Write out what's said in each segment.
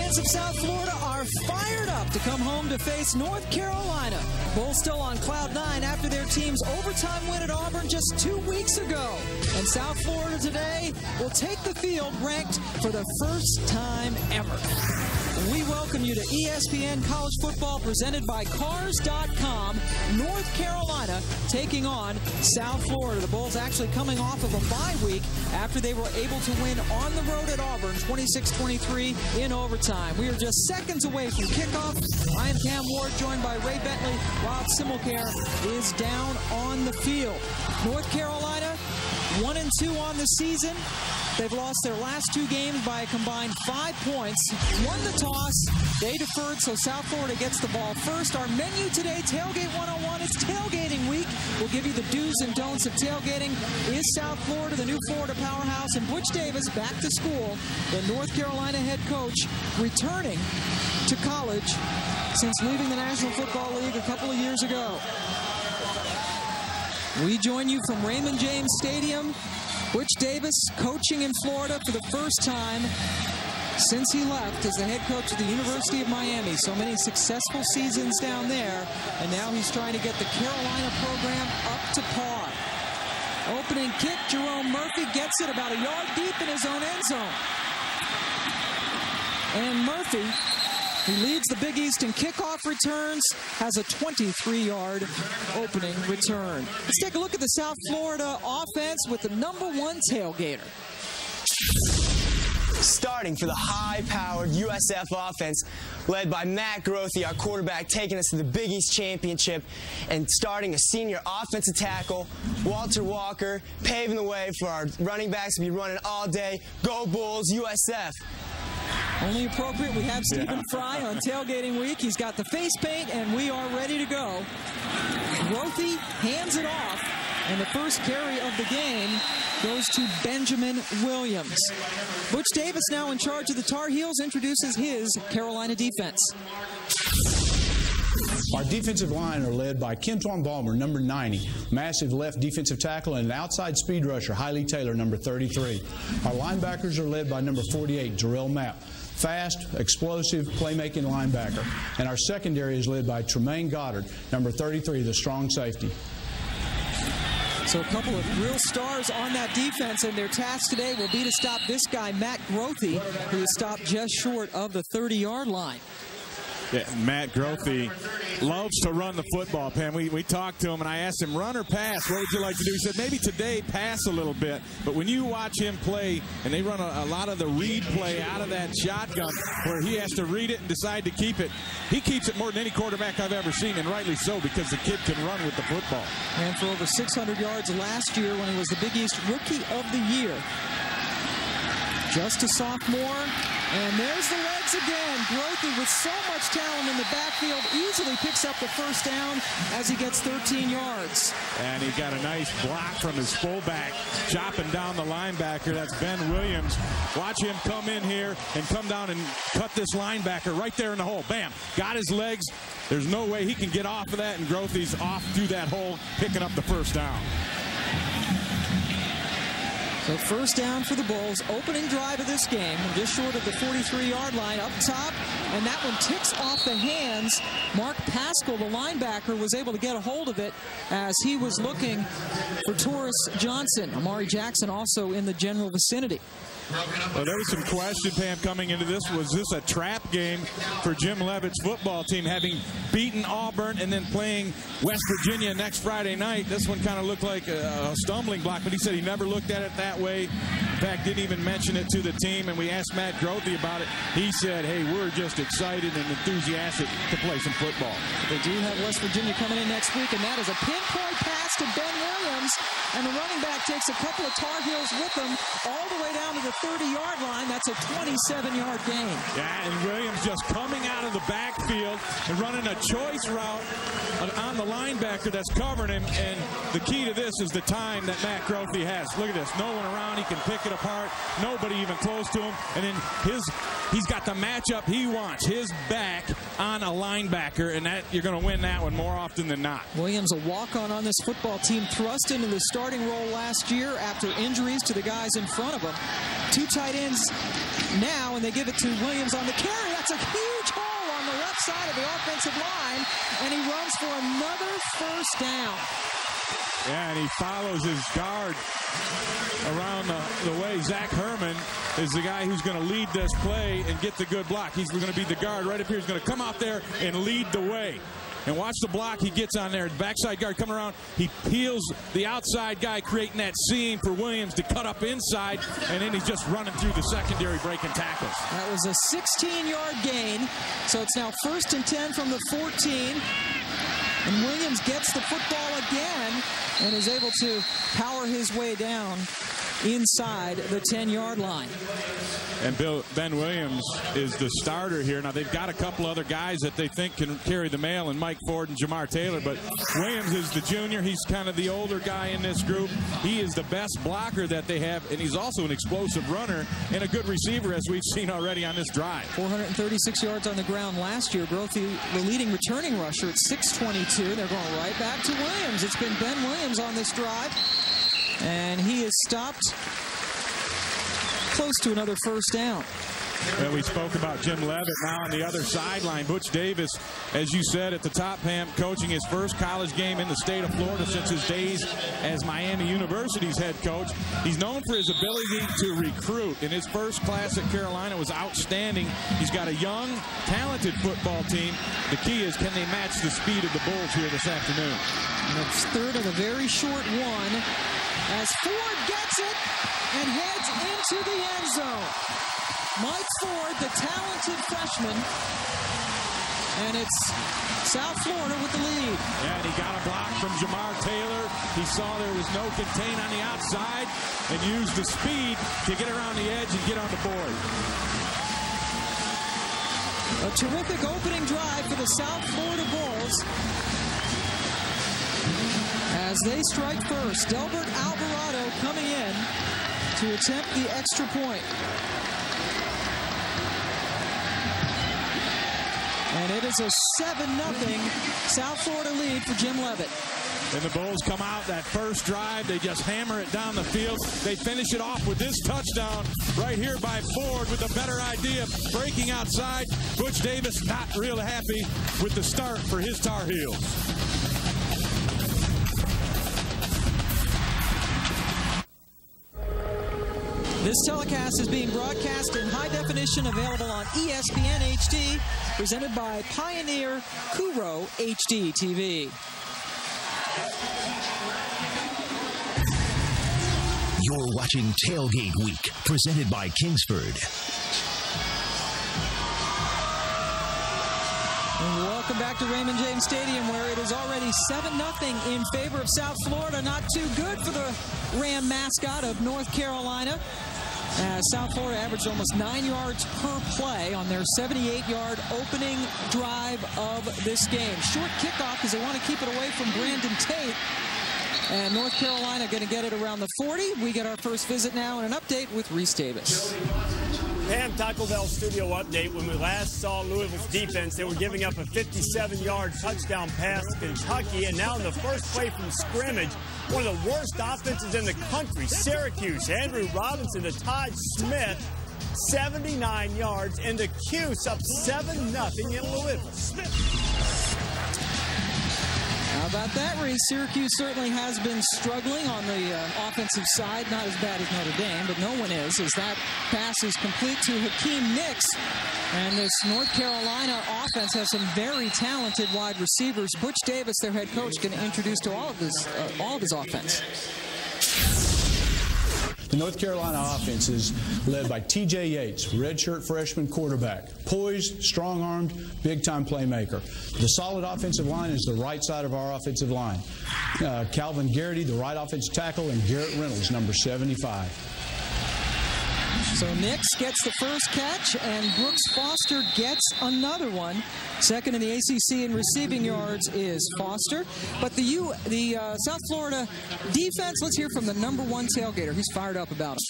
Giants of South Florida are fired up to come home to face North Carolina. Bulls still on cloud 9 after their team's overtime win at Auburn just 2 weeks ago. And South Florida today will take the field ranked for the first time ever. We welcome you to ESPN College Football presented by Cars.com. North Carolina taking on South Florida. The Bulls actually coming off of a bye week after they were able to win on the road at Auburn 26-23 in overtime. We are just seconds away from kickoff. I am Cam Ward, joined by Ray Bentley. Rob Simmelcare is down on the field. North Carolina 1-2 on the season. They've lost their last 2 games by a combined 5 points. Won the toss. They deferred, so South Florida gets the ball first. Our menu today, Tailgate 101. It's tailgating week. We'll give you the do's and don'ts of tailgating. Is South Florida the new Florida powerhouse? And Butch Davis back to school, the North Carolina head coach, returning to college since leaving the National Football League a couple of years ago. We join you from Raymond James Stadium. Butch Davis coaching in Florida for the first time since he left as the head coach of the University of Miami. So many successful seasons down there, and now he's trying to get the Carolina program up to par. Opening kick, Jerome Murphy gets it about a yard deep in his own end zone. And Murphy, who leads the Big East in kickoff returns, has a 23-yard opening return. Let's take a look at the South Florida offense with the #1 tailgater. Starting for the high-powered USF offense, led by Matt Grothe, our quarterback, taking us to the Big East Championship, and starting a senior offensive tackle, Walter Walker, paving the way for our running backs to be running all day. Go Bulls, USF. Only appropriate, we have Stephen Fry on tailgating week. He's got the face paint, and we are ready to go. Grothe hands it off, and the first carry of the game goes to Benjamin Williams. Butch Davis, now in charge of the Tar Heels, introduces his Carolina defense. Our defensive line are led by Kentwan Ballmer, number 90, massive left defensive tackle, and an outside speed rusher, Hailey Taylor, number 33. Our linebackers are led by number 48, Jarrell Mapp, fast, explosive, playmaking linebacker. And our secondary is led by Tremaine Goddard, number 33, the strong safety. So a couple of real stars on that defense, and their task today will be to stop this guy, Matt Grothe, who is stopped just short of the 30-yard line. Yeah, Matt Grothe loves to run the football, Pam. We talked to him, and I asked him, run or pass? What would you like to do? He said, maybe today pass a little bit. But when you watch him play, and they run a lot of the read play out of that shotgun where he has to read it and decide to keep it, he keeps it more than any quarterback I've ever seen, and rightly so, because the kid can run with the football. Ran for over 600 yards last year when he was the Big East Rookie of the Year. Just a sophomore, and there's the legs again. Grothe, with so much talent in the backfield, easily picks up the first down as he gets 13 yards. And he got a nice block from his fullback, chopping down the linebacker. That's Ben Williams. Watch him come in here and come down and cut this linebacker right there in the hole. Bam, got his legs. There's no way he can get off of that, and Grothe's off through that hole, picking up the first down. So first down for the Bulls, opening drive of this game, just short of the 43-yard line up top, and that one ticks off the hands. Mark Pascal, the linebacker, was able to get a hold of it as he was looking for Taurus Johnson. Amari Jackson also in the general vicinity. Well, there was some question, Pam, coming into this. Was this a trap game for Jim Leavitt's football team, having beaten Auburn and then playing West Virginia next Friday night? This one kind of looked like a stumbling block, but he said he never looked at it that way. In fact, didn't even mention it to the team, and we asked Matt Grothe about it. He said, hey, we're just excited and enthusiastic to play some football. They do have West Virginia coming in next week, and that is a pinpoint pass to Ben Williams, and the running back takes a couple of Tar Heels with him all the way down to the 30-yard line. That's a 27-yard gain. Yeah, and Williams just coming out of the backfield and running a choice route on the linebacker that's covering him, and the key to this is the time that Matt Grothe has. Look at this, no one around, he can pick it apart, nobody even close to him, and then he's got the matchup he wants, his back on a linebacker, and that you're going to win that one more often than not. Williams, a walk-on on this football team, thrust into the starting role last year after injuries to the guys in front of him. Two tight ends now, and they give it to Williams on the carry. That's a huge hole on the left side of the offensive line, and he runs for another first down. Yeah, and he follows his guard around the way. Zach Herman is the guy who's going to lead this play and get the good block. He's going to be the guard right up here. He's going to come out there and lead the way. And watch the block he gets on there. Backside guard coming around. He peels the outside guy, creating that seam for Williams to cut up inside. And then he's just running through the secondary, breaking tackles. That was a 16-yard gain. So it's now 1st and 10 from the 14. And Williams gets the football again and is able to power his way down inside the 10-yard line. And Ben Williams is the starter here. Now, they've got a couple other guys that they think can carry the mail, and Mike Ford and Jamar Taylor, but Williams is the junior. He's kind of the older guy in this group. He is the best blocker that they have, and he's also an explosive runner and a good receiver, as we've seen already on this drive. 436 yards on the ground last year. Grothy, the leading returning rusher, at 622. They're going right back to Williams. It's been Ben Williams on this drive, and he is stopped close to another first down. And we spoke about Jim Leavitt. Now on the other sideline, Butch Davis, as you said at the top, Pam, coaching his first college game in the state of Florida since his days as Miami University's head coach. He's known for his ability to recruit, and his first class at Carolina was outstanding. He's got a young, talented football team. The key is, can they match the speed of the Bulls here this afternoon? And it's third of a very short one as Ford gets it and heads into the end zone. Mike Ford, the talented freshman, and it's South Florida with the lead. Yeah, and he got a block from Jamar Taylor. He saw there was no contain on the outside and used the speed to get around the edge and get on the board. A terrific opening drive for the South Florida Bulls as they strike first. Delbert Alvarado coming in to attempt the extra point. And it is a 7-0 South Florida lead for Jim Leavitt. And the Bulls come out that first drive. They just hammer it down the field. They finish it off with this touchdown right here by Ford with a better idea, breaking outside. Butch Davis not real happy with the start for his Tar Heels. This telecast is being broadcast in high definition, available on ESPN HD, presented by Pioneer Kuro HD TV. You're watching Tailgate Week, presented by Kingsford. And welcome back to Raymond James Stadium, where it is already 7-0 in favor of South Florida. Not too good for the Ram mascot of North Carolina. South Florida averaged almost 9 yards per play on their 78-yard opening drive of this game. Short kickoff because they want to keep it away from Brandon Tate. And North Carolina going to get it around the 40. We get our first visit now and an update with Reese Davis. Pam, Taco Bell studio update. When we last saw Louisville's defense, they were giving up a 57-yard touchdown pass to Kentucky. And now in the first play from scrimmage, one of the worst offenses in the country, Syracuse. Andrew Robinson to Todd Smith, 79 yards. And the Cuse up 7-0 in Louisville. How about that, Reese? Syracuse certainly has been struggling on the offensive side. Not as bad as Notre Dame, but no one is, as that pass is complete to Hakeem Nicks. And this North Carolina offense has some very talented wide receivers. Butch Davis, their head coach, going to introduce to all of his offense. The North Carolina offense is led by T.J. Yates, redshirt freshman quarterback. Poised, strong-armed, big-time playmaker. The solid offensive line is the right side of our offensive line. Calvin Garrity, the right offensive tackle, and Garrett Reynolds, number 75. So Nicks gets the first catch, and Brooks Foster gets another one. Second in the ACC in receiving yards is Foster. But the South Florida defense, let's hear from the #1 tailgater. He's fired up about it.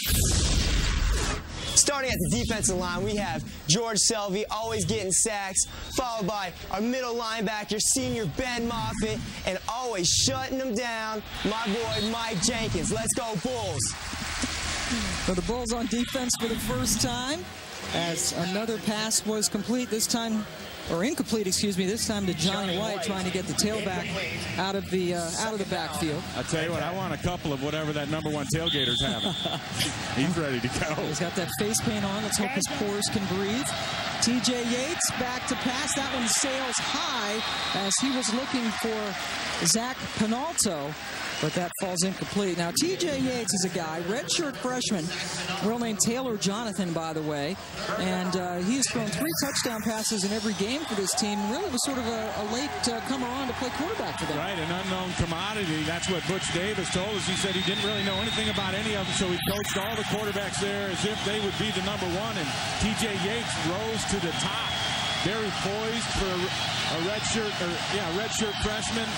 Starting at the defensive line, we have George Selvey, always getting sacks, followed by our middle linebacker, senior Ben Moffitt, and always shutting them down, my boy Mike Jenkins. Let's go, Bulls. For the Bulls on defense for the first time, as another pass was complete, this time, or incomplete, excuse me, this time to Johnny White, trying to get the tailback out of the backfield. I tell you what, I want a couple of whatever that #1 tailgater's having. He's ready to go. He's got that face paint on. Let's hope his pores can breathe. TJ Yates back to pass. That one sails high as he was looking for Zach Penalto, but that falls incomplete. Now, TJ Yates is a guy, redshirt freshman, real name Taylor Jonathan, by the way, and he has thrown 3 touchdown passes in every game for this team. Really was sort of a late comer on to play quarterback for them. Right, an unknown commodity. That's what Butch Davis told us. He said he didn't really know anything about any of them, so he coached all the quarterbacks there as if they would be the #1, and TJ Yates rose to the top. Very poised for a redshirt freshman.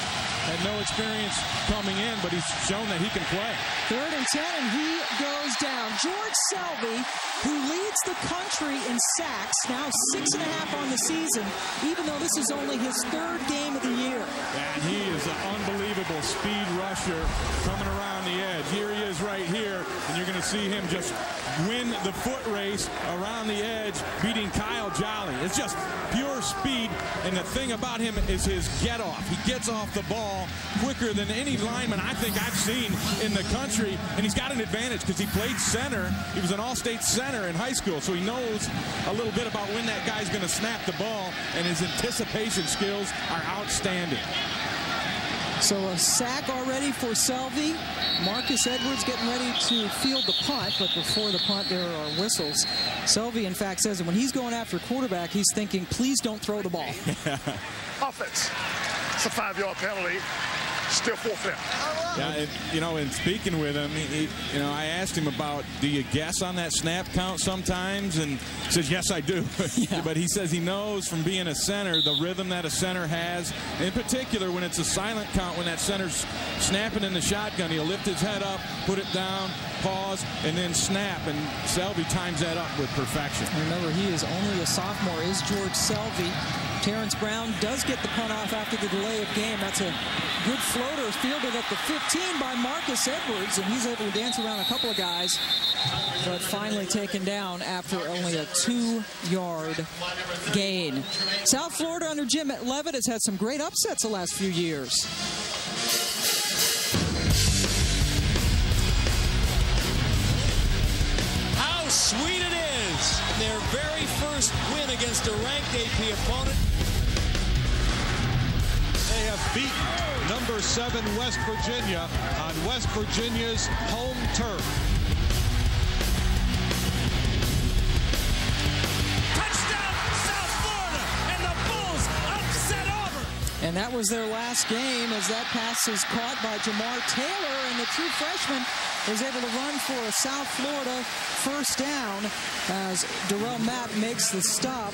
Had no experience coming in, but he's shown that he can play. 3rd and 10, and he goes down. George Selvey, who leads the country in sacks, now 6.5 on the season, even though this is only his 3rd game of the year. And he is an unbelievable speed rusher coming around the edge. Here he is right here, and you're going to see him just win the foot race around the edge, beating Kyle Jolly. It's just pure speed, and the thing about him is his get-off. He gets off the ball quicker than any lineman I think I've seen in the country, and he's got an advantage because he played center. He was an all-state center in high school, so he knows a little bit about when that guy's going to snap the ball, and his anticipation skills are outstanding. So a sack already for Selvey. Marcus Edwards getting ready to field the punt, but before the punt there are whistles. Selvey, in fact, says that when he's going after a quarterback, he's thinking, please don't throw the ball. Offense. It's a 5-yard penalty. Still 4th down. Yeah, you know, in speaking with him, I asked him about, do you guess on that snap count sometimes? And he says, yes, I do. Yeah. But he says he knows from being a center the rhythm that a center has. In particular, when it's a silent count, when that center's snapping in the shotgun, he'll lift his head up, put it down, pause, and then snap. And Selvey times that up with perfection. Remember, he is only a sophomore, is George Selvey. Terrence Brown does get the punt off after the delay of game. That's a good floater fielded at the 15 by Marcus Edwards, and he's able to dance around a couple of guys, but finally taken down after only a 2-yard gain. South Florida under Jim Leavitt has had some great upsets the last few years. How sweet it is! Their very first win against a ranked AP opponent. They have beaten number 7 West Virginia on West Virginia's home turf. Touchdown, South Florida, and the Bulls upset Auburn. And that was their last game as that pass is caught by Jamar Taylor, and the true freshman is able to run for a South Florida first down as Darrell Mapp makes the stop.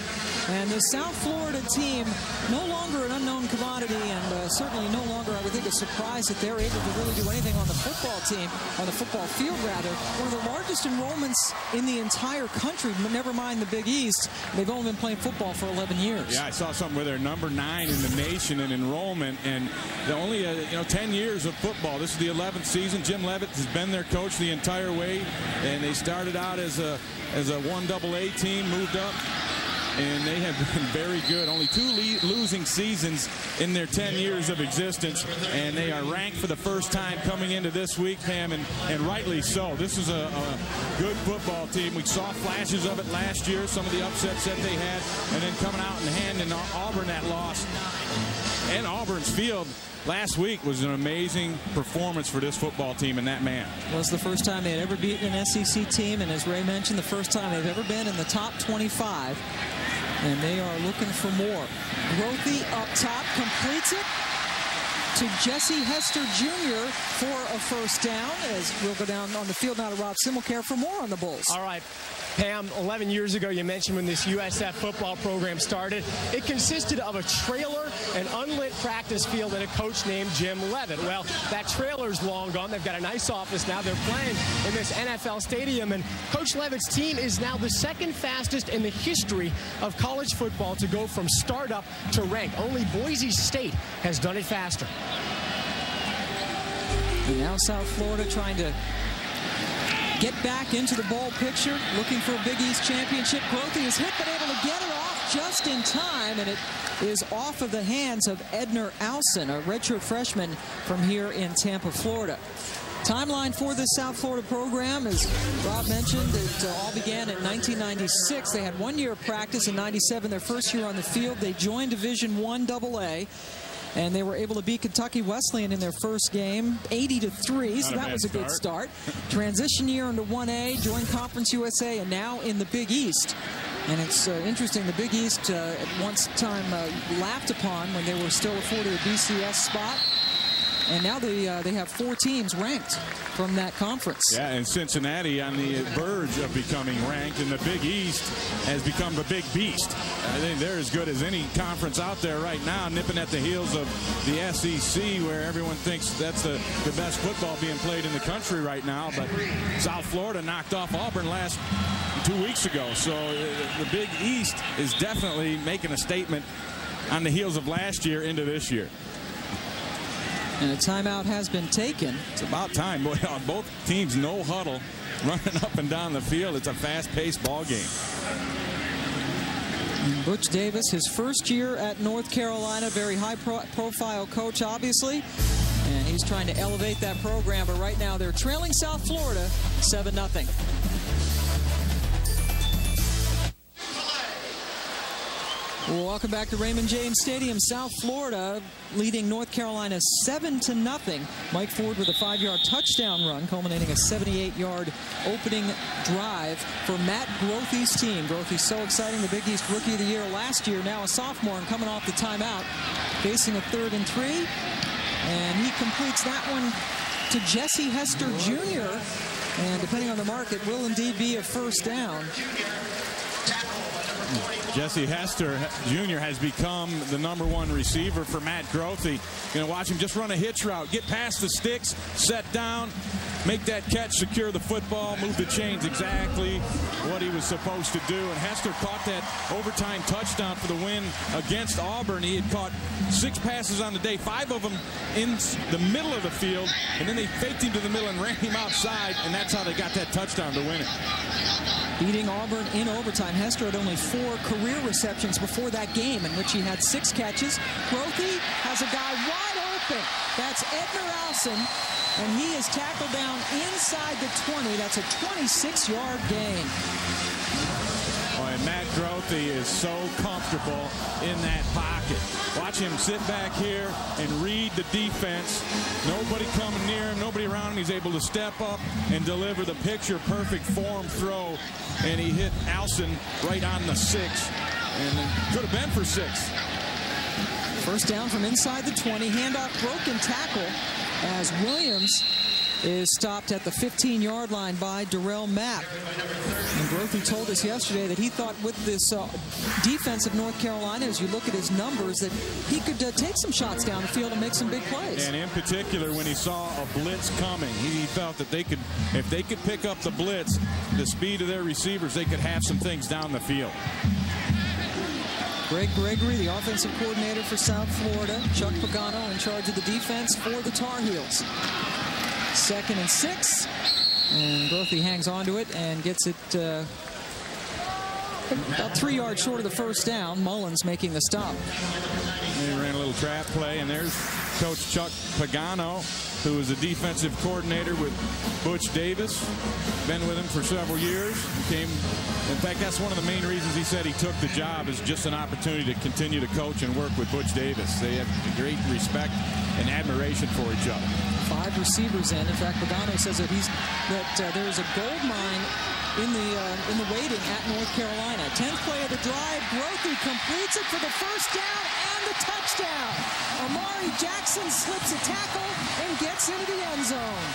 And the South Florida team, no longer an unknown commodity, and certainly no longer, I would think, a surprise that they're able to really do anything on the football team, on the football field rather. One of the largest enrollments in the entire country, never mind the Big East. They've only been playing football for 11 years. Yeah, I saw something where they're number 9 in the nation in enrollment, and only 10 years of football. This is the 11th season. Jim Leavitt has been their coach the entire way, and they started out as a 1AA team, moved up, and they have been very good. Only 2 losing seasons in their 10 years of existence, and they are ranked for the first time coming into this week, Pam, and rightly so. This is a good football team. We saw flashes of it last year, some of the upsets that they had, and then coming out and handing Auburn that loss. And Auburn's field last week was an amazing performance for this football team and that man. It was the first time they had ever beaten an SEC team, and as Ray mentioned, the first time they've ever been in the top 25. And they are looking for more. Grothy up top completes it to Jesse Hester Jr. for a first down, as we'll go down on the field now to Rob Simmelcare for more on the Bulls. All right. Pam, 11 years ago, you mentioned when this USF football program started, it consisted of a trailer, an unlit practice field, and a coach named Jim Leavitt. Well, that trailer's long gone. They've got a nice office now. They're playing in this NFL stadium, and Coach Leavitt's team is now the 2nd fastest in the history of college football to go from startup to rank. Only Boise State has done it faster. And now South Florida trying to get back into the bowl picture, looking for a Big East championship. Grothy is hit, but able to get it off just in time, and it is off of the hands of Edner Alson, a redshirt freshman from here in Tampa, Florida. Timeline for this South Florida program, as Rob mentioned, it all began in 1996. They had 1 year of practice in 97, their first year on the field. They joined Division I AA, and they were able to beat Kentucky Wesleyan in their first game, 80-3, so that was a good start. Transition year into 1A, joined Conference USA, and now in the Big East. And it's interesting, the Big East at one time laughed upon when they were still afforded a BCS spot. And now they have 4 teams ranked from that conference. Yeah, and Cincinnati on the verge of becoming ranked, and the Big East has become the big beast. I think they're as good as any conference out there right now, nipping at the heels of the SEC, where everyone thinks that's the best football being played in the country right now. But South Florida knocked off Auburn 2 weeks ago. So the Big East is definitely making a statement on the heels of last year into this year. And a timeout has been taken. It's about time. Both teams no huddle, running up and down the field. It's a fast-paced ball game. Butch Davis, his first year at North Carolina, very high-profile coach, obviously. And he's trying to elevate that program. But right now they're trailing South Florida 7-0. Welcome back to Raymond James Stadium. South Florida leading North Carolina 7-0. Mike Ford with a 5-yard touchdown run, culminating a 78-yard opening drive for Matt Grothy's team. Grothy's so exciting, the Big East Rookie of the Year last year, now a sophomore and coming off the timeout, facing a 3rd and 3. And he completes that one to Jesse Hester Jr. And depending on the market, will indeed be a first down. Jesse Hester Jr. has become the #1 receiver for Matt Grothy. You're going to watch him just run a hitch route, get past the sticks, set down, make that catch, secure the football, move the chains, exactly what he was supposed to do. And Hester caught that overtime touchdown for the win against Auburn. He had caught 6 passes on the day, 5 of them in the middle of the field, and then they faked him to the middle and ran him outside, and that's how they got that touchdown to win it. Beating Auburn in overtime. Hester had only 4 career receptions before that game, in which he had 6 catches. Grothy has a guy wide open. That's Edner Alson, and he is tackled down inside the 20. That's a 26-yard gain. Oh, and Matt Grothy is so comfortable in that pocket. Watch him sit back here and read the defense. Nobody coming near him, nobody around him. He's able to step up and deliver the picture-perfect form throw. And he hit Alson right on the 6. And could have been for 6. First down from inside the 20. Handoff, broken tackle as Williams is stopped at the 15-yard line by Darrell Mapp. And Grothy told us yesterday that he thought with this defense of North Carolina, as you look at his numbers, that he could take some shots down the field and make some big plays. And in particular, when he saw a blitz coming, he felt that if they could pick up the blitz, the speed of their receivers, they could have some things down the field. Greg Gregory, the offensive coordinator for South Florida. Chuck Pagano in charge of the defense for the Tar Heels. 2nd and 6, and Grothy hangs on to it and gets it about 3 yards short of the first down. Mullins making the stop. He ran a little trap play, and there's Coach Chuck Pagano, who was a defensive coordinator with Butch Davis. Been with him for several years. In fact, that's one of the main reasons he said he took the job, is just an opportunity to continue to coach and work with Butch Davis. They have great respect and admiration for each other. 5 receivers in. In fact, Pagano says that there is a gold mine in the waiting at North Carolina. 10th play of the drive. Grothy completes it for the first down and the touchdown. Amari Jackson slips a tackle and gets into the end zone.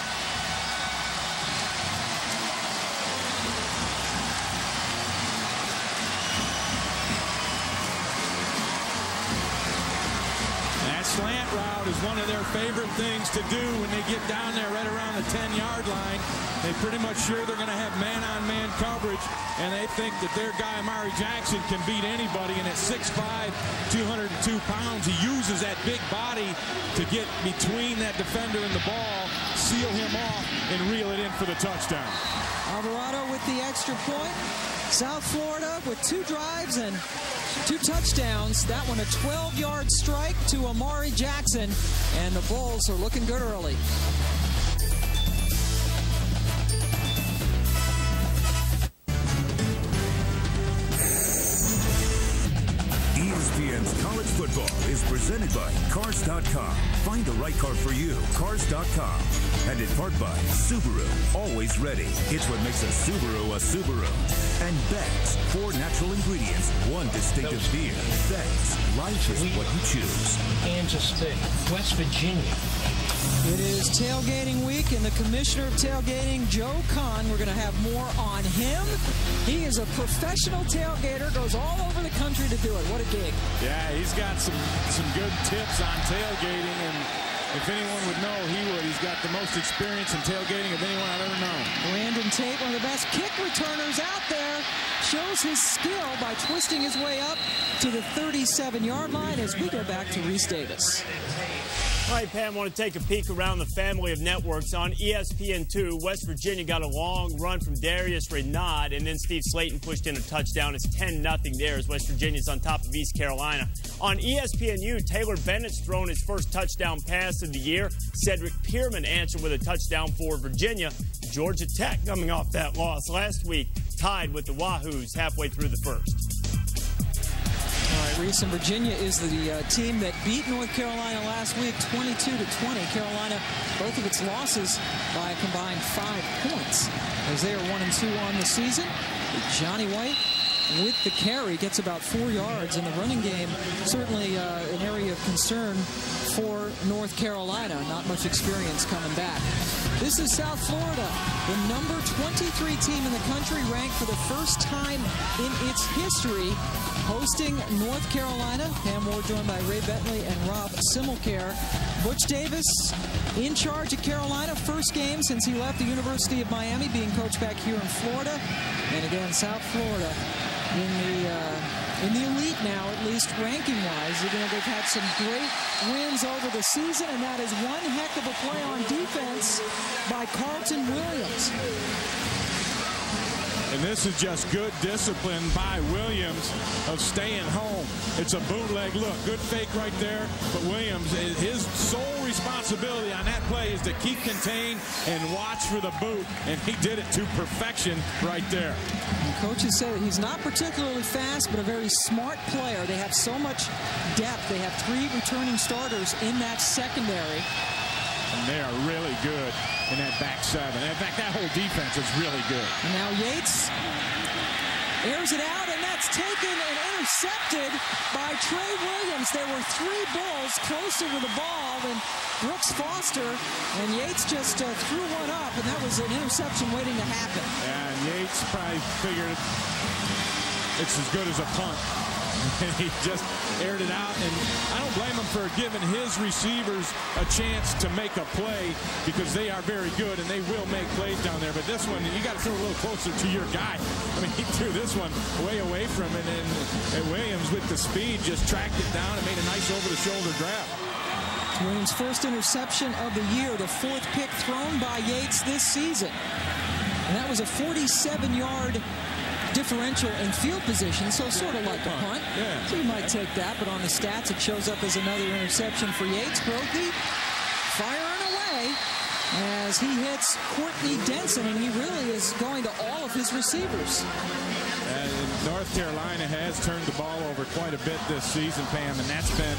Slant route is one of their favorite things to do when they get down there right around the 10-yard line. They're pretty much sure they're going to have man-on-man coverage, and they think that their guy, Amari Jackson, can beat anybody. And at 6'5", 202 pounds, he uses that big body to get between that defender and the ball. seal him off and reel it in for the touchdown. Alvarado with the extra point. South Florida with 2 drives and 2 touchdowns. That one a 12-yard strike to Amari Jackson, and the Bulls are looking good early. ESPN's college football is presented by Cars.com. Find the right car for you. Cars.com. And in part by Subaru. Always ready. It's what makes a Subaru a Subaru. And Beck's. 4 natural ingredients. 1 distinctive beer. Beck's. Life is what you choose. Kansas State, West Virginia. It is tailgating week, and the commissioner of tailgating, Joe Kahn, we're going to have more on him. He is a professional tailgater, goes all over the country to do it. What a gig. Yeah, he's got some good tips on tailgating, and if anyone would know, he would. He's got the most experience in tailgating of anyone I've ever known. Brandon Tate, one of the best kick returners out there, shows his skill by twisting his way up to the 37-yard line as we go back to Reese Davis. All right, Pam, I want to take a peek around the family of networks. On ESPN2, West Virginia got a long run from Darius Reynaud, and then Steve Slayton pushed in a touchdown. It's 10-0 there as West Virginia's on top of East Carolina. On ESPNU, Taylor Bennett's thrown his first touchdown pass of the year. Cedric Pierman answered with a touchdown for Virginia. Georgia Tech, coming off that loss last week, tied with the Wahoos halfway through the first. All right, Reese, and Virginia is the team that beat North Carolina last week, 22-20. Carolina, both of its losses by a combined 5 points, as they are 1-2 on the season. Johnny White with the carry gets about 4 yards in the running game. Certainly an area of concern for North Carolina. Not much experience coming back. This is South Florida, the number 23 team in the country, ranked for the first time in its history, hosting North Carolina. Pam Ward joined by Ray Bentley and Rob Simmelcare. Butch Davis in charge at Carolina, first game since he left the University of Miami, being coached back here in Florida. And again, South Florida in the elite now, at least ranking-wise. You know, they've had some great wins over the season, and that is one heck of a play on defense by Carlton Williams. And this is just good discipline by Williams of staying home. It's a bootleg look. Good fake right there. But Williams, his sole responsibility on that play is to keep contained and watch for the boot. And he did it to perfection right there. And coaches say that he's not particularly fast, but a very smart player. They have so much depth. They have 3 returning starters in that secondary. And they are really good in that back 7. In fact, that whole defense is really good. And now Yates airs it out, and that's taken and intercepted by Trey Williams. There were 3 Bulls closer to the ball than Brooks Foster, and Yates just threw one up, and that was an interception waiting to happen. And Yates probably figured it's as good as a punt. And he just aired it out, and I don't blame him for giving his receivers a chance to make a play, because they are very good and they will make plays down there. But this one, you got to throw a little closer to your guy. I mean, he threw this one way away from it, and Williams with the speed just tracked it down and made a nice over-the-shoulder grab. Williams' first interception of the year, the 4th pick thrown by Yates this season. And that was a 47-yard differential in field position, so sort of like a punt. Yeah. So you might take that, but on the stats, it shows up as another interception for Yates. Brokey firing away as he hits Courtney Denson, and he really is going to all of his receivers. North Carolina has turned the ball over quite a bit this season, Pam, and that's been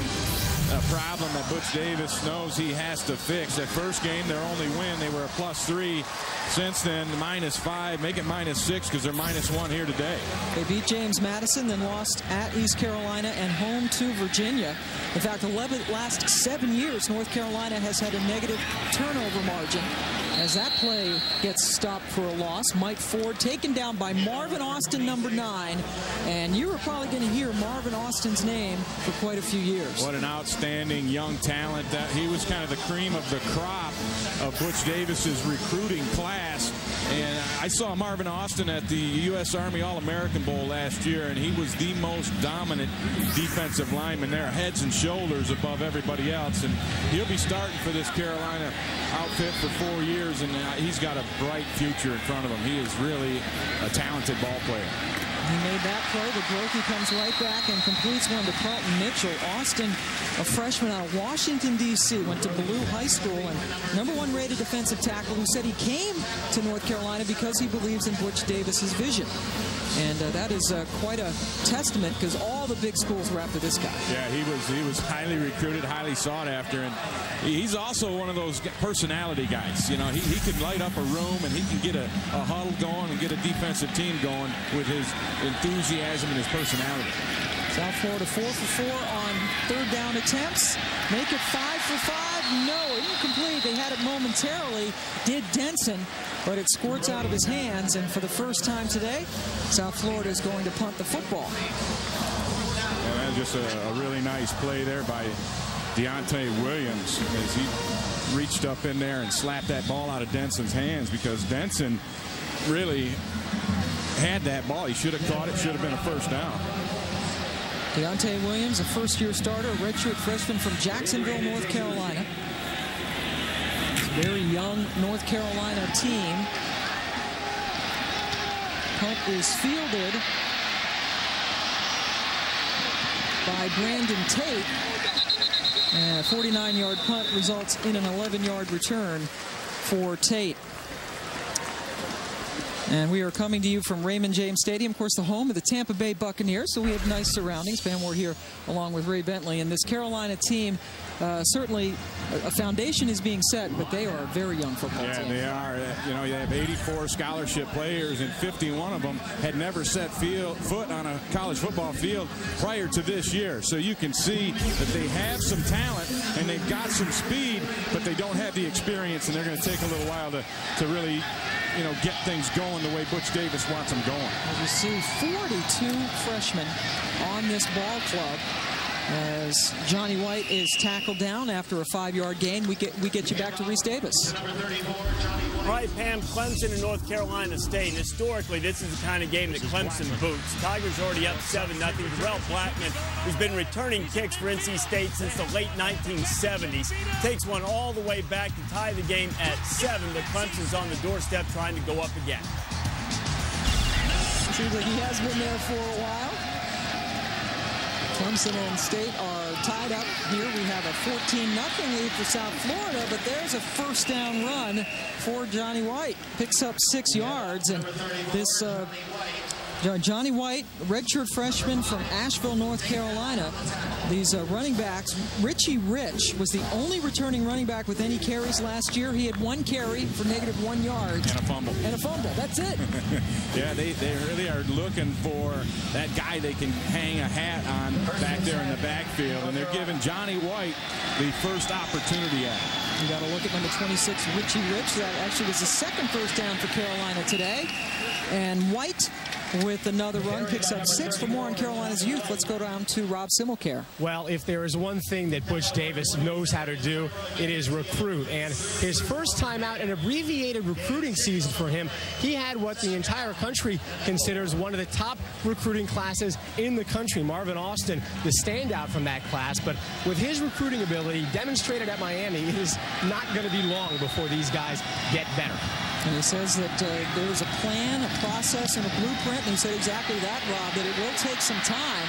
a problem that Butch Davis knows he has to fix. That first game, their only win, they were a +3. Since then, -5, make it -6 because they're -1 here today. They beat James Madison, then lost at East Carolina and home to Virginia. In fact, the last 7 years, North Carolina has had a negative turnover margin. As that play gets stopped for a loss, Mike Ford taken down by Marvin Austin, number 9. And you were probably going to hear Marvin Austin's name for quite a few years. What an outstanding young talent. He was kind of the cream of the crop of Butch Davis's recruiting class. And I saw Marvin Austin at the U.S. Army All-American Bowl last year, and he was the most dominant defensive lineman there, heads and shoulders above everybody else. And he'll be starting for this Carolina outfit for 4 years, and he's got a bright future in front of him. He is really a talented ball player. He made that play. The Brokey comes right back and completes one to Carlton Mitchell. Austin, a freshman out of Washington, D.C., went to Blue High School, and #1 rated defensive tackle who said he came to North Carolina because he believes in Butch Davis's vision. And that is quite a testament, because all the big schools were after this guy. Yeah, he was highly recruited, highly sought after, and he's also one of those personality guys. You know, he can light up a room, and he can get a huddle going and get a defensive team going with his enthusiasm and his personality. South Florida 4 for 4 on third down attempts. Make it 5 for 5. No, incomplete. They had it momentarily. Did Denson, but it squirts out of his hands. And for the first time today, South Florida is going to punt the football. And that's just a really nice play there by Deontay Williams as he reached up in there and slapped that ball out of Denson's hands, because Denson really had that ball. He should have caught it. Should have been a first down. Deontay Williams, a first-year starter, a redshirt freshman from Jacksonville, North Carolina. Very young North Carolina team. Punt is fielded by Brandon Tate. And a 49-yard punt results in an 11-yard return for Tate. And we are coming to you from Raymond James Stadium, of course, the home of the Tampa Bay Buccaneers. So we have nice surroundings. Pam, we're here along with Ray Bentley. And this Carolina team, certainly a foundation is being set, but they are a very young football team. Yeah, they are. You know, you have 84 scholarship players, and 51 of them had never set foot on a college football field prior to this year. So you can see that they have some talent, and they've got some speed, but they don't have the experience, and they're going to take a little while to really, you know, get things going the way Butch Davis wants them going. As you see, 42 freshmen on this ball club. As Johnny White is tackled down after a 5-yard gain, we get you back to Reese Davis. All right, Pam, Clemson and North Carolina State. Historically, this is the kind of game that Clemson boots. Tigers already up 7-0. Darrell Blackman, who's been returning kicks for NC State since the late 1970s, takes one all the way back to tie the game at 7, but Clemson's on the doorstep trying to go up again. Seems like he has been there for a while. Clemson and State are tied up here. We have a 14-0 lead for South Florida, but there's a first down run for Johnny White. Picks up 6 yards, and this Johnny White, redshirt freshman from Asheville, North Carolina. These running backs, Richie Rich was the only returning running back with any carries last year. He had 1 carry for -1 yard. And a fumble. And a fumble. That's it. Yeah, they really are looking for that guy they can hang a hat on back there in the backfield, and they're giving Johnny White the first opportunity at it. You got to look at number 26, Richie Rich. That actually was the second first down for Carolina today. And White with another run, picks up 6. For more on Carolina's youth, let's go down to Rob Simmelcare. Well, if there is one thing that Butch Davis knows how to do, it is recruit. And his first time out, an abbreviated recruiting season for him, he had what the entire country considers one of the top recruiting classes in the country. Marvin Austin, the standout from that class. But with his recruiting ability demonstrated at Miami, it is not going to be long before these guys get better. And he says that there was a plan, a process, and a blueprint. And he said exactly that, Rob, that it will take some time.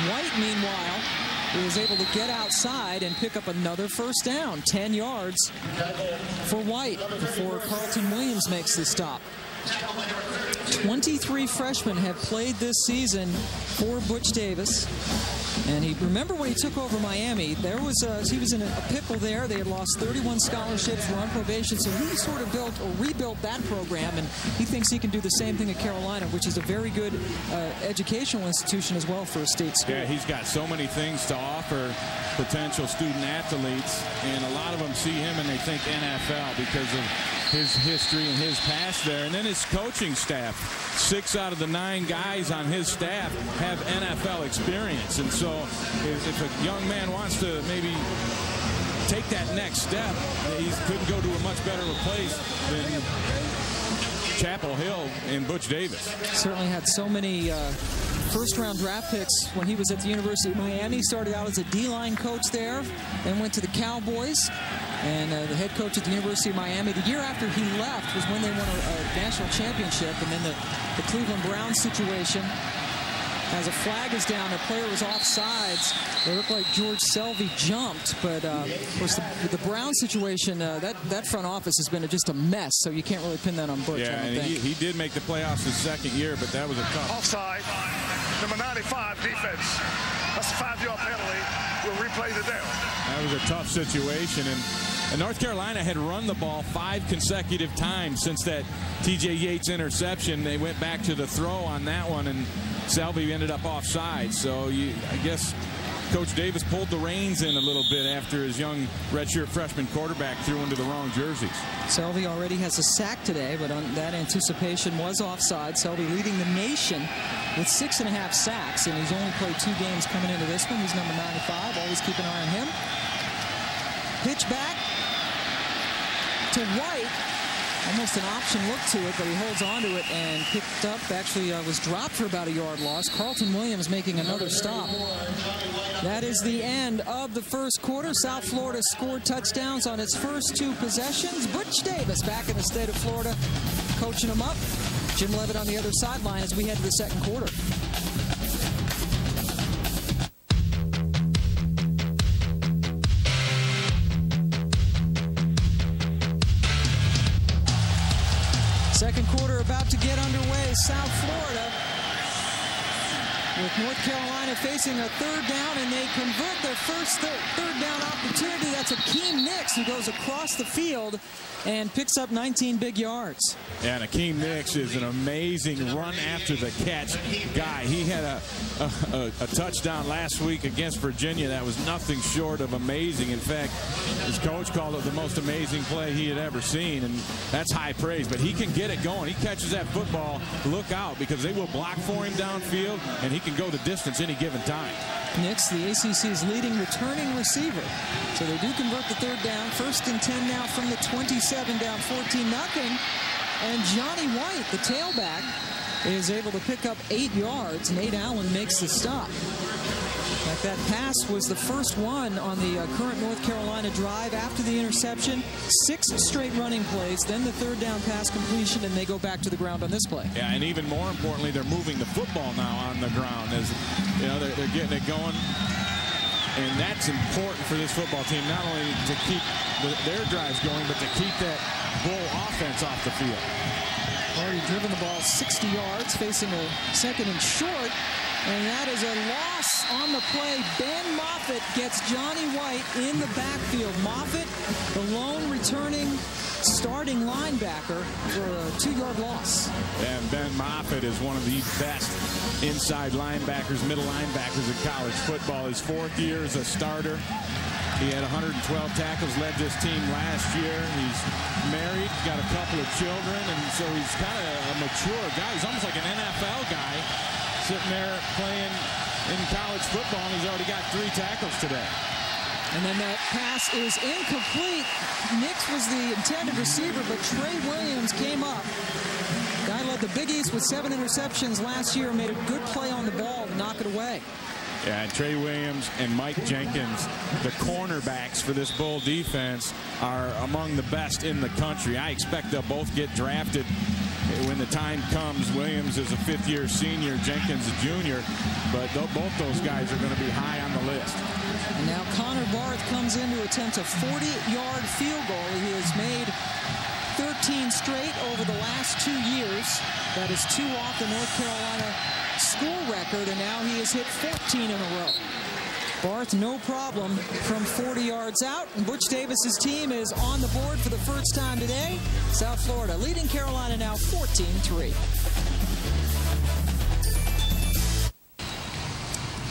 White, meanwhile, was able to get outside and pick up another first down. 10 yards for White before Carlton Williams makes the stop. 23 freshmen have played this season for Butch Davis. And remember when he took over Miami, he was in a pickle there. They had lost 31 scholarships, were on probation, so he sort of built or rebuilt that program, and he thinks he can do the same thing at Carolina, which is a very good educational institution as well for a state school. Yeah, he's got so many things to offer potential student athletes, and a lot of them see him and they think NFL because of his history and his past there. And then his coaching staff, 6 out of the 9 guys on his staff have NFL experience. And so if a young man wants to maybe take that next step, he couldn't go to a much better place than Chapel Hill and Butch Davis. Certainly had so many first-round draft picks when he was at the University of Miami. Started out as a D-line coach there, then went to the Cowboys, and the head coach at the University of Miami. The year after he left was when they won a national championship, and then the Cleveland Browns situation. As a flag is down, the player was offsides. It looked like George Selvey jumped, but of course the Brown situation, that front office has been just a mess, so you can't really pin that on Butch. Yeah, and he did make the playoffs his second year, but that was a tough. Offside, number 95 defense. That's a 5-yard penalty. We'll replay the down. That was a tough situation, and North Carolina had run the ball 5 consecutive times since that T.J. Yates interception. They went back to the throw on that one, and Selvey ended up offside. So I guess Coach Davis pulled the reins in a little bit after his young redshirt freshman quarterback threw into the wrong jerseys. Selvey already has a sack today, but on that anticipation was offside. Selvey leading the nation with 6.5 sacks, and he's only played 2 games coming into this one. He's number 95. Always keep an eye on him. Pitch back to White. Almost an option look to it, but he holds on to it and picked up. Actually was dropped for about a yard loss. Carlton Williams making another stop. That is the end of the first quarter. South Florida scored touchdowns on its first 2 possessions. Butch Davis back in the state of Florida coaching them up. Jim Leavitt on the other sideline as we head to the second quarter. Second quarter about to get underway. South Florida with North Carolina facing a 3rd down, and they convert their first third down opportunity. That's Akeem Nicks, who goes across the field and picks up 19 big yards. Yeah, and Akeem Nicks is an amazing run after the catch guy. He had a touchdown last week against Virginia that was nothing short of amazing. In fact, his coach called it the most amazing play he had ever seen, and that's high praise. But he can get it going. He catches that football, look out, because they will block for him downfield, and he can go the distance any given time. Nicks, the ACC's leading returning receiver. So they do convert the 3rd down. 1st and 10 now from the 27, down 14-0. And Johnny White, the tailback, is able to pick up 8 yards. Nate Allen makes the stop. In fact, that pass was the first one on the current North Carolina drive after the interception. 6 straight running plays, then the 3rd down pass completion, and they go back to the ground on this play. Yeah, and even more importantly, they're moving the football now on the ground. As you know, they're getting it going. And that's important for this football team, not only to keep their drives going, but to keep that Bull offense off the field. Already driven the ball 60 yards, facing a 2nd and short. And that is a loss on the play. Ben Moffitt gets Johnny White in the backfield. Moffitt, the lone returning starting linebacker, for a 2-yard loss. And Ben Moffitt is one of the best inside linebackers, middle linebackers in college football. His 4th year as a starter. He had 112 tackles, led this team last year. He's married, got a couple of children, and so he's kind of a mature guy. He's almost like an NFL guy, sitting there playing in college football, and he's already got 3 tackles today. And then that pass is incomplete. Nicks was the intended receiver, but Trey Williams came up. Guy led the Big East with 7 interceptions last year, made a good play on the ball to knock it away. Yeah, and Trey Williams and Mike Jenkins, the cornerbacks for this Bull defense, are among the best in the country. I expect they'll both get drafted when the time comes. Williams is a 5th-year senior, Jenkins a junior, but both those guys are going to be high on the list. And now Connor Barth comes in to attempt a 40-yard field goal. He has made 13 straight over the last 2 years. That is 2 off the North Carolina school record, and now he has hit 14 in a row. Barth, no problem from 40 yards out. And Butch Davis's team is on the board for the first time today. South Florida leading Carolina now 14-3.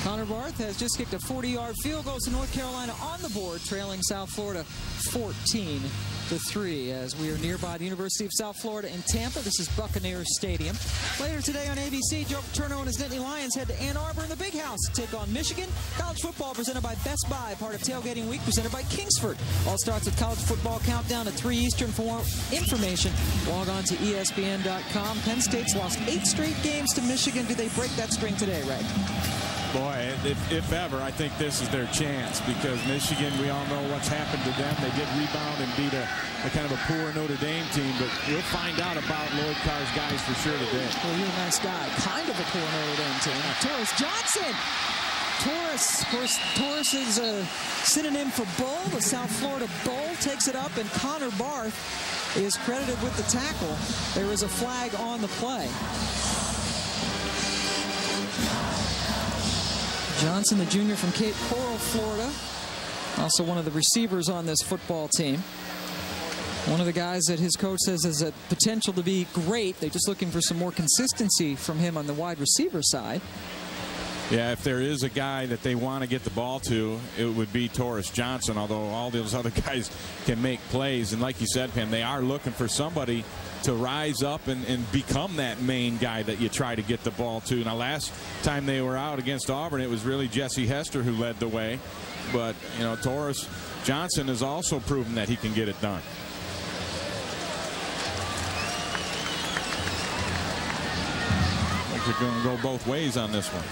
Connor Barth has just kicked a 40-yard field goal to North Carolina on the board, trailing South Florida 14-3 as we are nearby the University of South Florida in Tampa. This is Buccaneers Stadium. Later today on ABC, Joe Paterno and his Nittany Lions head to Ann Arbor in the Big House to take on Michigan. College football presented by Best Buy, part of Tailgating Week presented by Kingsford. All starts with college football countdown at 3 Eastern. For more information, log on to ESPN.com. Penn State's lost 8 straight games to Michigan. Do they break that string today, Ray? Boy, if ever, I think this is their chance, because Michigan, we all know what's happened to them. They did rebound and beat a kind of a poor Notre Dame team, but we'll find out about Lloyd Carr's guys for sure today. Well, you're a nice guy. Kind of a poor Notre Dame team. Torres Johnson. Torres, of course, Torres is a synonym for bull. The South Florida Bull takes it up, and Connor Barth is credited with the tackle. There is a flag on the play. Johnson, the junior from Cape Coral, Florida, also one of the receivers on this football team. One of the guys that his coach says has a potential to be great. They're just looking for some more consistency from him on the wide receiver side. Yeah, if there is a guy that they want to get the ball to, it would be Torres Johnson, although all those other guys can make plays. And like you said, Pam, they are looking for somebody to rise up and become that main guy that you try to get the ball to. Now, last time they were out against Auburn, it was really Jesse Hester who led the way. But, you know, Torres Johnson has also proven that he can get it done. They're going to go both ways on this one.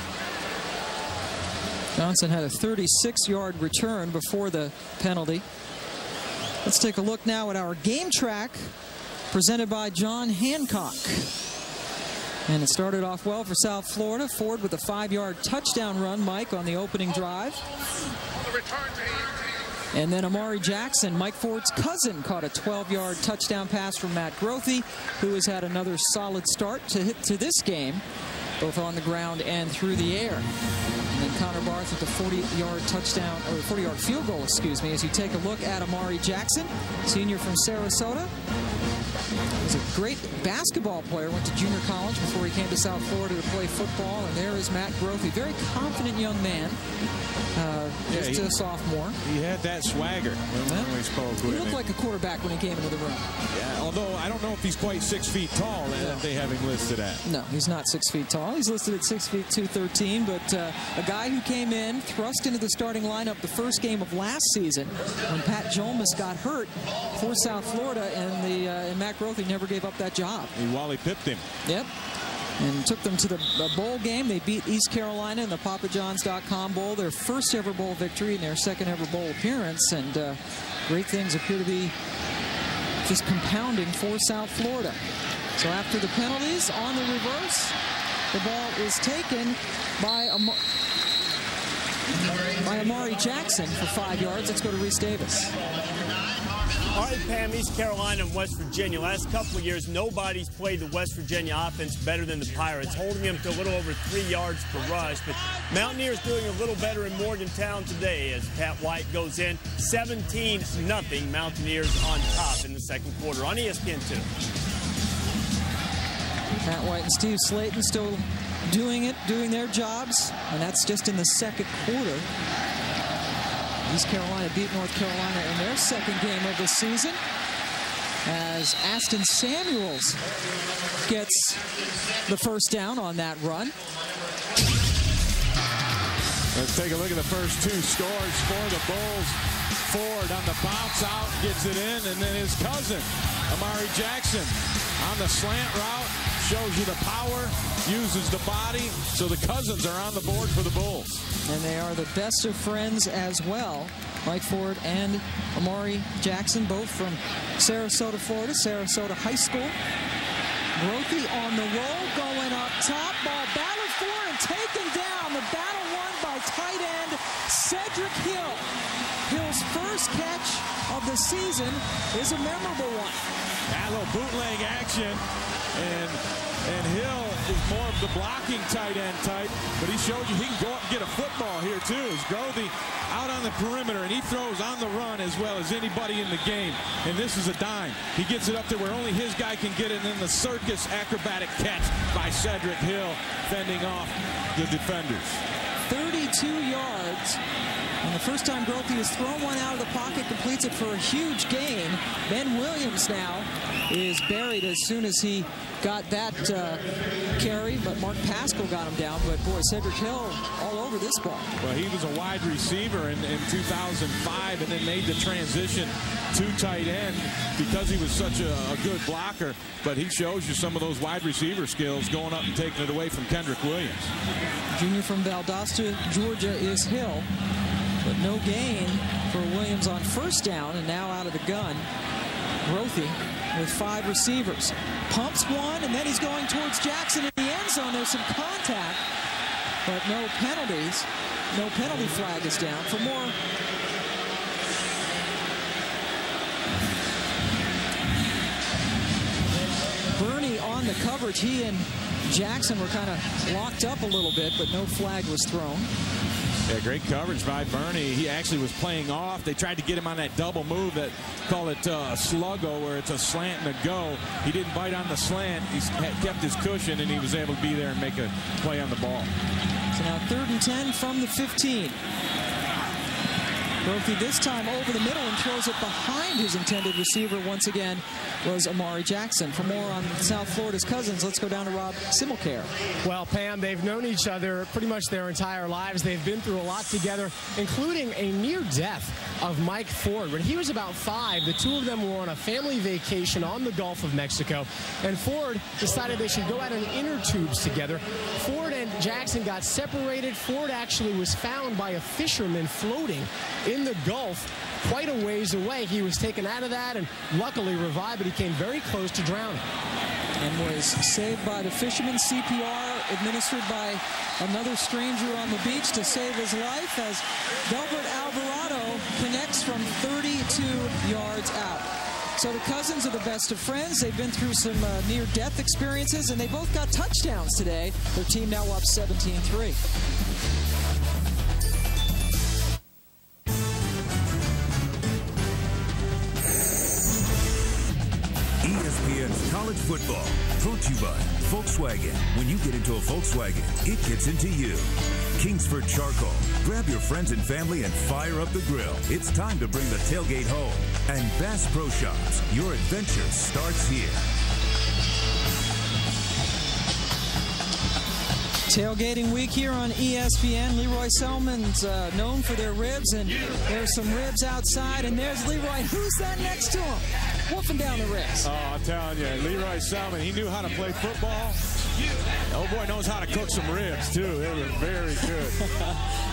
Johnson had a 36-yard return before the penalty. Let's take a look now at our game track presented by John Hancock. And it started off well for South Florida. Ford with a 5-yard touchdown run, Mike, on the opening drive. And then Amari Jackson, Mike Ford's cousin, caught a 12-yard touchdown pass from Matt Grothe, who has had another solid start to this game, both on the ground and through the air. And then Connor Barth with the 40-yard touchdown, or 40-yard field goal, excuse me, as you take a look at Amari Jackson, senior from Sarasota. He's a great basketball player, went to junior college before he came to South Florida to play football. And there is Matt Grothe, very confident young man, just a sophomore. He had that swagger when we spoke with him. He looked like a quarterback when he came into the room. Yeah, although I don't know if he's quite 6 feet tall, and they have him listed at. No, he's not 6 feet tall. He's listed at 6 feet 213, but a guy who came in, thrust into the starting lineup the first game of last season when Pat Jolmas got hurt for South Florida, and Matt Grothe never gave up that job. He Wally pipped him. Yep. And took them to the bowl game. They beat East Carolina in the PapaJohns.com Bowl, their first ever bowl victory and their second ever bowl appearance. And great things appear to be just compounding for South Florida. So after the penalties, on the reverse, the ball is taken by Amari Jackson for 5 yards. Let's go to Reese Davis. All right, Pam, East Carolina and West Virginia. Last couple of years, nobody's played the West Virginia offense better than the Pirates, holding them to a little over 3 yards per rush. But Mountaineers doing a little better in Morgantown today as Pat White goes in. 17-0 Mountaineers on top in the second quarter on ESPN2. Pat White and Steve Slayton still doing their jobs, and that's just in the second quarter. East Carolina beat North Carolina in their second game of the season as Aston Samuels gets the first down on that run. Let's take a look at the first 2 scores for the Bulls. Ford on the bounce out, gets it in, and then his cousin, Amari Jackson, on the slant route, shows you the power, uses the body, so the cousins are on the board for the Bulls. And they are the best of friends as well. Mike Ford and Amari Jackson, both from Sarasota, Florida, Sarasota High School. Grothe on the roll, going up top, ball battled for and taken down. The battle won by tight end Cedric Hill. Hill's first catch of the season is a memorable one. A little bootleg action, and Hill is more of the blocking tight end type, but he showed you he can go up and get a football here too. As Grothe out on the perimeter, and he throws on the run as well as anybody in the game. And this is a dime. He gets it up there where only his guy can get it, and then the circus acrobatic catch by Cedric Hill, fending off the defenders. 32 32 yards. And the first time Grothe has thrown one out of the pocket, completes it for a huge gain. Ben Williams now is buried as soon as he got that carry, but Mark Pascal got him down. But boy, Cedric Hill all over this ball. Well, he was a wide receiver in 2005 and then made the transition to tight end because he was such a good blocker. But he shows you some of those wide receiver skills, going up and taking it away from Kendrick Williams. Junior from Valdosta, Georgia is Hill, but no gain for Williams on first down, and now out of the gun, Grothe with 5 receivers. Pumps one, and then he's going towards Jackson in the end zone. There's some contact, but no penalties. No penalty flag is down. For more, Bernie on the coverage. He and Jackson were kind of locked up a little bit, but no flag was thrown. Yeah, great coverage by Bernie. He actually was playing off. They tried to get him on that double move that call it a sluggo, where it's a slant and a go. He didn't bite on the slant. He kept his cushion, and he was able to be there and make a play on the ball. So now 3rd and 10 from the 15. Grothe this time over the middle and throws it behind his intended receiver. Once again was Amari Jackson. For more on South Florida's Cousins, let's go down to Rob Simmelcare. Well, Pam, they've known each other pretty much their entire lives. They've been through a lot together, including a near death of Mike Ford. When he was about 5, the two of them were on a family vacation on the Gulf of Mexico, and Ford decided they should go out in inner tubes together. Ford and Jackson got separated. Ford actually was found by a fisherman floating in the Gulf quite a ways away. He was taken out of that and luckily revived, but he came very close to drowning. And was saved by the fisherman. CPR administered by another stranger on the beach to save his life as Delbert Alvarado connects from 32 yards out. So the Cousins are the best of friends. They've been through some near-death experiences, and they both got touchdowns today. Their team now up 17-3. ESPN's college football, brought to you by Volkswagen. When you get into a Volkswagen, it gets into you. Kingsford Charcoal. Grab your friends and family and fire up the grill. It's time to bring the tailgate home. And Bass Pro Shops. Your adventure starts here. Tailgating week here on ESPN. Leroy Selman's known for their ribs, and there's some ribs outside, and there's Leroy. Who's that next to him? Wolfing down the ribs. Oh, I'm telling you, Leroy Selman, he knew how to play football. Oh boy, knows how to cook some ribs too. They were very good.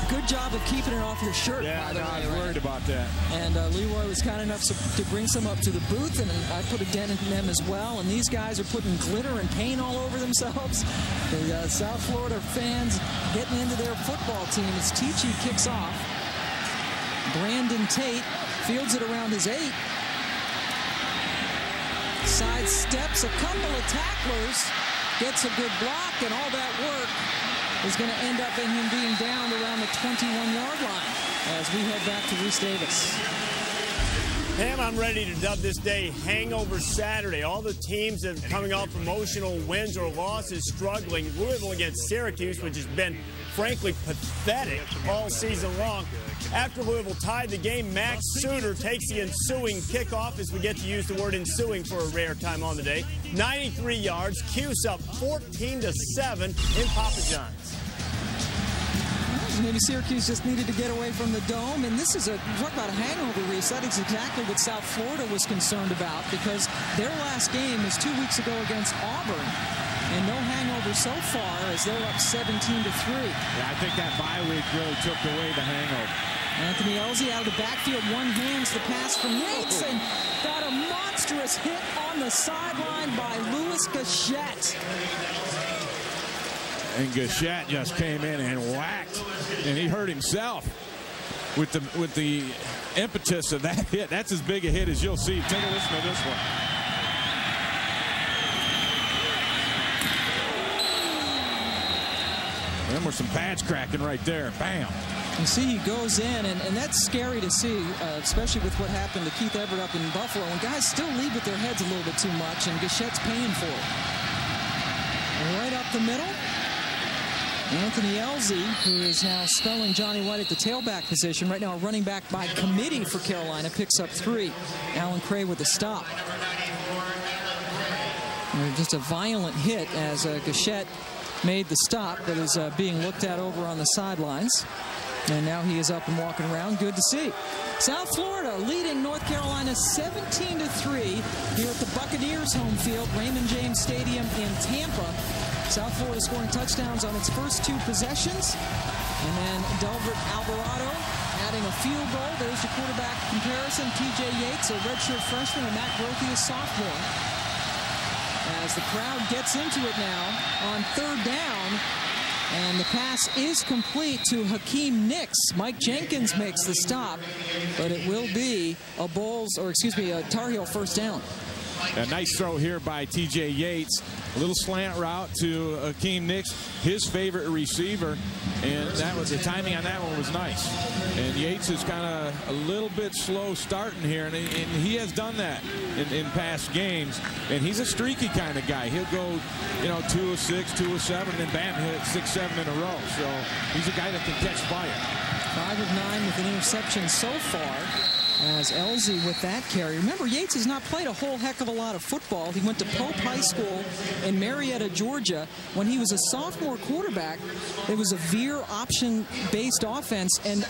Good job of keeping it off your shirt. Yeah, by the way, I was worried about that. And Leroy was kind enough to bring some up to the booth, and I put a dent in them as well. And these guys are putting glitter and paint all over themselves. The South Florida fans getting into their football team as Tichy kicks off. Brandon Tate fields it around his 8. Sidesteps a couple of tacklers, gets a good block, and all that work is going to end up in him being down around the 21-yard line as we head back to Reese Davis. Pam, I'm ready to dub this day Hangover Saturday. All the teams that are coming off emotional wins or losses struggling. Louisville against Syracuse, which has been, frankly, pathetic all season long. After Louisville tied the game, Max Suter takes the ensuing kickoff, as we get to use the word ensuing for a rare time on the day. 93 yards, Cuse up 14-7 in Papa John's. Maybe Syracuse just needed to get away from the dome, and this is talk about a hangover, Reese. That is exactly what South Florida was concerned about, because their last game was 2 weeks ago against Auburn, and no hangover so far as they're up 17-3. Yeah, I think that bye week really took away the hangover. Anthony Elsie out of the backfield, one hands the pass from Yates, and got a monstrous hit on the sideline by Louis Gachette. And Gachette just came in and whacked, and he hurt himself with the impetus of that hit. That's as big a hit as you'll see. Take a listen to this one. Then there's some pads cracking right there. Bam. You see he goes in, and that's scary to see, especially with what happened to Keith Everett up in Buffalo. And guys still lead with their heads a little bit too much, and Gachette's paying for it. Right up the middle. Anthony Elzy, who is now spelling Johnny White at the tailback position. Right now, a running back by committee for Carolina, picks up 3. Alan Cray with a stop. Just a violent hit as Gachette made the stop, but is being looked at over on the sidelines. And now he is up and walking around. Good to see. South Florida leading North Carolina 17-3 here at the Buccaneers home field, Raymond James Stadium in Tampa. South Florida scoring touchdowns on its first 2 possessions. And then Delbert Alvarado adding a field goal. There's your quarterback comparison. TJ Yates, a redshirt freshman, and Matt Grothe, a sophomore. As the crowd gets into it now on 3rd down. And the pass is complete to Hakeem Nicks. Mike Jenkins makes the stop, but it will be a Tar Heel first down. A nice throw here by TJ Yates. A little slant route to Hakeem Nicks, his favorite receiver. And that was the timing on that one was nice. And Yates is kind of a little bit slow starting here, and he has done that in past games. And he's a streaky kind of guy. He'll go, 2 of 6, 2 of 7, and then bam, hit 6, 7 in a row. So he's a guy that can catch fire. 5 of 9 with an interception so far. As Elzy with that carry. Remember, Yates has not played a whole heck of a lot of football. He went to Pope High School in Marietta, Georgia. When he was a sophomore quarterback, it was a veer option-based offense, and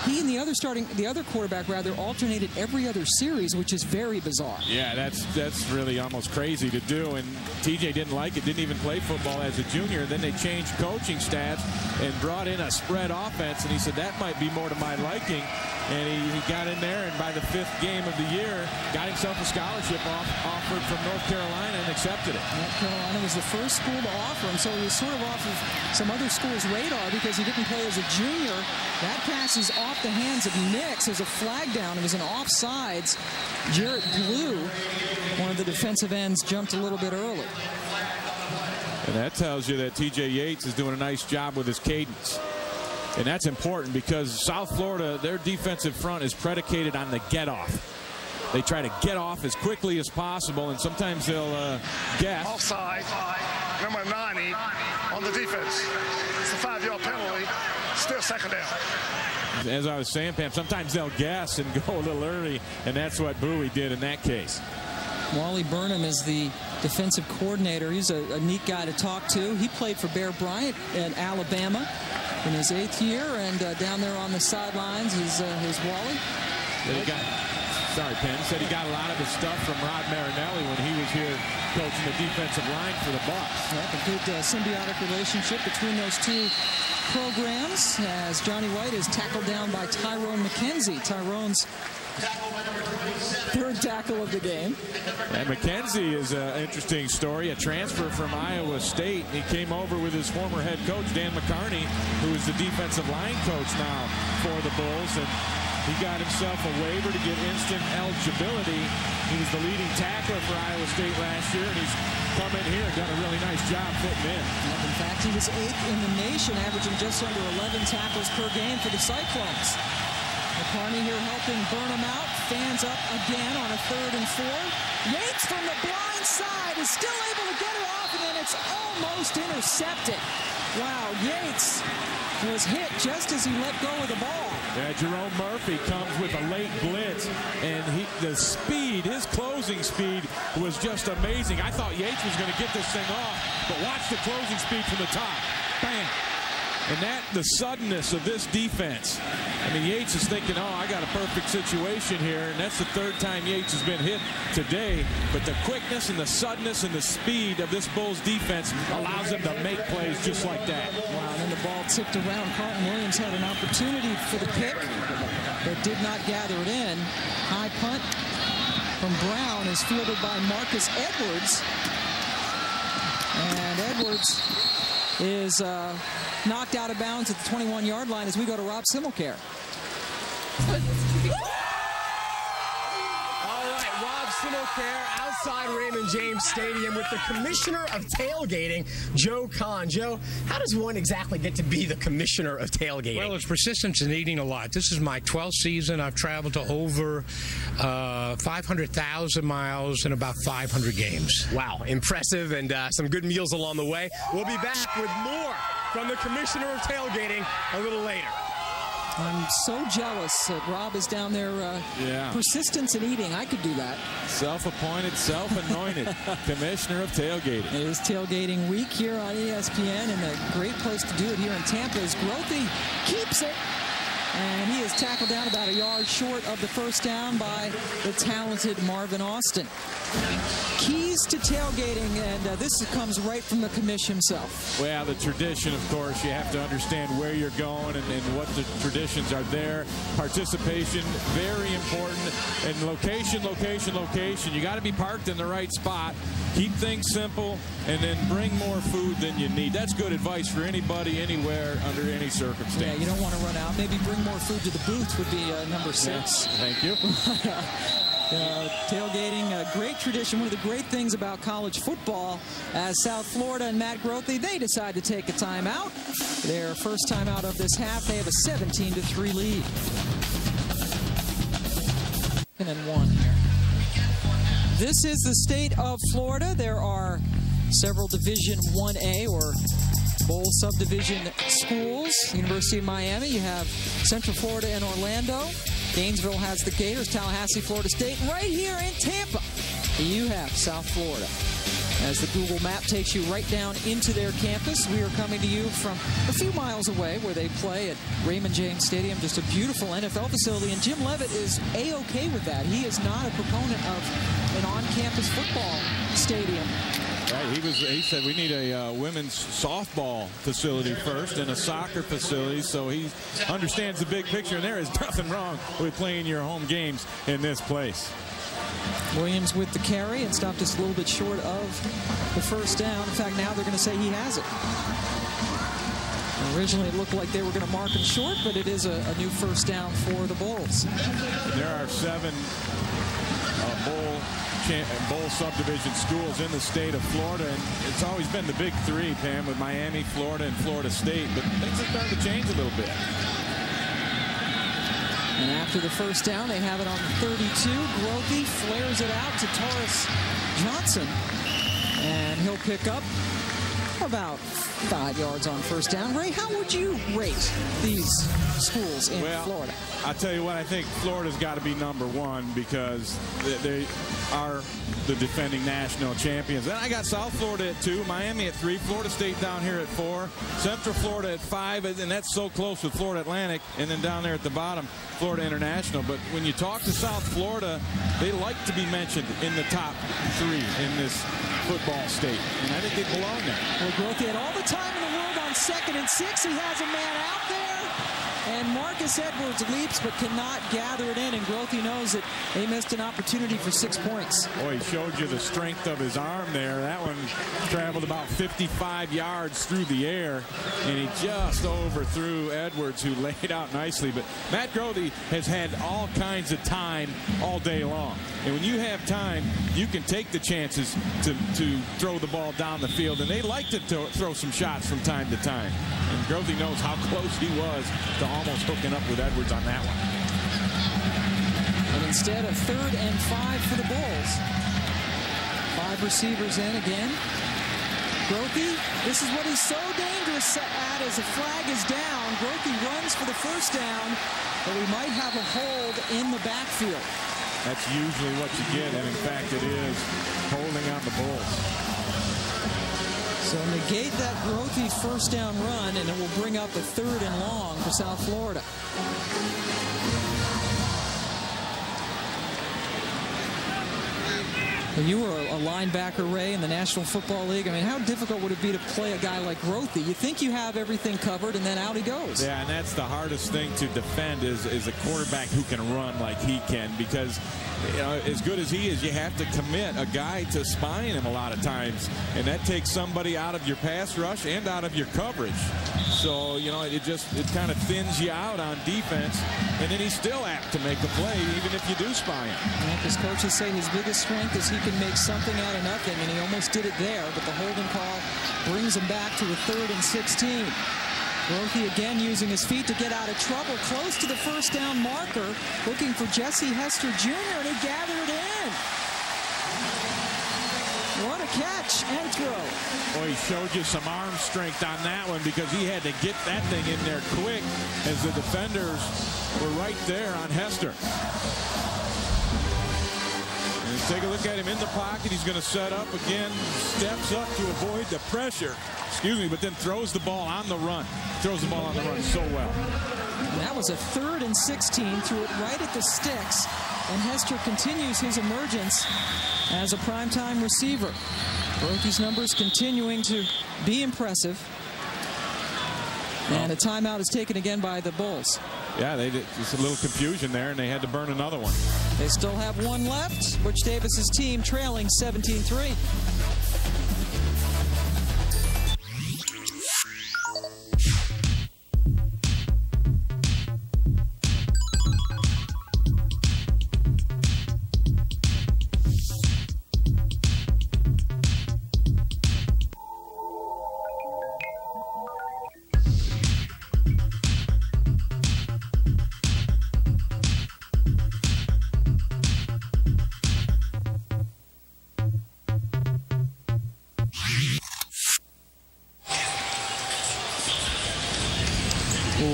he and the other quarterback alternated every other series, which is very bizarre. Yeah, that's really almost crazy to do. And TJ didn't like it. Didn't even play football as a junior. Then they changed coaching staffs and brought in a spread offense, and he said that might be more to my liking. And he got in there, and by the 5th game of the year, got himself a scholarship offered from North Carolina and accepted it. North Carolina was the first school to offer him, so he was sort of off of some other schools' radar because he didn't play as a junior. That pass is off the hands of Nicks. There's a flag down. It was an offsides. Jarrett Blue, one of the defensive ends, jumped a little bit early. And that tells you that TJ Yates is doing a nice job with his cadence. And that's important because South Florida, their defensive front is predicated on the get-off. They try to get off as quickly as possible, and sometimes they'll guess. Offside, number 90 on the defense. It's a 5-yard penalty, still 2nd down. As I was saying, Pam, sometimes they'll guess and go a little early, and that's what Bowie did in that case. Wally Burnham is the defensive coordinator. He's a neat guy to talk to. He played for Bear Bryant at Alabama in his 8th year, and down there on the sidelines is Wally. Sorry, Penn. Said he got a lot of his stuff from Rod Marinelli when he was here coaching the defensive line for the Bucs. Yep, a good symbiotic relationship between those 2 programs as Johnny White is tackled down by Tyrone McKenzie. Tyrone's 3rd tackle of the game. And McKenzie is an interesting story, a transfer from Iowa State. He came over with his former head coach, Dan McCarney, who is the defensive line coach now for the Bulls. And he got himself a waiver to get instant eligibility. He was the leading tackler for Iowa State last year, and he's come in here and done a really nice job fitting in. In fact, he was 8th in the nation, averaging just under 11 tackles per game for the Cyclones. McCarney here helping Burnham out. Fans up again on a 3rd and 4. Yates from the blind side is still able to get it off, and then it's almost intercepted. Wow, Yates was hit just as he let go of the ball. Yeah, Jerome Murphy comes with a late blitz, and the speed, his closing speed was just amazing. I thought Yates was going to get this thing off, but watch the closing speed from the top. Bam! And the suddenness of this defense. I mean, Yates is thinking, oh, I got a perfect situation here, and that's the 3rd time Yates has been hit today. But the quickness and the suddenness and the speed of this Bulls defense allows them to make plays just like that. Wow, and then the ball tipped around. Carlton Williams had an opportunity for the pick, but did not gather it in. High punt from Brown is fielded by Marcus Edwards. And Edwards is knocked out of bounds at the 21-yard line as we go to Rob Simmelcare. All right, Rob Simmelcare outside Raymond James Stadium with the commissioner of tailgating, Joe Kahn. Joe, how does one exactly get to be the commissioner of tailgating? Well, it's persistence and eating a lot. This is my 12th season. I've traveled to over 500,000 miles and about 500 games. Wow, impressive, and some good meals along the way. We'll be back with more from the commissioner of tailgating a little later. I'm so jealous that Rob is down there. Persistence in eating. I could do that. Self-appointed, self-anointed commissioner of tailgating. It is tailgating week here on ESPN, and a great place to do it here in Tampa is Grothy keeps it. And he is tackled down about a yard short of the first down by the talented Marvin Austin. Keys to tailgating, and this comes right from the commish himself. Well, the tradition, of course, you have to understand where you're going and what the traditions are there. Participation, very important. And location, location, location. You got to be parked in the right spot. Keep things simple, and then bring more food than you need. That's good advice for anybody, anywhere, under any circumstance. Yeah, you don't want to run out. Maybe bring more food to the booth would be number 6. Yes, thank you. Tailgating, a great tradition. One of the great things about college football, as South Florida and Matt Grothy, they decide to take a timeout. Their first timeout of this half. They have a 17-3 lead. 2-1 here. This is the state of Florida. There are several Division 1A or Bowl subdivision schools. University of Miami, you have Central Florida and Orlando. Gainesville has the Gators, Tallahassee, Florida State. And right here in Tampa, you have South Florida. As the Google map takes you right down into their campus, we are coming to you from a few miles away where they play at Raymond James Stadium, just a beautiful NFL facility. And Jim Leavitt is A-OK with that. He is not a proponent of an on-campus football stadium. Right, he said we need a women's softball facility first and a soccer facility, so he understands the big picture, and there is nothing wrong with playing your home games in this place. Williams with the carry and stopped just a little bit short of the first down. In fact, now they're going to say he has it. Originally, it looked like they were going to mark him short, but it is a new first down for the Bulls. There are 7 bowl subdivision schools in the state of Florida, and it's always been the big 3, Pam, with Miami, Florida, and Florida State, but things are starting to change a little bit. And after the first down, they have it on the 32. Grothy flares it out to Taurus Johnson, and he'll pick up about 5 yards on first down. Ray, how would you rate these schools in Florida? I'll tell you what, I think Florida's got to be number 1 because they are the defending national champions. Then I got South Florida at 2, Miami at 3, Florida State down here at 4, Central Florida at 5, and that's so close with Florida Atlantic, and then down there at the bottom, Florida International. But when you talk to South Florida, they like to be mentioned in the top 3 in this football state, and I think they belong there. Well, Grothy had all the time in the world on 2nd and 6. He has a man out there, and Marcus Edwards leaps but cannot gather it in, and Grothy knows that they missed an opportunity for 6 points. Boy, he showed you the strength of his arm there. That one traveled about 55 yards through the air, and he just overthrew Edwards, who laid out nicely. But Matt Grothy has had all kinds of time all day long. And when you have time, you can take the chances to throw the ball down the field, and they like to throw some shots from time to time. And Grothy knows how close he was to almost hooking up with Edwards on that one. And instead of 3rd and 5 for the Bulls. 5 receivers in again. Grothy, this is what he's so dangerous at as the flag is down. Grothy runs for the first down, but we might have a hold in the backfield. That's usually what you get, and in fact it is holding on the Bulls. So negate that Grothy first down run, and it will bring up a 3rd and long for South Florida. Well, you were a linebacker, Ray, in the National Football League. I mean, how difficult would it be to play a guy like Grothy? You think you have everything covered, and then out he goes. Yeah, and that's the hardest thing to defend is a quarterback who can run like he can, because as good as he is, you have to commit a guy to spying him a lot of times, and that takes somebody out of your pass rush and out of your coverage. So, it kind of thins you out on defense, and then he's still apt to make a play even if you do spy him. Yeah, his coaches say his biggest strength is he can make something out of nothing, and he almost did it there, but the holding call brings him back to a 3rd and 16. Grothy again using his feet to get out of trouble, close to the first down marker, looking for Jesse Hester Jr., and he gathered it in. What a catch and throw. Boy, he showed you some arm strength on that one because he had to get that thing in there quick as the defenders were right there on Hester. And take a look at him in the pocket. He's going to set up again, steps up to avoid the pressure. Excuse me, but then throws the ball on the run. Throws the ball on the run so well. And that was a 3rd and 16. Threw it right at the sticks. And Hester continues his emergence as a primetime receiver. Grothy's numbers continuing to be impressive. And a timeout is taken again by the Bulls. Yeah, just a little confusion there, and they had to burn another one. They still have one left. Butch Davis's team trailing 17-3.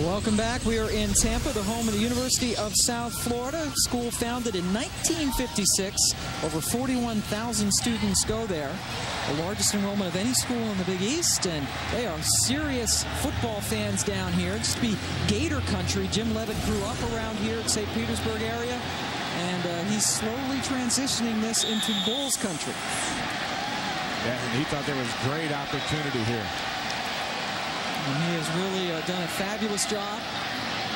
Welcome back. We are in Tampa, the home of the University of South Florida. School founded in 1956. Over 41,000 students go there. The largest enrollment of any school in the Big East, and they are serious football fans down here. It used to be Gator country. Jim Leavitt grew up around here at St. Petersburg area, and he's slowly transitioning this into Bulls country. Yeah, and he thought there was great opportunity here. And he has really done a fabulous job.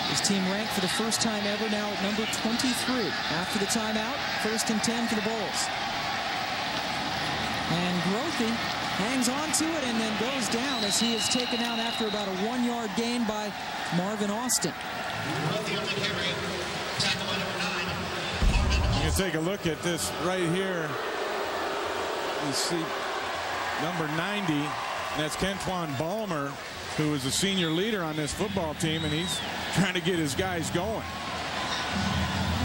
His team ranked for the first time ever now at number 23. After the timeout, 1st and 10 for the Bulls. And Grothy hangs on to it and then goes down as he is taken out after about a 1-yard gain by Marvin Austin. You can take a look at this right here. You see number 90, that's Kentwan Balmer, who is a senior leader on this football team, and he's trying to get his guys going.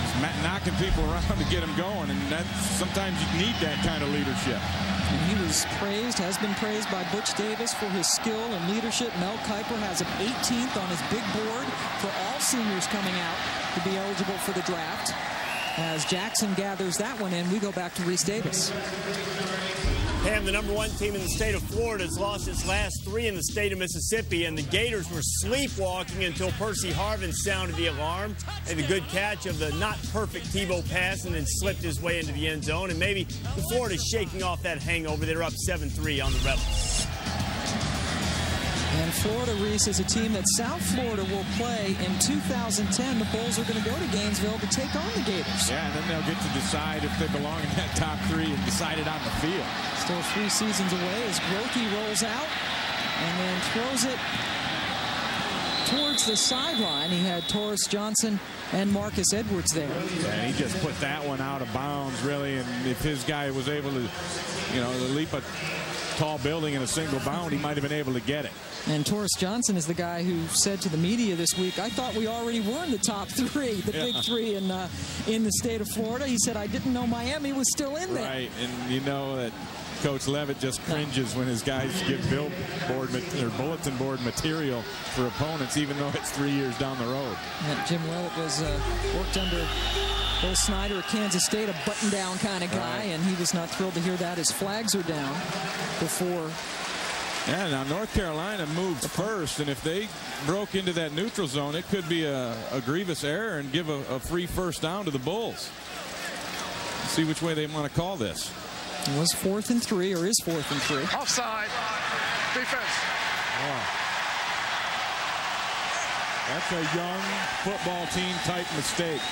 He's knocking people around to get them going, and sometimes you need that kind of leadership. And he was praised, has been praised by Butch Davis for his skill and leadership. Mel Kiper has him 18th on his big board for all seniors coming out to be eligible for the draft. As Jackson gathers that one in, we go back to Reese Davis. Pam, the #1 team in the state of Florida, has lost its last 3 in the state of Mississippi, and the Gators were sleepwalking until Percy Harvin sounded the alarm. Made a good catch of the not perfect Tebow pass and then slipped his way into the end zone. And maybe the Florida's shaking off that hangover. They're up 7-3 on the Rebels. And Florida, Reese, is a team that South Florida will play in 2010. The Bulls are going to go to Gainesville to take on the Gators. Yeah, and then they'll get to decide if they belong in that top 3 and decide it on the field. Still 3 seasons away as Grothy rolls out and then throws it towards the sideline. He had Taurus Johnson and Marcus Edwards there. Yeah, and he just put that one out of bounds, really, and if his guy was able to, leap a tall building in a single bound, he might have been able to get it. And Taurus Johnson is the guy who said to the media this week, I thought we already were in the top 3, the big 3 in the state of Florida. He said, I didn't know Miami was still in there. Right, and you know that Coach Leavitt just cringes when his guys give bulletin board material for opponents, even though it's 3 years down the road. Yeah, Jim Leavitt was worked under Bill Snyder at Kansas State, a button-down kind of guy, and he was not thrilled to hear that as flags are down before. Yeah, now North Carolina moved first, and if they broke into that neutral zone, it could be a grievous error and give a free first down to the Bulls. Let's see which way they want to call this. It was 4th and 3, or is 4th and 3. Offside. Defense. Oh. That's a young football team type mistake.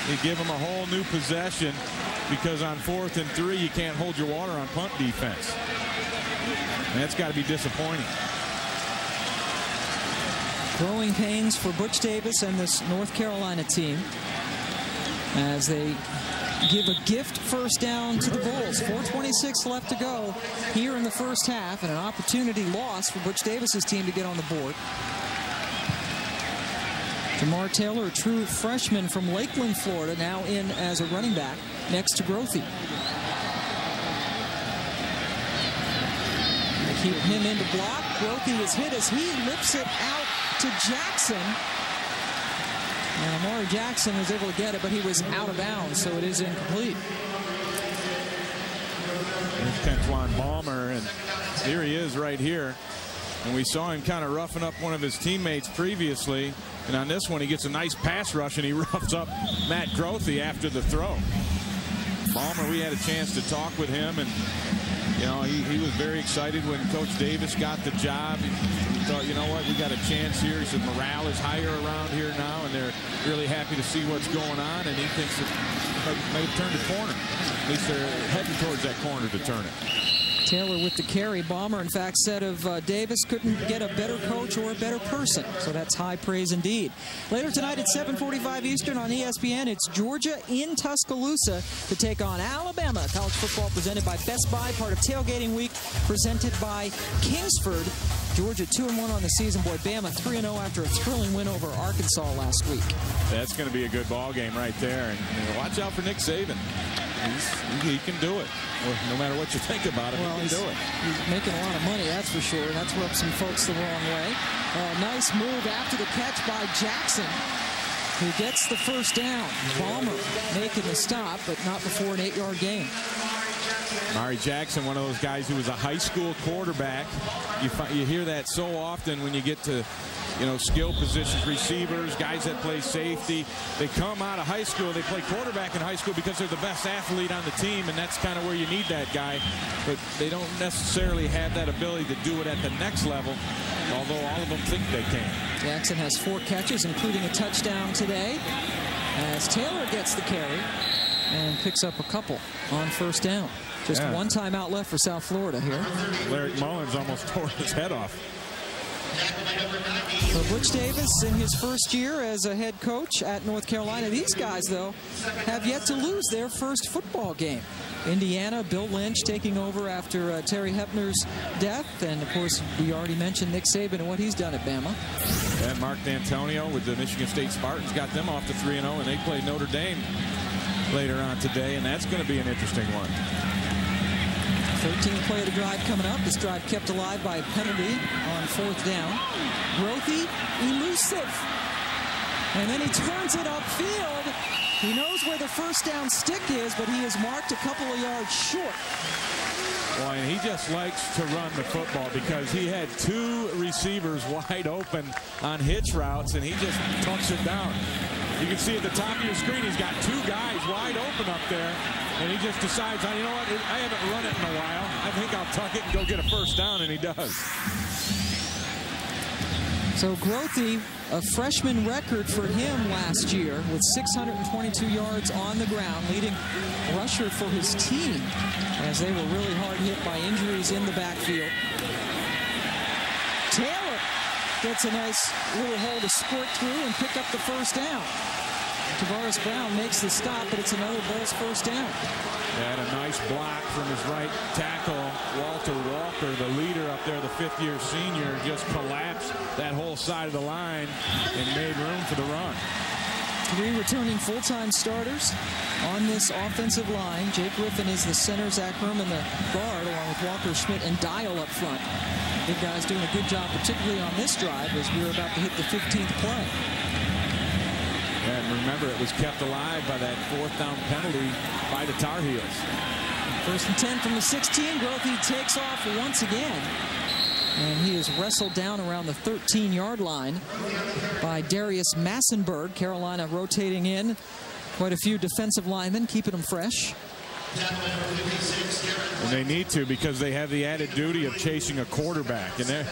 They give them a whole new possession because on 4th and 3 you can't hold your water on punt defense. And that's got to be disappointing. Growing pains for Butch Davis and this North Carolina team as they give a gift first down to the Bulls. 4:26 left to go here in the first half, and an opportunity lost for Butch Davis's team to get on the board. Jamar Taylor, a true freshman from Lakeland, Florida, now in as a running back next to Grothy. keep him in the block. Grothe is hit as he lifts it out to Jackson. And Amari Jackson was able to get it, but he was out of bounds, so it is incomplete. There's Kentwan Balmer, and here he is right here. And we saw him kind of roughing up one of his teammates previously. And on this one, he gets a nice pass rush, and he roughs up Matt Grothe after the throw. Balmer, we had a chance to talk with him, and you know, he was very excited when Coach Davis got the job. He thought, you know what, we got a chance here. He said morale is higher around here now, and they're really happy to see what's going on, and he thinks it might have turned a corner. At least they're heading towards that corner to turn it. Taylor with the carry. Balmer, in fact, said of Davis, couldn't get a better coach or a better person. So that's high praise indeed. Later tonight at 7:45 Eastern on ESPN, it's Georgia in Tuscaloosa to take on Alabama. College football presented by Best Buy, part of Tailgating Week, presented by Kingsford. Georgia 2-1 on the season. Boy, Bama 3-0 after a thrilling win over Arkansas last week. That's going to be a good ball game right there. And watch out for Nick Saban. He can do it. No matter what you think about him, he can do it. He's making a lot of money, that's for sure. That's rubbed some folks the wrong way. Nice move after the catch by Jackson, who gets the first down. Balmer making the stop, but not before an 8-yard gain. Amari Jackson, one of those guys who was a high school quarterback. You hear that so often when you get to, you know, skill positions, receivers, guys that play safety. They come out of high school, they play quarterback in high school because they're the best athlete on the team, and that's kind of where you need that guy. But they don't necessarily have that ability to do it at the next level, although all of them think they can. Jackson has 4 catches, including a touchdown today, as Taylor gets the carry and picks up a couple on first down. Just one timeout left for South Florida here. Larry Mullins almost tore his head off. For Butch Davis in his first year as a head coach at North Carolina. These guys, though, have yet to lose their first football game. Indiana, Bill Lynch taking over after Terry Hepner's death. And, of course, we already mentioned Nick Saban and what he's done at Bama. And Mark D'Antonio with the Michigan State Spartans got them off to 3-0, and they played Notre Dame later on today, and that's going to be an interesting one. 13th play of the drive coming up. This drive kept alive by a penalty on 4th down. Grothe, elusive. And then he turns it upfield. He knows where the first down stick is, but he is marked a couple of yards short. Boy, and he just likes to run the football because he had 2 receivers wide open on hitch routes, and he just tucks it down. You can see at the top of your screen, he's got 2 guys wide open up there, and he just decides, you know what, I haven't run it in a while. I think I'll tuck it and go get a first down, and he does. So Grothe, a freshman record for him last year with 622 yards on the ground, leading rusher for his team as they were really hard hit by injuries in the backfield. Taylor gets a nice little hole to squirt through and pick up the first down. Tavares Brown makes the stop, but it's another Bulls first down. Had a nice block from his right tackle, Walter Walker, the leader up there, the 5th-year senior, just collapsed that whole side of the line and made room for the run. 3 returning full-time starters on this offensive line. Jake Griffin is the center, Zach Herman the guard, along with Walker Schmidt and Dial up front. Big guys doing a good job, particularly on this drive as we're about to hit the 15th play. And remember, it was kept alive by that 4th down penalty by the Tar Heels. 1st and 10 from the 16. Grothe takes off once again. And he is wrestled down around the 13-yard line by Darius Massenberg. Carolina rotating in quite a few defensive linemen, keeping them fresh. And they need to, because they have the added duty of chasing a quarterback. And they're,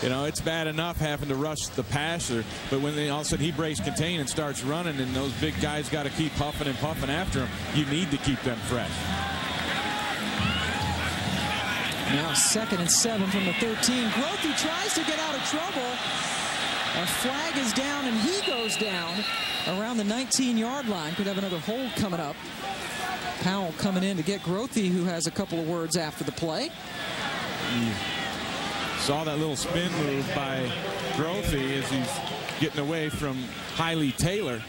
you know, it's bad enough having to rush the passer, but when all of a sudden he breaks contain and starts running, and those big guys got to keep huffing and puffing after him, you need to keep them fresh. Now 2nd and 7 from the 13. Grothe tries to get out of trouble. A flag is down, and he goes down around the 19-yard line. Could have another hold coming up. Powell coming in to get Grothe, who has a couple of words after the play. Saw that little spin move by Grothe as he's getting away from Hailey Taylor.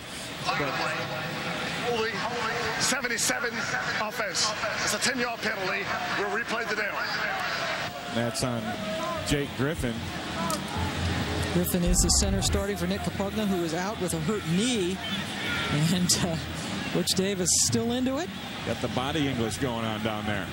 But 77 offense. It's a 10-yard penalty. We'll replay the down. That's on Jake Griffin. Griffin is the center starting for Nick Capugna, who is out with a hurt knee. And Butch Davis still into it. Got the body English going on down there.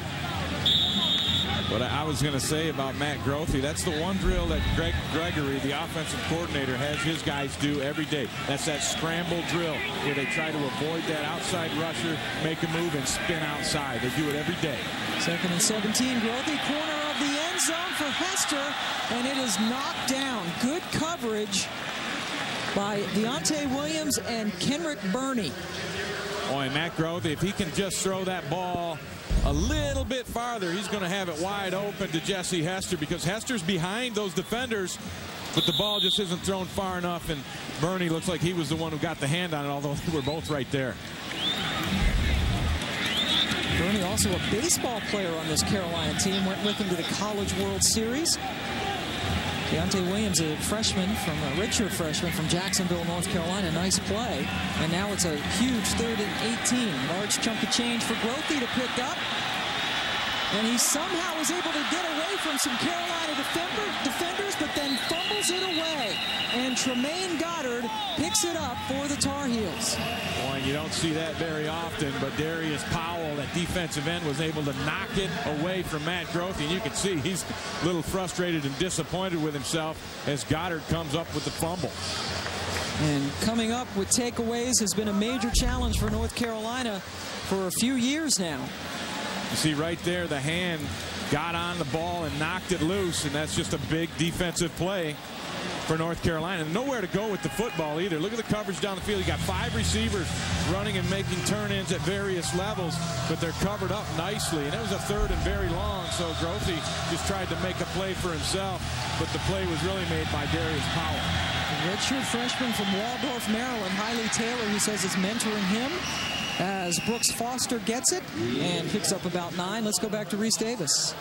What I was going to say about Matt Grothe, that's the one drill that Greg Gregory, the offensive coordinator, has his guys do every day. That's that scramble drill where they try to avoid that outside rusher, make a move, and spin outside. They do it every day. 2nd and 17. Grothe, corner of the end zone for Hester, and it is knocked down. Good coverage by Deontay Williams and Kenrick Burney. Boy, Matt Grothe, if he can just throw that ball a little bit farther, he's going to have it wide open to Jesse Hester, because Hester's behind those defenders, but the ball just isn't thrown far enough, and Burney looks like he was the one who got the hand on it, although they were both right there. Burney, also a baseball player on this Carolina team, went with him to the College World Series. Deontay Williams, a freshman, from a redshirt freshman from Jacksonville, North Carolina. Nice play. And now it's a huge 3rd and 18. Large chunk of change for Grothe to pick up. And he somehow was able to get away from some Carolina defenders, but then fumbles it away. And Tremaine Goddard picks it up for the Tar Heels. Boy, you don't see that very often, but Darius Powell, that defensive end, was able to knock it away from Matt Grothe. And you can see he's a little frustrated and disappointed with himself as Goddard comes up with the fumble. And coming up with takeaways has been a major challenge for North Carolina for a few years now. You see right there, the hand got on the ball and knocked it loose, and that's just a big defensive play for North Carolina. And nowhere to go with the football either. Look at the coverage down the field. You got 5 receivers running and making turn-ins at various levels, but they're covered up nicely. And it was a 3rd and very long, so Grothe just tried to make a play for himself, but the play was really made by Darius Powell. A redshirt freshman from Waldorf, Maryland, Hiley Taylor, he says is mentoring him as Brooks Foster gets it and picks up about 9. Let's go back to Reese Davis.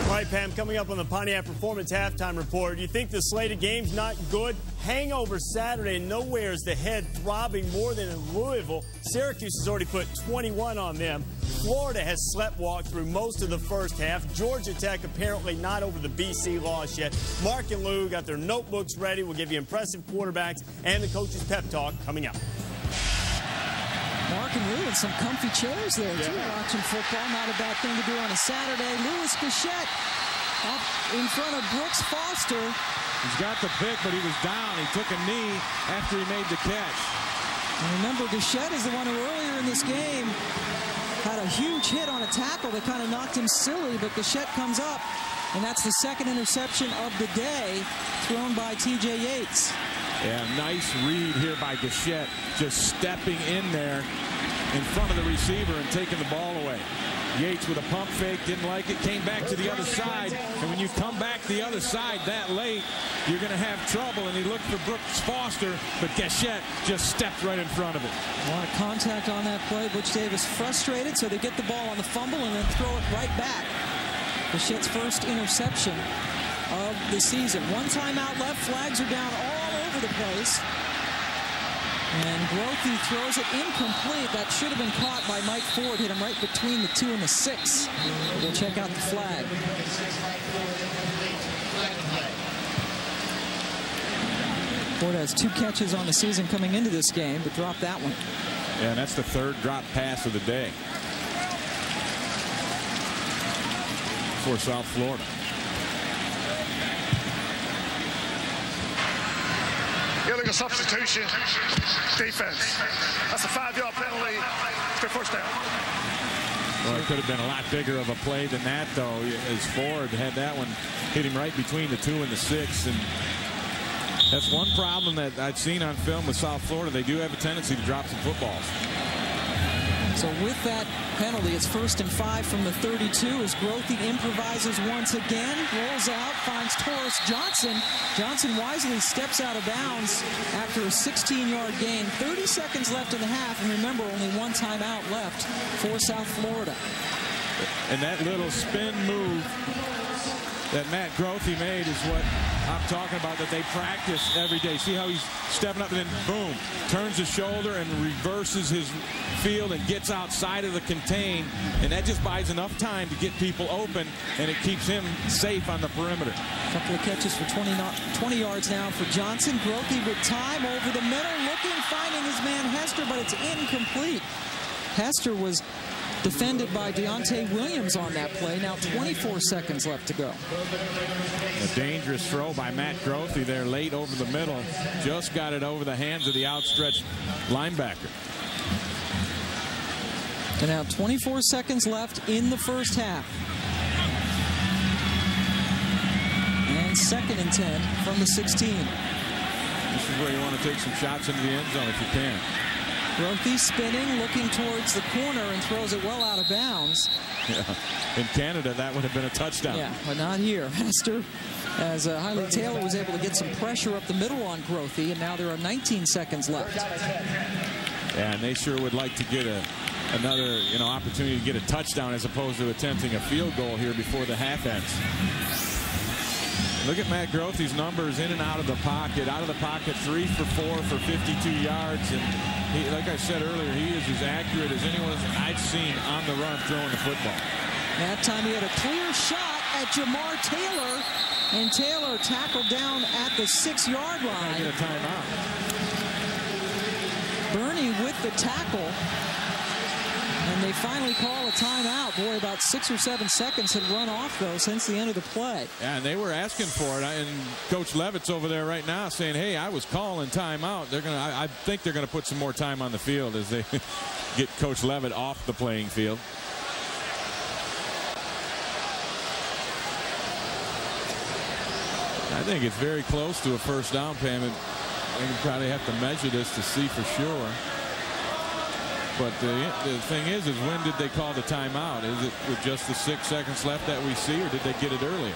All right, Pam, coming up on the Pontiac Performance Halftime Report. You think the slate of games not good? Hangover Saturday, nowhere is the head throbbing more than in Louisville. Syracuse has already put 21 on them. Florida has sleptwalked through most of the first half. Georgia Tech apparently not over the BC loss yet. Mark and Lou got their notebooks ready. We'll give you impressive quarterbacks and the coach's pep talk coming up. Mark and Lou in some comfy chairs there, too, watching football. Not a bad thing to do on a Saturday. Louis Bichette up in front of Brooks Foster. He's got the pick, but he was down. He took a knee after he made the catch. And remember, Bichette is the one who earlier in this game had a huge hit on a tackle that kind of knocked him silly, but Bichette comes up, and that's the 2nd interception of the day thrown by T.J. Yates. Yeah, nice read here by Bichette, just stepping in there in front of the receiver and taking the ball away. Yates with a pump fake, didn't like it, came back to the other side, and when you come back the other side that late, you're going to have trouble, and he looked for Brooks Foster, but Bichette just stepped right in front of it. A lot of contact on that play. Butch Davis frustrated, so they get the ball on the fumble and then throw it right back. Bichette's first interception of the season. 1 timeout left, flags are down all over the place. And Grothe throws it incomplete. That should have been caught by Mike Ford. Hit him right between the 2 and the 6. We'll check out the flag. Ford has 2 catches on the season coming into this game, but dropped that one. Yeah, and that's the 3rd drop pass of the day for South Florida. Illegal substitution, defense. That's a 5-yard penalty. It's their first down. Well, it could have been a lot bigger of a play than that, though, as Ford had that one hit him right between the 2 and the 6. And that's one problem that I've seen on film with South Florida. They do have a tendency to drop some footballs. So with that penalty, it's 1st and 5 from the 32 as Grothe improvises once again, rolls out, finds Taurus Johnson. Johnson wisely steps out of bounds after a 16-yard gain. 30 seconds left in the half, and remember, only 1 timeout left for South Florida. And that little spin move that Matt Grothe made is what I'm talking about that they practice every day. See how he's stepping up and then boom, turns his shoulder and reverses his field and gets outside of the contain, and that just buys enough time to get people open, and it keeps him safe on the perimeter. A couple of catches for 20 yards now for Johnson. Grothe with time over the middle, looking, finding his man Hester, but it's incomplete. Hester was defended by Deontay Williams on that play. Now 24 seconds left to go. A dangerous throw by Matt Grothe there late over the middle. Just got it over the hands of the outstretched linebacker. And now 24 seconds left in the first half. And 2nd and 10 from the 16. This is where you want to take some shots into the end zone if you can. Grothe spinning, looking towards the corner, and throws it well out of bounds. Yeah. In Canada, that would have been a touchdown. Yeah, but not here. Hester, as Hailey Taylor was able to get some pressure up the middle on Grothe, and now there are 19 seconds left. Yeah, and they sure would like to get another opportunity to get a touchdown as opposed to attempting a field goal here before the half ends. Look at Matt Grothe's numbers in and out of the pocket. Out of the pocket, 3 for 4 for 52 yards. And he, like I said earlier, he is as accurate as anyone I've seen on the run throwing the football. That time he had a clear shot at Jamar Taylor, and Taylor tackled down at the 6-yard line. Get a timeout. Bernie with the tackle. And they finally call a timeout. Boy, about 6 or 7 seconds had run off, though, since the end of the play. Yeah, and they were asking for it. And Coach Leavitt's over there right now saying, hey, I was calling timeout. I think they're going to put some more time on the field as they get Coach Leavitt off the playing field. I think it's very close to a first down payment. I think you probably have to measure this to see for sure. But the thing is when did they call the timeout? Is it with just the 6 seconds left that we see, or did they get it earlier?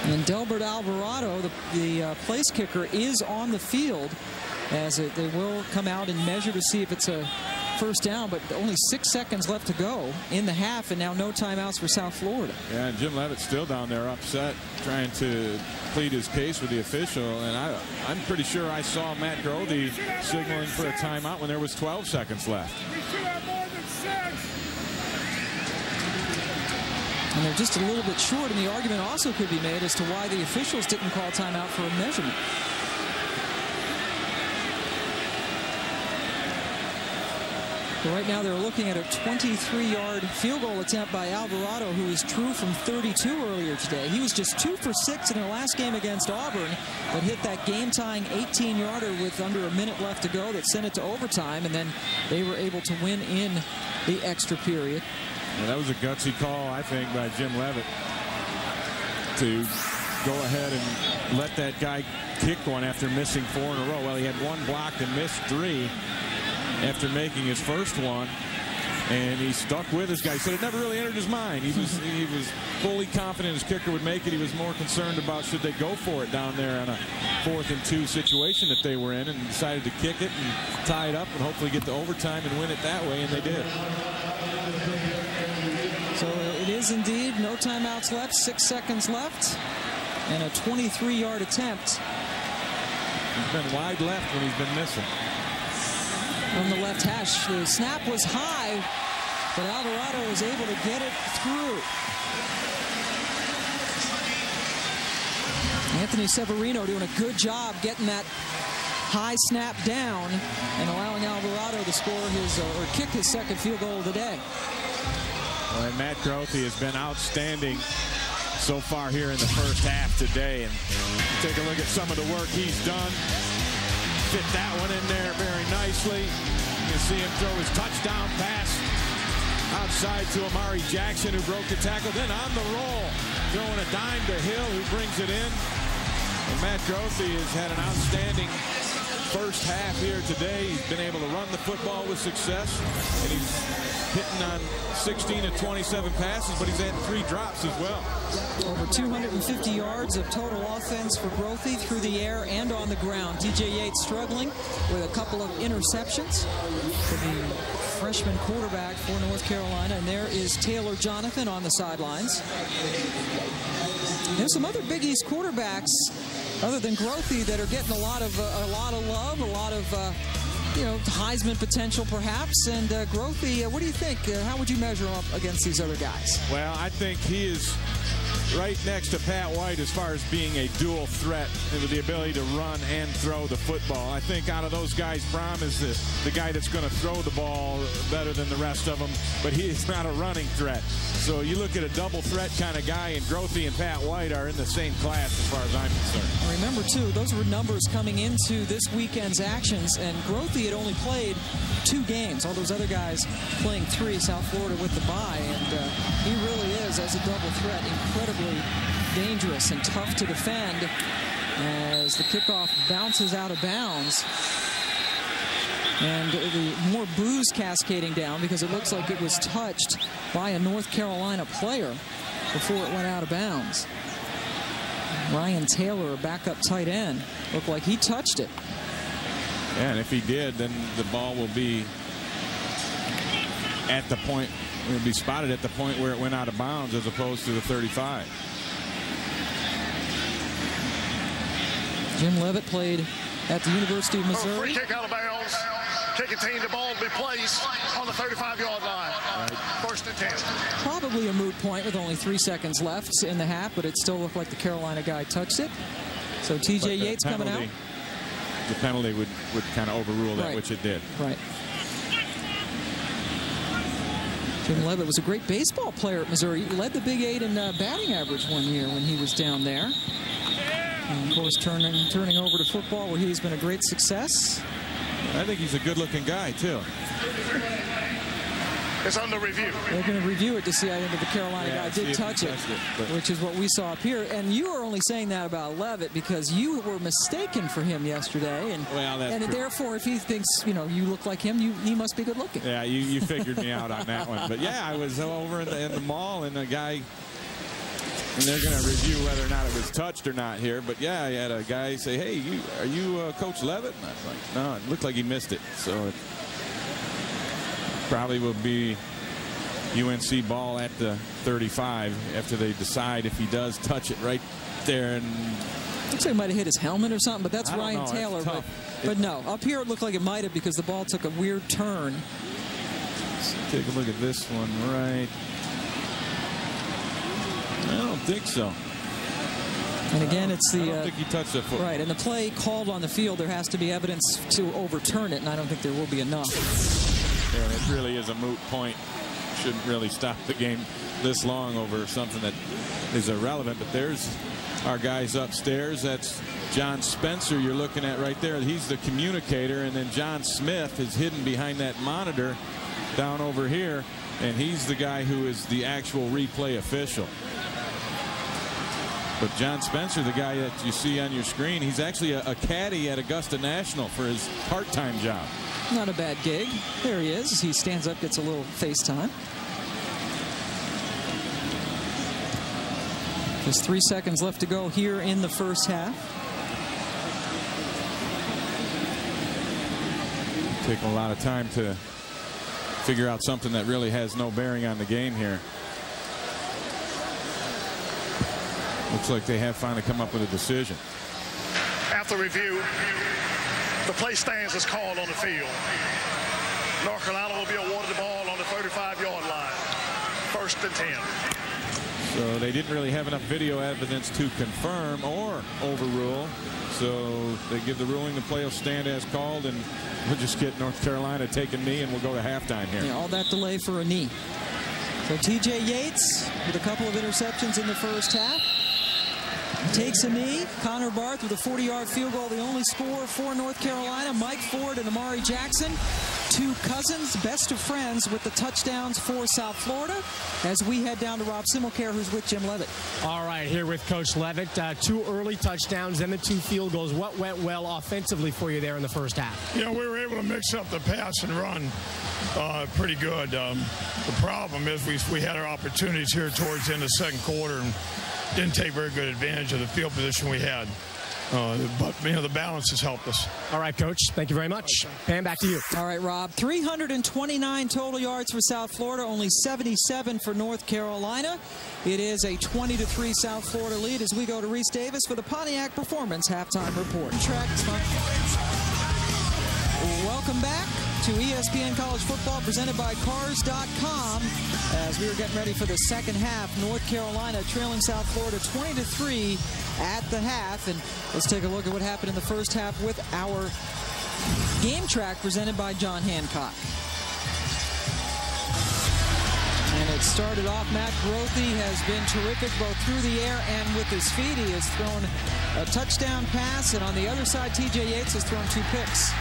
And Delbert Alvarado, the place kicker, is on the field, as they will come out and measure to see if it's a first down, but only 6 seconds left to go in the half, and now no timeouts for South Florida. Yeah, and Jim Leavitt's still down there upset, trying to plead his case with the official, and I'm pretty sure I saw Matt Grothe signaling for a timeout when there was 12 seconds left. And they're just a little bit short, and the argument also could be made as to why the officials didn't call timeout for a measurement. But right now they're looking at a 23-yard field goal attempt by Alvarado, who is true from 32 earlier today. He was just 2 for 6 in their last game against Auburn, but hit that game-tying 18-yarder with under a minute left to go that sent it to overtime, and then they were able to win in the extra period. Well, that was a gutsy call, I think, by Jim Leavitt to go ahead and let that guy kick one after missing 4 in a row. Well, he had 1 blocked and missed 3 after making his first one, and he stuck with his guy. He said it never really entered his mind. He was fully confident his kicker would make it. He was more concerned about should they go for it down there on a 4th and 2 situation that they were in, and decided to kick it and tie it up and hopefully get to overtime and win it that way, and they did. So it is indeed no timeouts left, 6 seconds left, and a 23-yard attempt. He's been wide left when he's been missing. From the left hash, the snap was high, but Alvarado was able to get it through. Anthony Severino doing a good job getting that high snap down and allowing Alvarado to score his or kick his 2nd field goal of the day. Well, and Matt Grothe has been outstanding so far here in the first half today. And take a look at some of the work he's done. Fit that one in there very nicely. You can see him throw his touchdown pass outside to Amari Jackson, who broke the tackle. Then on the roll, throwing a dime to Hill, who brings it in. And Matt Grothe has had an outstanding first half here today. He's been able to run the football with success, and he's hitting on 16 of 27 passes, but he's had 3 drops as well. Over 250 yards of total offense for Grothy through the air and on the ground. TJ Yates struggling with a couple of interceptions for the freshman quarterback for North Carolina. And there is Taylor Jonathan on the sidelines. There's some other Big East quarterbacks other than Grothy that are getting a lot of love, a lot of Heisman potential perhaps. And Grothy, what do you think? How would you measure up against these other guys? Well, I think he is right next to Pat White as far as being a dual threat and with the ability to run and throw the football. I think out of those guys, Brom is the guy that's going to throw the ball better than the rest of them, but he is not a running threat. So you look at a double threat kind of guy, and Grothy and Pat White are in the same class as far as I'm concerned. Remember, too, those were numbers coming into this weekend's actions, and Grothy had only played 2 games. All those other guys playing 3, South Florida with the bye, and he really is, as a double threat, incredibly dangerous and tough to defend as the kickoff bounces out of bounds. And the more boos cascading down because it looks like it was touched by a North Carolina player before it went out of bounds. Ryan Taylor, a backup tight end, looked like he touched it. Yeah, and if he did, then the ball will be at the point, it will be spotted at the point where it went out of bounds as opposed to the 35. Jim Leavitt played at the University of Missouri. Free kick out of bounds. Kicking team, the ball to be placed on the 35-yard line. Right. 1st and 10. Probably a moot point with only 3 seconds left in the half, but it still looked like the Carolina guy touched it. So TJ Yates coming out. The penalty would kind of overrule that, which it did. Right. Jim Leavitt was a great baseball player at Missouri. He led the Big 8 in batting average one year when he was down there. And of course, turning over to football, where he's been a great success. I think he's a good-looking guy, too. It's under review. They're going to review it to see, I think, if the Carolina guy did touch it, which is what we saw up here. And you are only saying that about Leavitt because you were mistaken for him yesterday. And, and therefore, if he thinks, you look like him, he must be good-looking. Yeah, you figured me out on that one. But, yeah, I was over in the mall, and a guy... And they're going to review whether or not it was touched or not here. But, yeah, I had a guy say, hey, are you Coach Leavitt? And I was like, no, it looked like he missed it. So it probably will be UNC ball at the 35 after they decide if he does touch it right there. And looks like he might have hit his helmet or something, but that's Ryan Taylor. But no, up here it looked like it might have because the ball took a weird turn. Let's take a look at this one right. I don't think so. And again, it's the... I don't think he touched the foot. Right, and the play called on the field, there has to be evidence to overturn it, and I don't think there will be enough. Yeah, and it really is a moot point. Shouldn't really stop the game this long over something that is irrelevant. But there's our guys upstairs. That's John Spencer you're looking at right there. He's the communicator, and then John Smith is hidden behind that monitor down over here, and he's the guy who is the actual replay official. But John Spencer, the guy that you see on your screen, he's actually a caddy at Augusta National for his part-time job. Not a bad gig. There he is. He stands up, gets a little FaceTime. Just 3 seconds left to go here in the first half. Taking a lot of time to figure out something that really has no bearing on the game here. Looks like they have finally come up with a decision. After review, the play stands as called on the field. North Carolina will be awarded the ball on the 35-yard line. 1st and 10. So they didn't really have enough video evidence to confirm or overrule. So they give the ruling, the play will stand as called, and we'll just get North Carolina take a knee, and we'll go to halftime here. Yeah, all that delay for a knee. So TJ Yates with a couple of interceptions in the first half. Takes a knee. Connor Barth with a 40-yard field goal, the only score for North Carolina. Mike Ford and Amari Jackson two cousins, best of friends with the touchdowns for South Florida as we head down to Rob Simmelcare, who's with Jim Leavitt. All right, here with Coach Leavitt. 2 early touchdowns and the 2 field goals. What went well offensively for you there in the first half? You know, we were able to mix up the pass and run pretty good. The problem is we had our opportunities here towards the end of the second quarter and didn't take very good advantage of the field position we had. But, you know, the balance has helped us. All right, Coach. Thank you very much. Pam, back to you. All right, Rob. 329 total yards for South Florida, only 77 for North Carolina. It is a 20-3 South Florida lead as we go to Reese Davis for the Pontiac Performance Halftime Report. Welcome back to ESPN College Football presented by Cars.com. As we were getting ready for the second half, North Carolina trailing South Florida 20-3 at the half. And let's take a look at what happened in the first half with our game track presented by John Hancock. And it started off, Matt Grothe has been terrific both through the air and with his feet. He has thrown a touchdown pass, and on the other side, TJ Yates has thrown 2 picks.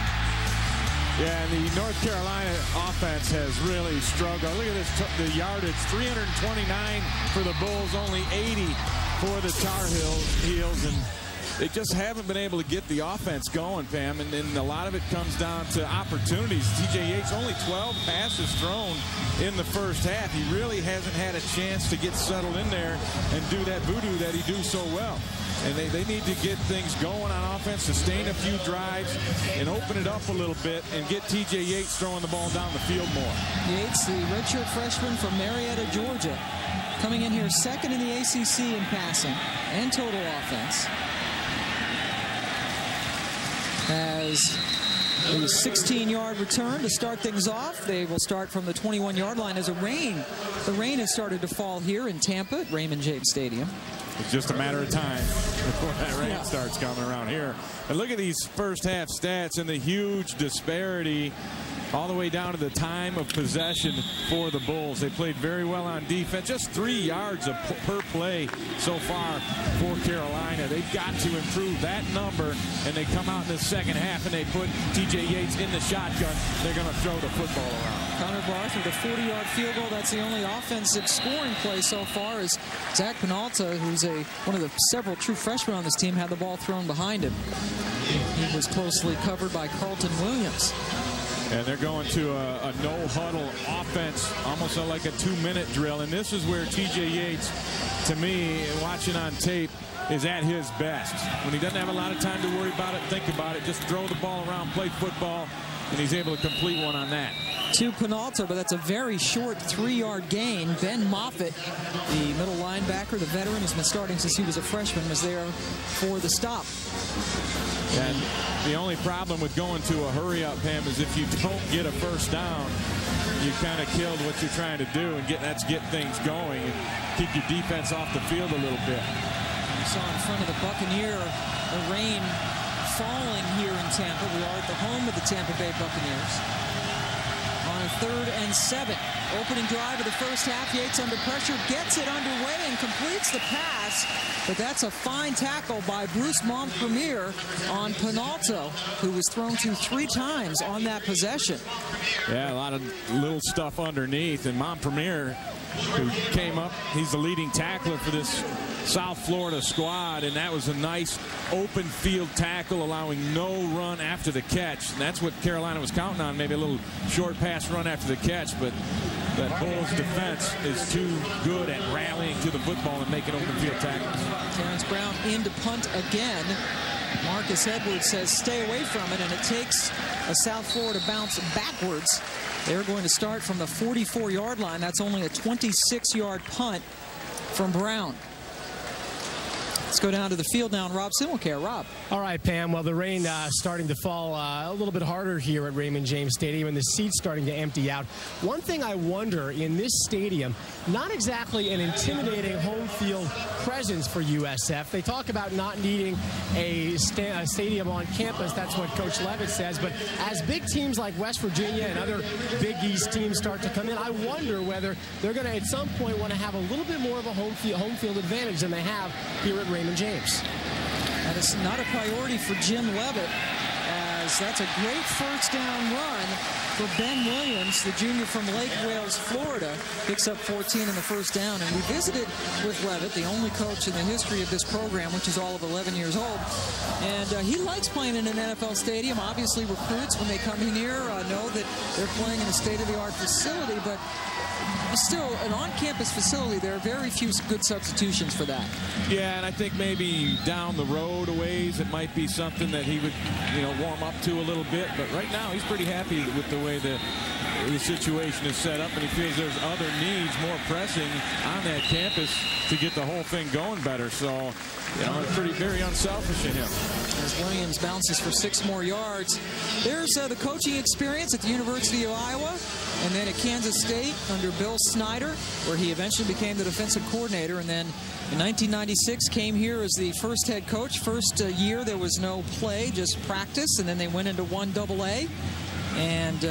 Yeah, and the North Carolina offense has really struggled. Look at this, the yardage, 329 for the Bulls, only 80 for the Tar Heels, and they just haven't been able to get the offense going, Pam, and then a lot of it comes down to opportunities. TJ Yates, only 12 passes thrown in the first half. He really hasn't had a chance to get settled in there and do that voodoo that he do so well. And they need to get things going on offense, sustain a few drives, and open it up a little bit and get TJ Yates throwing the ball down the field more. Yates, the redshirt freshman from Marietta, Georgia, coming in here second in the ACC in passing and total offense. As a 16-yard return to start things off. They will start from the 21-yard line as the rain has started to fall here in Tampa at Raymond James Stadium. It's just a matter of time before that rain starts coming around here. And look at these first half stats and the huge disparity all the way down to the time of possession for the Bulls. They played very well on defense. Just 3 yards per play so far for Carolina. They've got to improve that number, and they come out in the second half and they put TJ Yates in the shotgun. They're going to throw the football around. Connor Barth with a 40-yard field goal. That's the only offensive scoring play so far as Zach Penalta, who's one of the several true freshmen on this team, had the ball thrown behind him. He was closely covered by Carlton Williams. And they're going to a no-huddle offense, almost like a 2-minute drill. And this is where TJ Yates, to me, watching on tape, is at his best. When he doesn't have a lot of time to worry about it, think about it, just throw the ball around, play football, and he's able to complete one on that. To Penalta, but that's a very short 3-yard gain. Ben Moffitt, the middle linebacker, the veteran, has been starting since he was a freshman, was there for the stop. And the only problem with going to a hurry-up, Pam, is if you don't get a first down, you kind of killed what you're trying to do, and that's get things going and keep your defense off the field a little bit. You saw in front of the Buccaneer, the rain falling here in Tampa. We are at the home of the Tampa Bay Buccaneers. On a 3rd and 7. Opening drive of the first half. Yates under pressure, gets it underway and completes the pass. But that's a fine tackle by Bruce Montpremier on Penalta, who was thrown to 3 times on that possession. Yeah, a lot of little stuff underneath. And Montpremier, who came up, he's the leading tackler for this South Florida squad, and that was a nice open field tackle, allowing no run after the catch. And that's what Carolina was counting on, maybe a little short pass run after the catch, but that Bulls defense is too good at rallying to the football and making open field tackles. Terrence Brown in to punt again. Marcus Edwards says stay away from it, and it takes a South Florida bounce backwards. They're going to start from the 44-yard line. That's only a 26-yard punt from Brown. Let's go down to the field now, and Rob Simmelcare. Rob. All right, Pam. Well, the rain starting to fall a little bit harder here at Raymond James Stadium, and the seats starting to empty out. One thing I wonder in this stadium, not exactly an intimidating home field presence for USF. They talk about not needing a stadium on campus. That's what Coach Leavitt says. But as big teams like West Virginia and other Big East teams start to come in, I wonder whether they're going to at some point want to have a little bit more of a home field advantage than they have here at Raymond James. That is not a priority for Jim Leavitt, as is. That's a great first down run for Ben Williams, the junior from Lake Wales, Florida. Picks up 14 in the first down. And we visited with Leavitt, the only coach in the history of this program, which is all of 11 years old. And he likes playing in an NFL stadium. Obviously, recruits, when they come in here, know that they're playing in a state-of-the-art facility, but still, an on-campus facility, there are very few good substitutions for that. Yeah, and I think maybe down the road a ways, it might be something that he would, warm up to a little bit. But right now, he's pretty happy with the way the situation is set up, and he feels there's other needs more pressing on that campus to get the whole thing going better. So, it's very unselfish in him. As Williams bounces for 6 more yards. There's the coaching experience at the University of Iowa, and then at Kansas State under Bill Snyder, where he eventually became the defensive coordinator, and then in 1996 came here as the first head coach. First year there was no play, just practice, and then they went into 1AA. And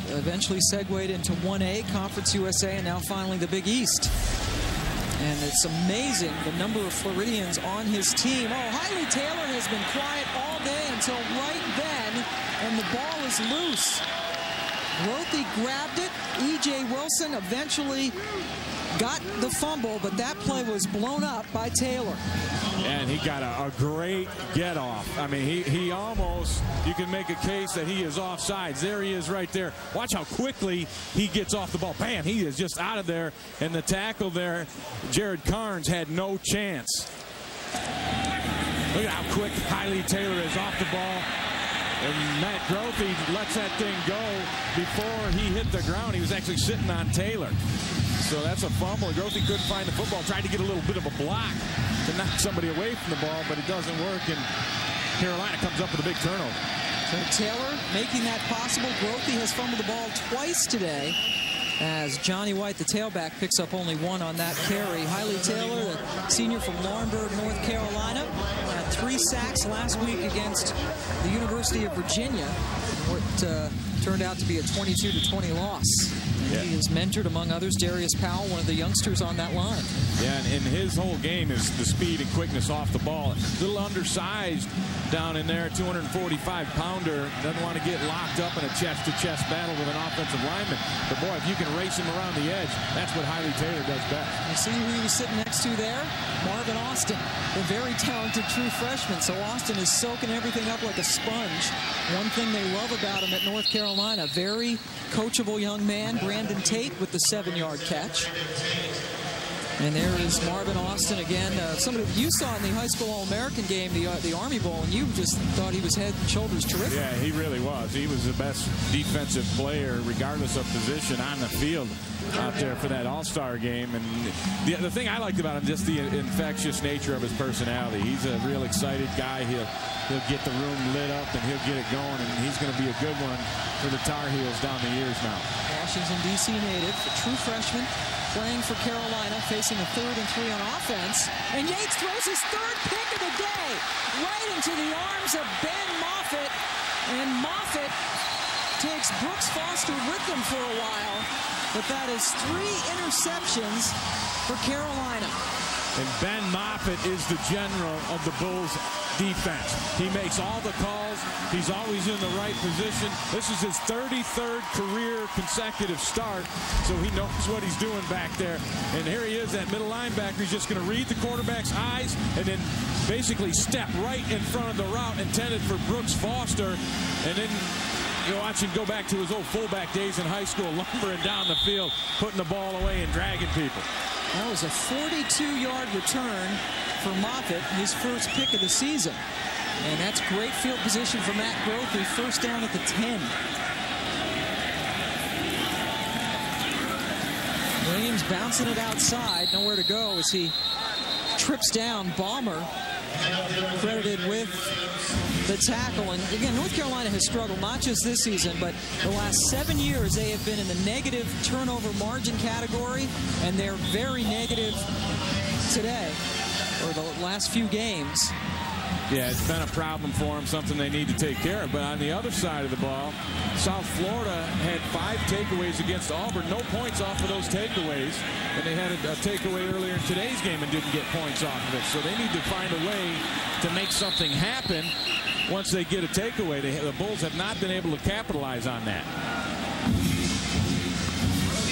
eventually segued into 1A, Conference USA, and now finally the Big East. And it's amazing the number of Floridians on his team. Oh, Hiley Taylor has been quiet all day until right then, and the ball is loose. Grothy grabbed it. E.J. Wilson eventually got the fumble, but that play was blown up by Taylor. And he got a great get off. I mean, he almost, you can make a case that he is offsides. There he is right there. Watch how quickly he gets off the ball. Bam, he is just out of there. And the tackle there, Jared Carnes, had no chance. Look at how quick Hiley Taylor is off the ball. And Matt Grothy lets that thing go before he hit the ground. He was actually sitting on Taylor. So that's a fumble. Grothy couldn't find the football. Tried to get a little bit of a block to knock somebody away from the ball, but it doesn't work. And Carolina comes up with a big turnover. So Taylor making that possible. Grothy has fumbled the ball twice today, as Johnny White, the tailback, picks up only 1 on that carry. Hiley Taylor, the senior from Laurinburg, North Carolina, had 3 sacks last week against the University of Virginia, what turned out to be a 22-20 loss. Yeah. He has mentored, among others, Darius Powell, one of the youngsters on that line. Yeah, and his whole game is the speed and quickness off the ball. A little undersized down in there, 245-pounder. Doesn't want to get locked up in a chest-to-chest battle with an offensive lineman. But, boy, if you can race him around the edge, that's what Hiley Taylor does best. You see who he was sitting next to there? Marvin Austin, the very talented true freshman. So Austin is soaking everything up like a sponge. One thing they love about him at North Carolina, very coachable young man. Brandon Tate with the 7-yard catch. And there is Marvin Austin again. Somebody you saw in the high school All-American game, the Army Bowl, and you just thought he was head and shoulders terrific. Yeah, he really was. He was the best defensive player, regardless of position, on the field out there for that All-Star game. And the thing I liked about him, just the infectious nature of his personality. He's a real excited guy. He'll get the room lit up, and he'll get it going, and he's going to be a good one for the Tar Heels down the years now. Washington, D.C. native, a true freshman, playing for Carolina, facing a 3rd and 3 on offense. And Yates throws his 3rd pick of the day right into the arms of Ben Moffitt. And Moffitt takes Brooks Foster with him for a while. But that is 3 interceptions for Carolina. And Ben Moffitt is the general of the Bulls defense. He makes all the calls. He's always in the right position. This is his 33rd career consecutive start, so he knows what he's doing back there. And here he is, that middle linebacker. He's just going to read the quarterback's eyes and then basically step right in front of the route intended for Brooks Foster. And then you watch him go back to his old fullback days in high school, lumbering down the field, putting the ball away and dragging people. That was a 42-yard return for Moffitt, his first pick of the season. And that's great field position for Matt Grothy, first down at the 10. Williams bouncing it outside, nowhere to go as he trips down. Balmer credited with the tackle. And again, North Carolina has struggled, not just this season, but the last 7 years they have been in the negative turnover margin category, and they're very negative today, or the last few games. Yeah, it's been a problem for them, something they need to take care of. But on the other side of the ball, South Florida had 5 takeaways against Auburn. No points off of those takeaways. And they had a takeaway earlier in today's game and didn't get points off of it. So they need to find a way to make something happen. once they get a takeaway. The Bulls have not been able to capitalize on that.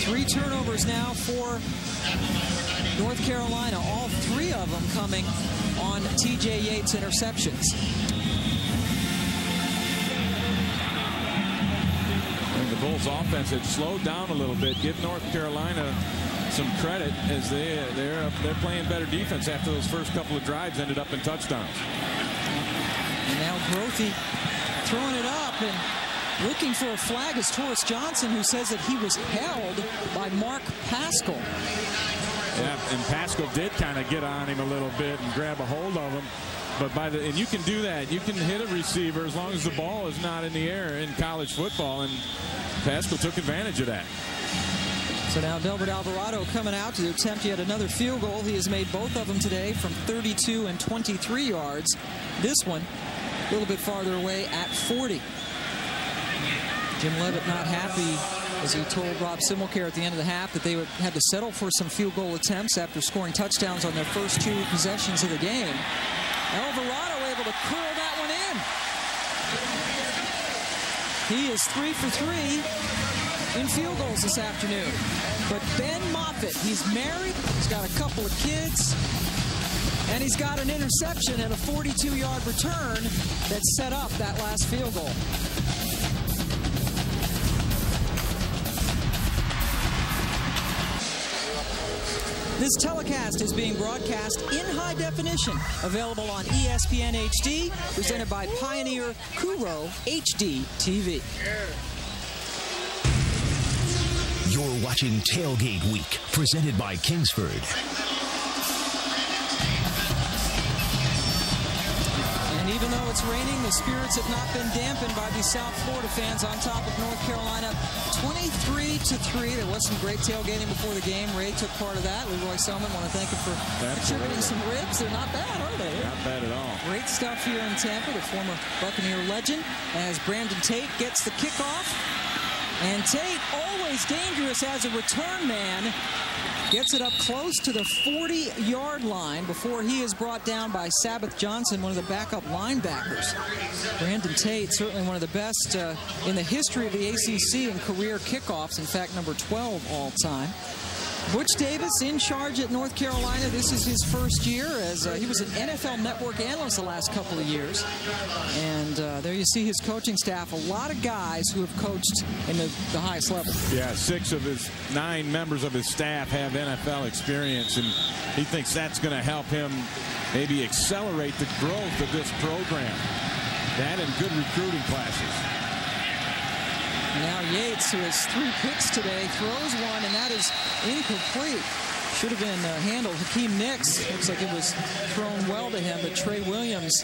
3 turnovers now for North Carolina, all 3 of them coming on T.J. Yates interceptions. And the Bulls offense had slowed down a little bit. Give North Carolina some credit as they're playing better defense after those first couple of drives ended up in touchdowns. And now Grothy throwing it up and looking for a flag is Torres Johnson, who says that he was held by Mark Pascal. Yeah, and Pascal did kind of get on him a little bit and grab a hold of him. But and you can do that. You can hit a receiver as long as the ball is not in the air in college football, and Pascal took advantage of that. So now Delbert Alvarado coming out to attempt yet another field goal. He has made both of them today from 32 and 23 yards. This one a little bit farther away at 40. Jim Leavitt not happy, as he told Rob Simmelcare at the end of the half, that they would have to settle for some field goal attempts after scoring touchdowns on their first 2 possessions of the game. Alvarado able to curl that one in. He is 3 for 3 in field goals this afternoon. But Ben Moffitt, he's married, he's got a couple of kids, and he's got an interception and a 42-yard return that set up that last field goal. This telecast is being broadcast in high definition, available on ESPN HD, presented by Pioneer Kuro HD TV. You're watching Tailgate Week, presented by Kingsford. And even though it's raining, the spirits have not been dampened by these South Florida fans on top of North Carolina. 23-3. There was some great tailgating before the game. Ray took part of that. Leroy Selman, want to thank him for contributing some ribs. They're not bad, are they? Not bad at all. Great stuff here in Tampa. The former Buccaneer legend, as Brandon Tate gets the kickoff. And Tate, always dangerous as a return man, gets it up close to the 40-yard line before he is brought down by Sabbath Johnson, one of the backup linebackers. Brandon Tate, certainly one of the best in the history of the ACC in career kickoffs. In fact, number 12 all time. Butch Davis in charge at North Carolina. This is his first year, as he was an NFL Network analyst the last couple of years. And there you see his coaching staff. A lot of guys who have coached in the highest level. Yeah, 6 of his 9 members of his staff have NFL experience, and he thinks that's going to help him maybe accelerate the growth of this program. That and good recruiting classes. Now Yates, who has 3 picks today, throws one, and that is incomplete. Should have been handled. Hakeem Nicks, looks like it was thrown well to him, but Trey Williams,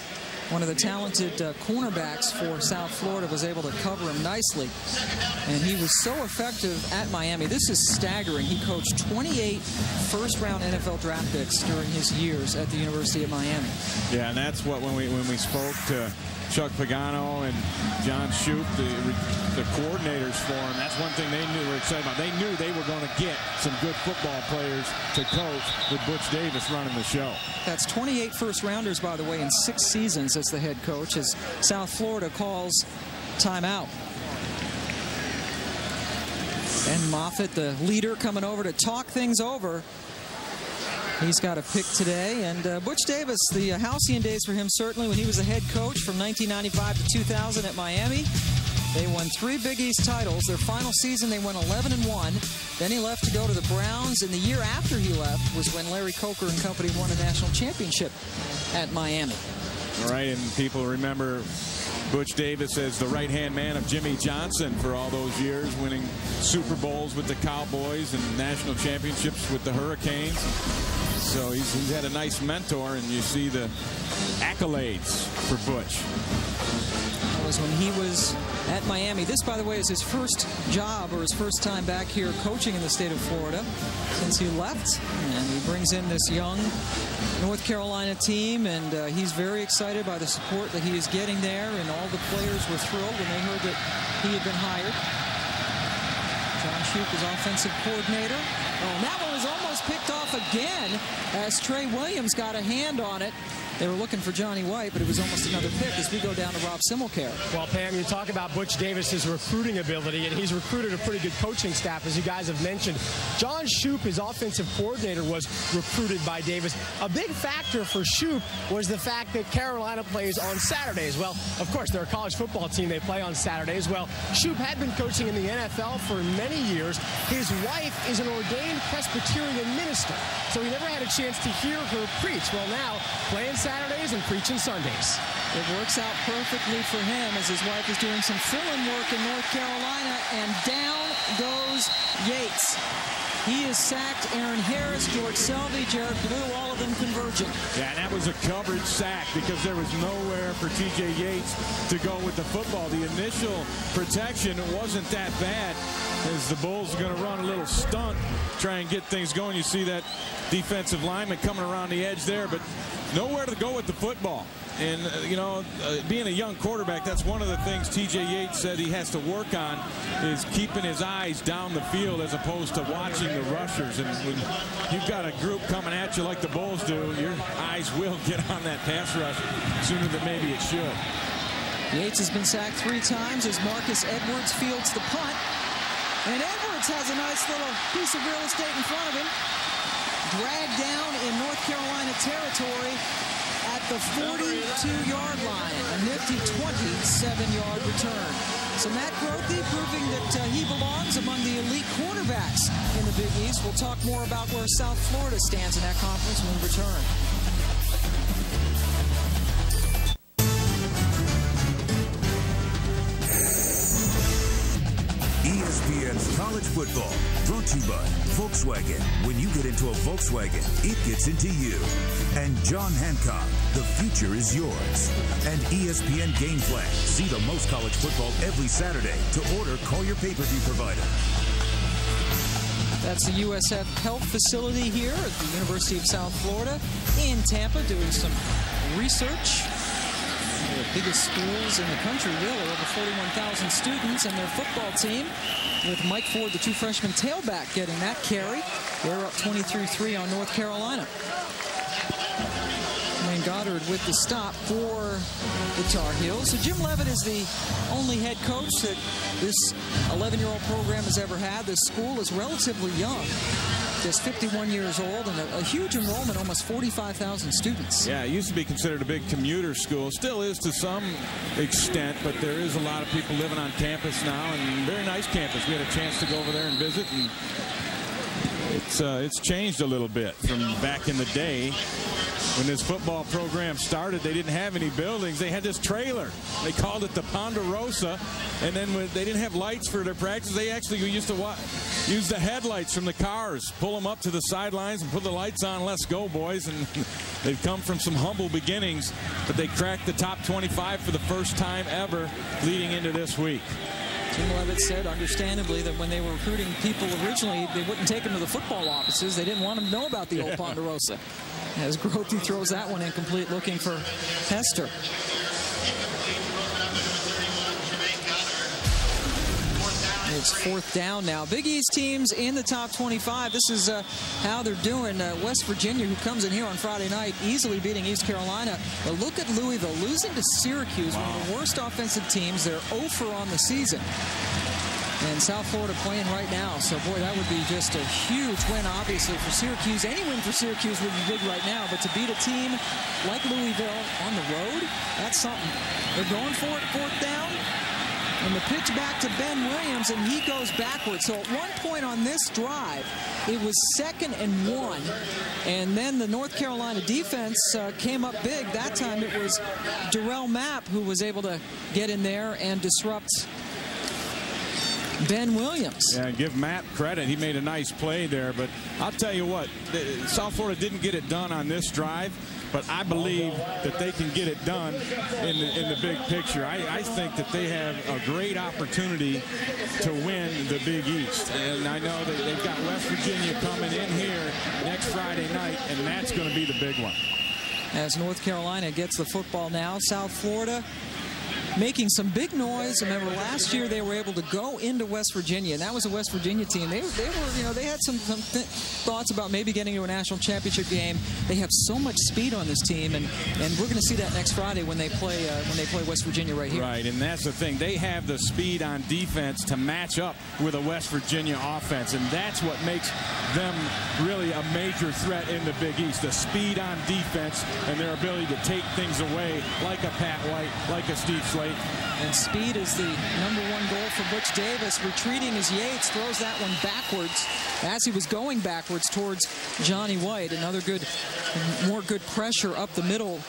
one of the talented cornerbacks for South Florida, was able to cover him nicely. And he was so effective at Miami. This is staggering. He coached 28 first-round NFL draft picks during his years at the University of Miami. Yeah, and that's what when we spoke to Chuck Pagano and John Shoup, the coordinators for him, that's one thing they knew were excited about. They knew they were going to get some good football players to coach with Butch Davis running the show. That's 28 first-rounders, by the way, in 6 seasons as the head coach, as South Florida calls timeout. And Moffitt, the leader, coming over to talk things over. He's got a pick today. And Butch Davis, the halcyon days for him, certainly, when he was the head coach from 1995 to 2000 at Miami. They won 3 Big East titles. Their final season, they went 11-1. Then he left to go to the Browns. And the year after he left was when Larry Coker and company won a national championship at Miami. All right, and people remember Butch Davis as the right-hand man of Jimmy Johnson for all those years, winning Super Bowls with the Cowboys and national championships with the Hurricanes. So he's had a nice mentor, and you see the accolades for Butch. That was when he was at Miami. This, by the way, is his first job, or his first time back here coaching in the state of Florida since he left. And he brings in this young North Carolina team, and he's very excited by the support that he is getting there, and all the players were thrilled when they heard that he had been hired. John Shoup is offensive coordinator. Oh, and that one was almost picked off again as Trey Williams got a hand on it. They were looking for Johnny White, but it was almost another pick as we go down to Rob Simmelcare. Well, Pam, you talk about Butch Davis's recruiting ability, and he's recruited a pretty good coaching staff, as you guys have mentioned. John Shoup, his offensive coordinator, was recruited by Davis. A big factor for Shoup was the fact that Carolina plays on Saturdays. Well, of course, they're a college football team. They play on Saturdays. Well, Shoup had been coaching in the NFL for many years. His wife is an ordained Presbyterian minister, so he never had a chance to hear her preach. Well, now, playing Saturdays and preaching Sundays. It works out perfectly for him as his wife is doing some fill-in work in North Carolina, and down goes Yates. He has sacked Aaron Harris, George Selvey, Jared Blue, all of them converging. Yeah, and that was a coverage sack because there was nowhere for T.J. Yates to go with the football. The initial protection wasn't that bad as the Bulls are going to run a little stunt, try and get things going. You see that defensive lineman coming around the edge there, but nowhere to go with the football. And, being a young quarterback, that's one of the things T.J. Yates said he has to work on is keeping his eyes down the field as opposed to watching the rushers. And when you've got a group coming at you like the Bulls do, your eyes will get on that pass rush sooner than maybe it should. Yates has been sacked 3 times as Marcus Edwards fields the punt. And Edwards has a nice little piece of real estate in front of him. Dragged down in North Carolina territory at the 42-yard line. A nifty 27-yard return. So Matt Grothe proving that he belongs among the elite quarterbacks in the Big East. We'll talk more about where South Florida stands in that conference when we return. ESPN's College Football, brought to you by Volkswagen. When you get into a Volkswagen, it gets into you. And John Hancock, the future is yours. And ESPN Game Plan. See the most college football every Saturday. To order, call your pay-per-view provider. That's the USF Health Facility here at the University of South Florida in Tampa, doing some research. One of the biggest schools in the country, really, over 41,000 students, and their football team, with Mike Ford, the true freshman tailback, getting that carry. They're up 23-3 on North Carolina. Wayne Goddard with the stop for the Tar Heels. So Jim Leavitt is the only head coach that this 11-year-old program has ever had. This school is relatively young, just 51 years old, and a huge enrollment, almost 45,000 students. Yeah, it used to be considered a big commuter school. Still is to some extent, but there is a lot of people living on campus now, and very nice campus. We had a chance to go over there and visit, and it's changed a little bit from back in the day. When this football program started, they didn't have any buildings. They had this trailer. They called it the Ponderosa. And then when they didn't have lights for their practice, they actually used to use the headlights from the cars, pull them up to the sidelines and put the lights on. Let's go, boys. And they've come from some humble beginnings, but they cracked the top 25 for the first time ever leading into this week. Jim Leavitt said, understandably, that when they were recruiting people originally, they wouldn't take them to the football offices. They didn't want them to know about the old Ponderosa. As Grothe throws that one incomplete, looking for Hester. It's 4th down now. Big East teams in the top 25. This is how they're doing. West Virginia, who comes in here on Friday night, easily beating East Carolina. But look at Louisville, losing to Syracuse, one of the worst offensive teams. They're 0-for on the season. And South Florida playing right now. So, boy, that would be just a huge win, obviously, for Syracuse. Any win for Syracuse would be big right now. But to beat a team like Louisville on the road, that's something. They're going for it, 4th down. And the pitch back to Ben Williams, and he goes backwards. So at one point on this drive, it was 2nd and 1. And then the North Carolina defense came up big. That time it was Darrell Mapp who was able to get in there and disrupt Ben Williams. Yeah, give Matt credit. He made a nice play there. But I'll tell you what, South Florida didn't get it done on this drive, but I believe that they can get it done in the big picture. I think that they have a great opportunity to win the Big East. And I know that they've got West Virginia coming in here next Friday night, and that's going to be the big one. As North Carolina gets the football now, South Florida making some big noise. Remember, last year they were able to go into West Virginia, and that was a West Virginia team. They were, you know, they had some thoughts about maybe getting to a national championship game. They have so much speed on this team, and we're going to see that next Friday when they play West Virginia right here. Right, and that's the thing. They have the speed on defense to match up with a West Virginia offense, and that's what makes them really a major threat in the Big East. The speed on defense and their ability to take things away like a Pat White, like a Steve Slate. And speed is the #1 goal for Butch Davis. Retreating as Yates throws that one backwards as he was going backwards towards Johnny White. Another more good pressure up the middle.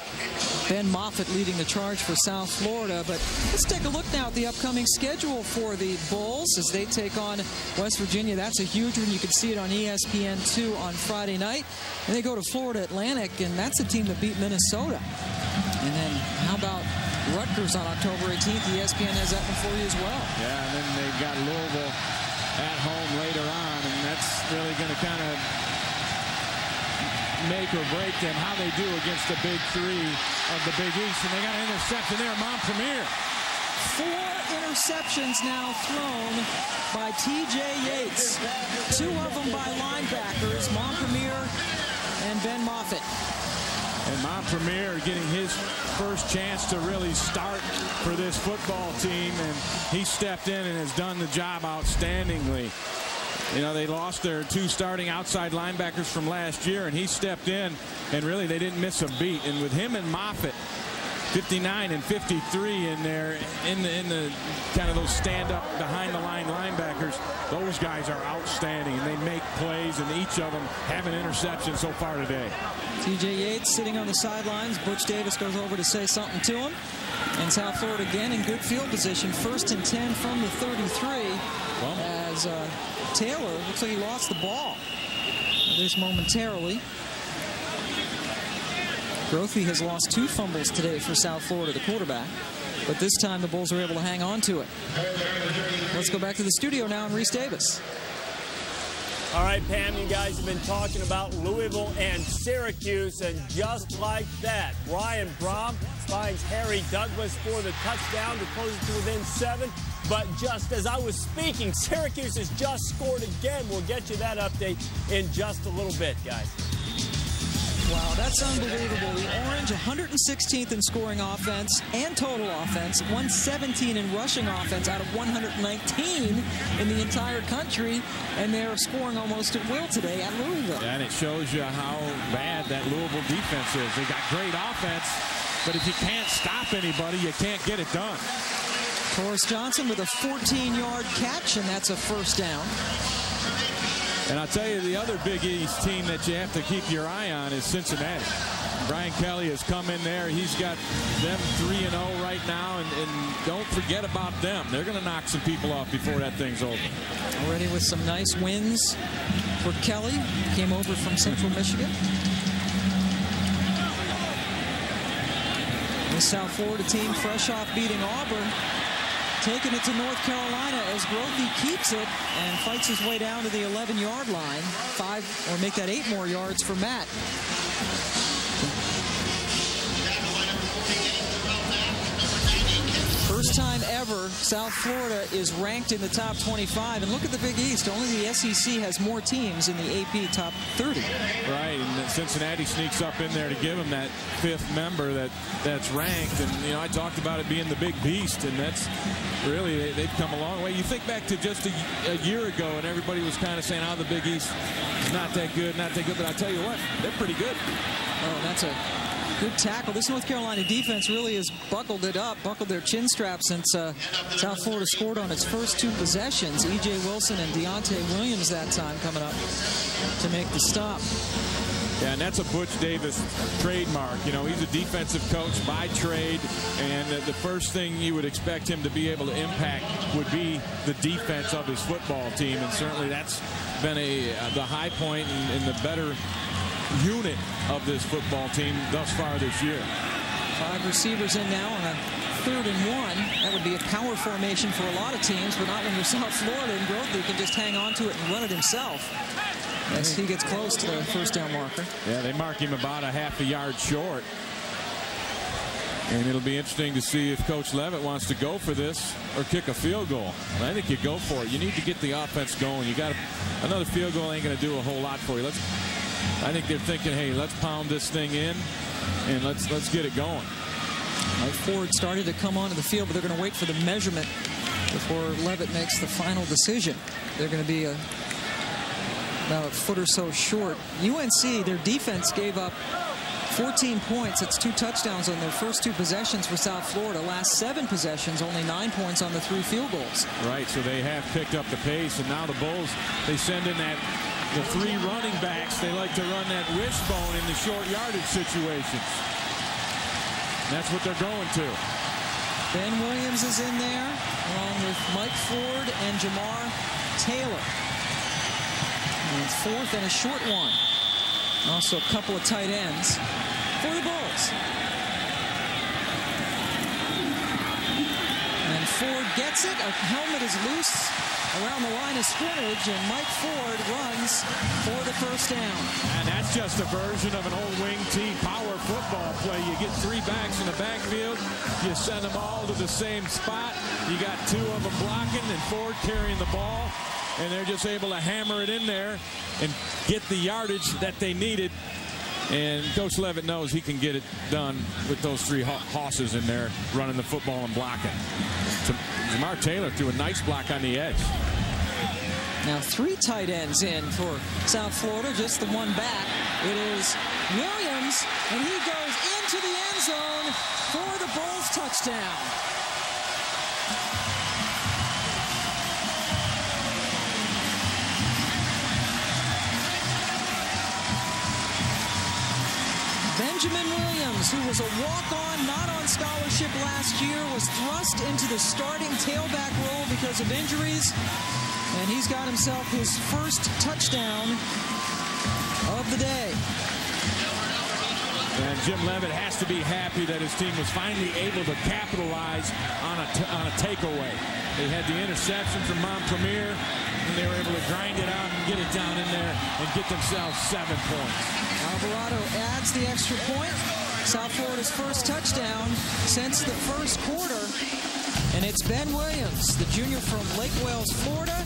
Ben Moffitt leading the charge for South Florida. But let's take a look now at the upcoming schedule for the Bulls as they take on West Virginia. That's a huge one. You can see it on ESPN2 on Friday night. And they go to Florida Atlantic, and that's a team that beat Minnesota. And then how about Rutgers on October 18th? ESPN has that one for you as well. Yeah, and then they've got Louisville at home later on, and that's really going to kind of make or break them, how they do against the big three of the Big East. And they got an interception there, Montpremier. 4 interceptions now thrown by T.J. Yates. 2 of them by linebackers, Montpremier and Ben Moffitt. And Montpremier getting his first chance to really start for this football team, and he stepped in and has done the job outstandingly. You know, they lost their 2 starting outside linebackers from last year, and he stepped in, and really they didn't miss a beat. And with him and Moffitt, 59 and 53 in there, in the kind of those stand-up behind-the-line linebackers, those guys are outstanding, and they make plays, and each of them have an interception so far today. T.J. Yates sitting on the sidelines. Butch Davis goes over to say something to him. And South Florida again in good field position. 1st and 10 from the 33. As Taylor looks like he lost the ball this momentarily. Grothy has lost 2 fumbles today for South Florida, the quarterback. But this time the Bulls are able to hang on to it. Let's go back to the studio now and Reese Davis. All right, Pam, you guys have been talking about Louisville and Syracuse, and just like that, Brian Brom finds Harry Douglas for the touchdown to close it to within 7. But just as I was speaking, Syracuse has just scored again. We'll get you that update in just a little bit, guys. Wow, that's unbelievable. The Orange, 116th in scoring offense and total offense, 117 in rushing offense out of 119 in the entire country, and they're scoring almost at will today at Louisville. Yeah, and it shows you how bad that Louisville defense is. They got great offense, but if you can't stop anybody, you can't get it done. Forrest Johnson with a 14-yard catch, and that's a first down. And I'll tell you, the other Big East team that you have to keep your eye on is Cincinnati. Brian Kelly has come in there. He's got them 3-0 right now, and don't forget about them. They're going to knock some people off before that thing's over. Already with some nice wins for Kelly. Came over from Central Michigan. The South Florida team fresh off beating Auburn. Taking it to North Carolina as Grothy keeps it and fights his way down to the 11-yard line. 5, or make that 8 more yards for Matt. First time ever South Florida is ranked in the top 25. And look at the Big East. Only the SEC has more teams in the AP top 30. Right, and Cincinnati sneaks up in there to give them that 5th member that's ranked. And, you know, I talked about it being the big beast, and that's really, they've come a long way. You think back to just a year ago, and everybody was kind of saying, oh, the Big East is not that good, not that good. But I tell you what, they're pretty good. Oh, that's a good tackle. This North Carolina defense really has buckled it up, buckled their chin strap since South Florida scored on its first 2 possessions. E.J. Wilson and Deontay Williams that time coming up to make the stop. Yeah, and that's a Butch Davis trademark. You know, he's a defensive coach by trade, and the first thing you would expect him to be able to impact would be the defense of his football team, and certainly that's been the high point and the better unit of this football team thus far this year. 5 receivers in now on a 3rd and 1. That would be a power formation for a lot of teams, but not when you're South Florida, and Grothy can just hang on to it and run it himself as he gets close to the first down marker. Yeah, they mark him about a half a yard short. And it'll be interesting to see if Coach Leavitt wants to go for this or kick a field goal. And I think you go for it. You need to get the offense going. You got another field goal ain't going to do a whole lot for you. I think they're thinking, hey, let's pound this thing in and let's get it going. Ford started to come onto the field, but they're going to wait for the measurement before Leavitt makes the final decision. They're going to be about a foot or so short. UNC, their defense gave up 14 points. That's 2 touchdowns on their first 2 possessions for South Florida. Last 7 possessions, only 9 points on the 3 field goals. Right, so they have picked up the pace, and now the Bulls, they send in the 3 running backs. They like to run that wishbone in the short yardage situations. That's what they're going to. Ben Williams is in there, along with Mike Ford and Jamar Taylor. And 4th and a short one. Also a couple of tight ends for the Bulls. And Ford gets it. A helmet is loose around the line of scrimmage, and Mike Ford runs for the first down. And that's just a version of an old wing T power football play. You get 3 backs in the backfield. You send them all to the same spot. You got 2 of them blocking and Ford carrying the ball. And they're just able to hammer it in there and get the yardage that they needed. And Coach Leavitt knows he can get it done with those 3 hosses in there running the football and blocking. Jamar Taylor threw a nice block on the edge. Now 3 tight ends in for South Florida, just the 1 back. It is Williams, and he goes into the end zone for the Bulls touchdown. Benjamin Williams, who was a walk-on, not on scholarship last year, was thrust into the starting tailback role because of injuries, and he's got himself his first touchdown of the day. And Jim Leavitt has to be happy that his team was finally able to capitalize on a takeaway. They had the interception from Montpremier, and they were able to grind it out and get it down in there and get themselves 7 points. Alvarado adds the extra point. South Florida's first touchdown since the first quarter. And it's Ben Williams, the junior from Lake Wales, Florida,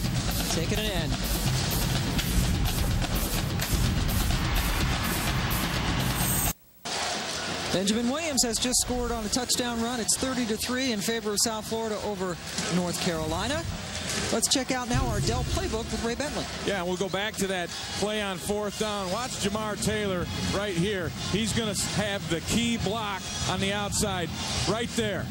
taking it in. Benjamin Williams has just scored on a touchdown run. It's 30-3 in favor of South Florida over North Carolina. Let's check out now our Dell playbook with Ray Bentley. Yeah, we'll go back to that play on 4th down. Watch Jamar Taylor right here. He's going to have the key block on the outside right there.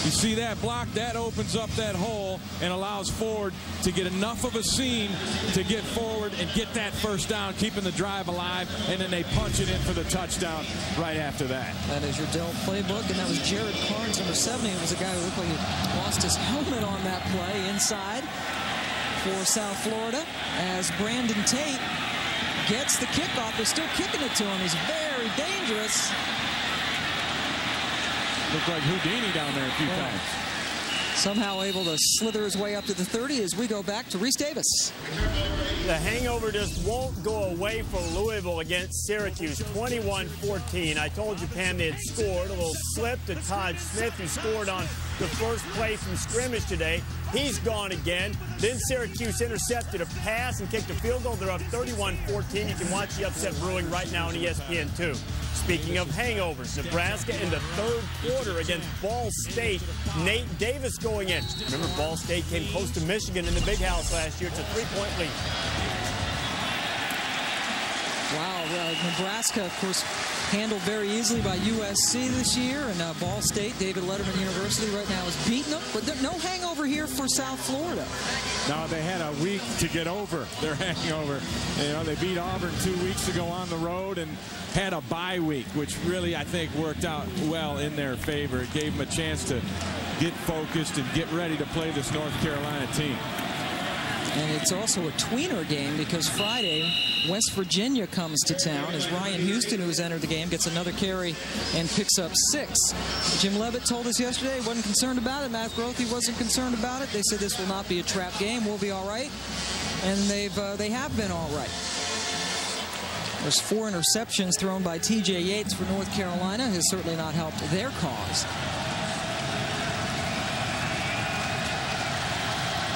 You see that block? That opens up that hole and allows Ford to get enough of a seam to get forward and get that first down, keeping the drive alive, and then they punch it in for the touchdown right after that. That is your Dell playbook, and that was Jared Carnes, number 70. It was a guy who looked like he lost his helmet on that play inside for South Florida as Brandon Tate gets the kickoff. They're still kicking it to him. He's very dangerous. Looked like Houdini down there a few times. Somehow able to slither his way up to the 30 as we go back to Reese Davis. The hangover just won't go away for Louisville against Syracuse, 21-14. I told you, Pam, they had scored. A little slip to Todd Smith, who scored on the first play from scrimmage today. He's gone again. Then Syracuse intercepted a pass and kicked a field goal. They're up 31-14. You can watch the upset brewing right now on ESPN2. Speaking of hangovers, Nebraska in the 3rd quarter against Ball State. Nate Davis going in. Remember, Ball State came close to Michigan in the Big House last year. It's a 3-point lead. Wow, Nebraska, of course, handled very easily by USC this year, and Ball State, David Letterman University right now is beating them, but no hangover here for South Florida. No, they had a week to get over their hangover. You know, they beat Auburn 2 weeks ago on the road and had a bye week, which really, I think, worked out well in their favor. It gave them a chance to get focused and get ready to play this North Carolina team. And it's also a tweener game because Friday, West Virginia comes to town as Ryan Houston, who has entered the game, gets another carry and picks up 6. Jim Leavitt told us yesterday he wasn't concerned about it. Matt Grothe wasn't concerned about it. They said this will not be a trap game. We'll be all right. And they have been all right. There's 4 interceptions thrown by T.J. Yates for North Carolina. Has certainly not helped their cause.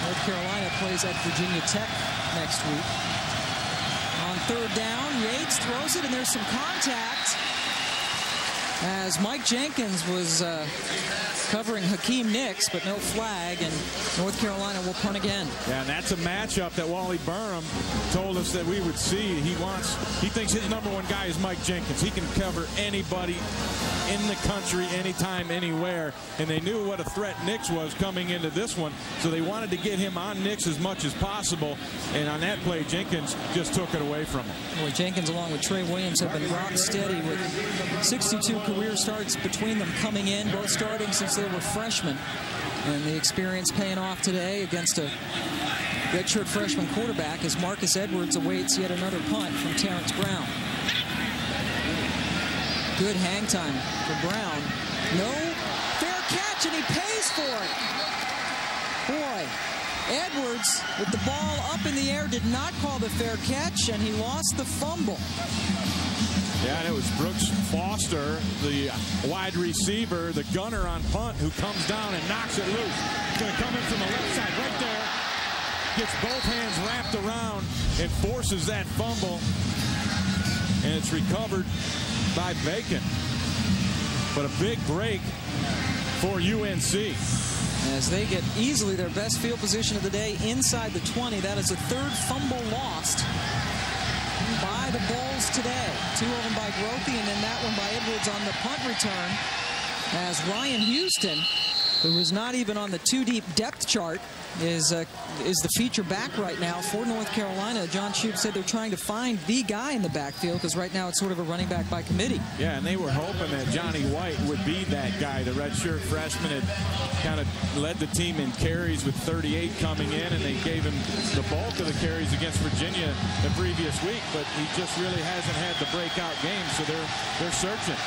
North Carolina plays at Virginia Tech next week. On 3rd down, Yates throws it, and there's some contact as Mike Jenkins was covering Hakeem Nicks, but no flag, and North Carolina will punt again. Yeah, and that's a matchup that Wally Burnham told us that we would see. He thinks his #1 guy is Mike Jenkins. He can cover anybody in the country, anytime, anywhere, and they knew what a threat Nicks was coming into this one, so they wanted to get him on Nicks as much as possible, and on that play, Jenkins just took it away from him. Boy, Jenkins, along with Trey Williams, have been rock steady with 62 career starts between them coming in, both starting since they were freshmen, and the experience paying off today against a redshirt freshman quarterback as Marcus Edwards awaits yet another punt from Terrence Brown. Good hang time for Brown. No fair catch, and he pays for it. Boy, Edwards with the ball up in the air did not call the fair catch, and he lost the fumble. Yeah, and it was Brooks Foster, the wide receiver, the gunner on punt, who comes down and knocks it loose. He's going to come in from the left side right there. Gets both hands wrapped around and forces that fumble. And it's recovered by Bacon. But a big break for UNC. As they get easily their best field position of the day inside the 20. That is the 3rd fumble lost by the Bulls today. 2 of them by Grothe, and then that one by Edwards on the punt return. As Ryan Houston, who is not even on the 2-deep depth chart, is the feature back right now for North Carolina. John Shoup said they're trying to find the guy in the backfield because right now it's sort of a running back by committee. Yeah, and they were hoping that Johnny White would be that guy. The redshirt freshman had kind of led the team in carries with 38 coming in, and they gave him the bulk of the carries against Virginia the previous week, but he just really hasn't had the breakout game, so they're searching.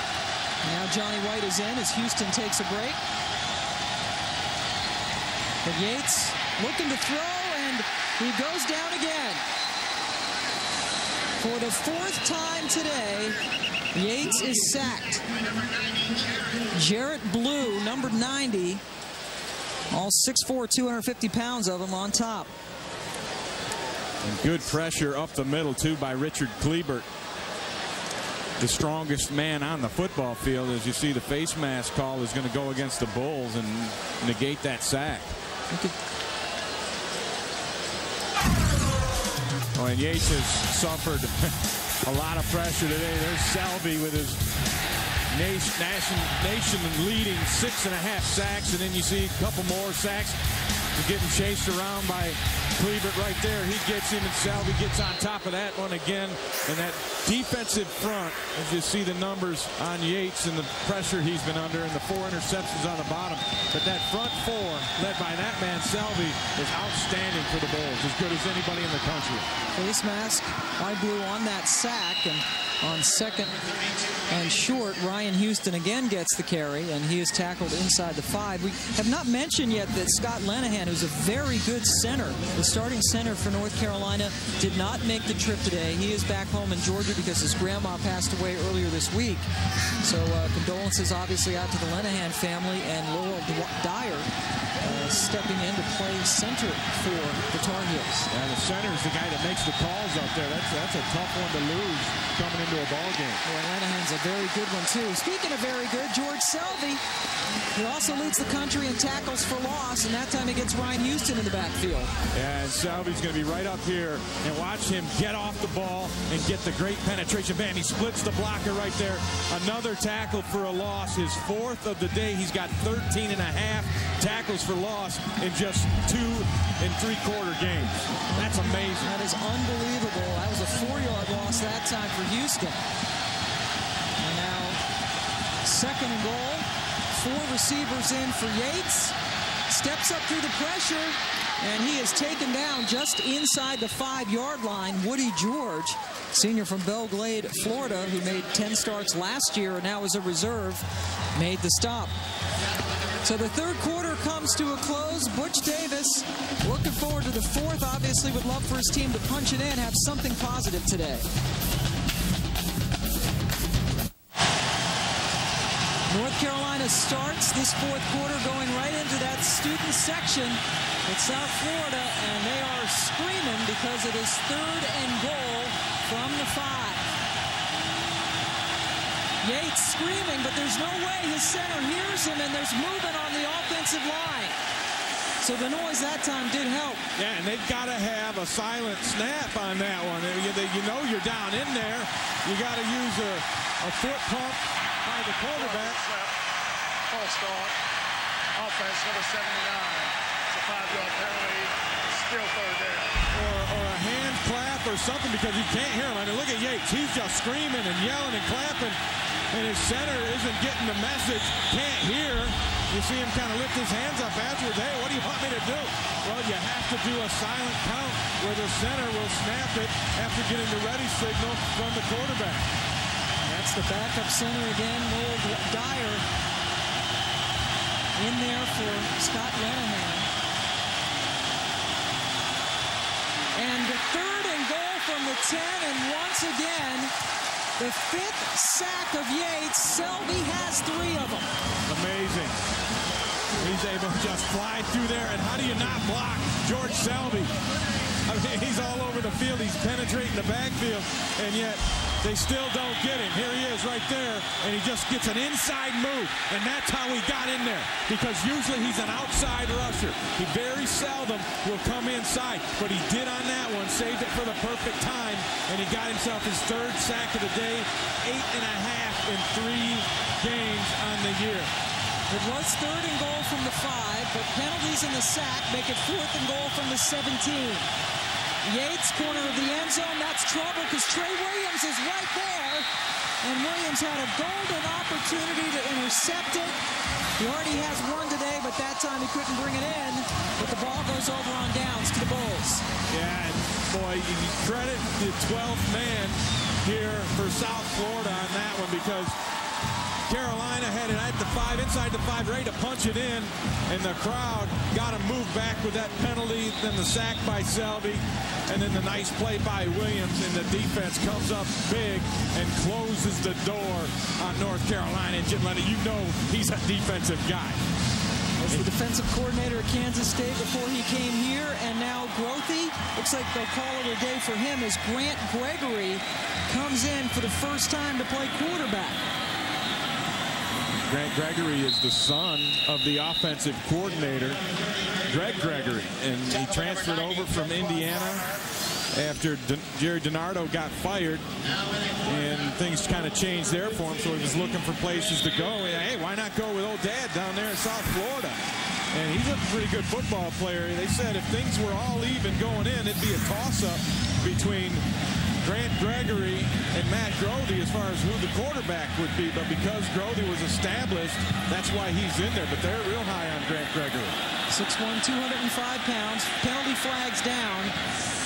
Now Johnny White is in as Houston takes a break. But Yates looking to throw, and he goes down again. For the 4th time today, Yates is sacked. Jarrett Blue, number 90, all 6'4", 250 pounds of him on top. And good pressure up the middle, too, by Richard Kleebert. The strongest man on the football field. As you see, the face mask call is going to go against the Bulls and negate that sack. Oh, and Yates has suffered a lot of pressure today. There's Salvy with his nation-leading 6.5 sacks, and then you see a couple more sacks. He's getting chased around by Kleebert right there. He gets him, and Salvy gets on top of that one again. And that defensive front, as you see the numbers on Yates and the pressure he's been under, and the 4 interceptions on the bottom. But that front 4, led by that man, Salvy, is outstanding for the Bulls, as good as anybody in the country. Face mask by Blue on that sack, and on 2nd and short, Ryan Houston again gets the carry, and he is tackled inside the 5. We have not mentioned yet that Scott Lenahan, who's a very good center, the starting center for North Carolina, did not make the trip today. He is back home in Georgia because his grandma passed away earlier this week. So condolences obviously out to the Lenahan family, and Laurel Dyer stepping in to play center for the Tar Heels. Yeah, the center is the guy that makes the calls up there. That's a tough one to lose coming into a ball game. Well, Lenahan's a very good one too. Speaking of very good, George Salvy, he also leads the country in tackles for loss, and that time he gets Ryan Houston in the backfield. Yeah, and Salvy's going to be right up here, and watch him get off the ball and get the great penetration. Man, he splits the blocker right there. Another tackle for a loss, his 4th of the day. He's got 13.5 tackles for loss in just 2 3/4 games. That's amazing. That is unbelievable. That was a 4-yard loss that time for Houston. And now 2nd and goal. 4 receivers in for Yates. Steps up through the pressure, and he is taken down just inside the 5-yard line. Woody George, senior from Belle Glade, Florida, who made 10 starts last year and now is a reserve, made the stop. So the 3rd quarter comes to a close. Butch Davis looking forward to the 4th. Obviously would love for his team to punch it in, have something positive today. North Carolina starts this fourth quarter going right into that student section with South Florida, and they are screaming because it is 3rd and goal from the 5. Yates screaming, but there's no way his center hears him, and there's movement on the offensive line. So the noise that time did help. Yeah, and they've got to have a silent snap on that one. You know you're down in there. You got to use a foot pump by the quarterback. False start. Offense number 79. It's a 5-yard penalty. Still 3rd down. Or a hand clap or something, because you can't hear him. I mean, look at Yates. He's just screaming and yelling and clapping, and his center isn't getting the message. Can't hear. You see him kind of lift his hands up afterwards. Hey, what do you want me to do? Well, you have to do a silent count where the center will snap it after getting the ready signal from the quarterback. That's the backup center again, Noel Dyer, in there for Scott Lenahan. And 3rd and goal from the 10, and once again, the 5th sack of Yates. Selby has 3 of them. Amazing. He's able to just fly through there, and how do you not block George Selby? I mean, he's all over the field. He's penetrating the backfield, and yet they still don't get him. Here he is right there, and he just gets an inside move, and that's how he got in there, because usually he's an outside rusher. He very seldom will come inside, but he did on that one, saved it for the perfect time, and he got himself his 3rd sack of the day, 8.5 in 3 games on the year. It was 3rd and goal from the 5, but penalties in the sack make it 4th and goal from the 17. Yates, corner of the end zone. That's trouble because Trey Williams is right there. And Williams had a golden opportunity to intercept it. He already has 1 today, but that time he couldn't bring it in. But the ball goes over on downs to the Bulls. Yeah, and boy, you credit the 12th man here for South Florida on that one, because Carolina had it at the 5, inside the 5, ready to punch it in, and the crowd got to move back with that penalty, then the sack by Selby, and then the nice play by Williams, and the defense comes up big and closes the door on North Carolina. And Jim Leonard, you know he's a defensive guy. Was the defensive coordinator at Kansas State before he came here, and now Grothy. Looks like they'll call it a day for him as Grant Gregory comes in for the first time to play quarterback. Grant Gregory is the son of the offensive coordinator, Greg Gregory, and he transferred over from Indiana after Jerry DiNardo got fired, and things kind of changed there for him, so he was looking for places to go. And, hey, why not go with old Dad down there in South Florida? And he's a pretty good football player. They said if things were all even going in, it'd be a toss-up between Grant Gregory and Matt Grothy as far as who the quarterback would be, but because Grothy was established, that's why he's in there. But they're real high on Grant Gregory. 6'1", 205 pounds, penalty flags down,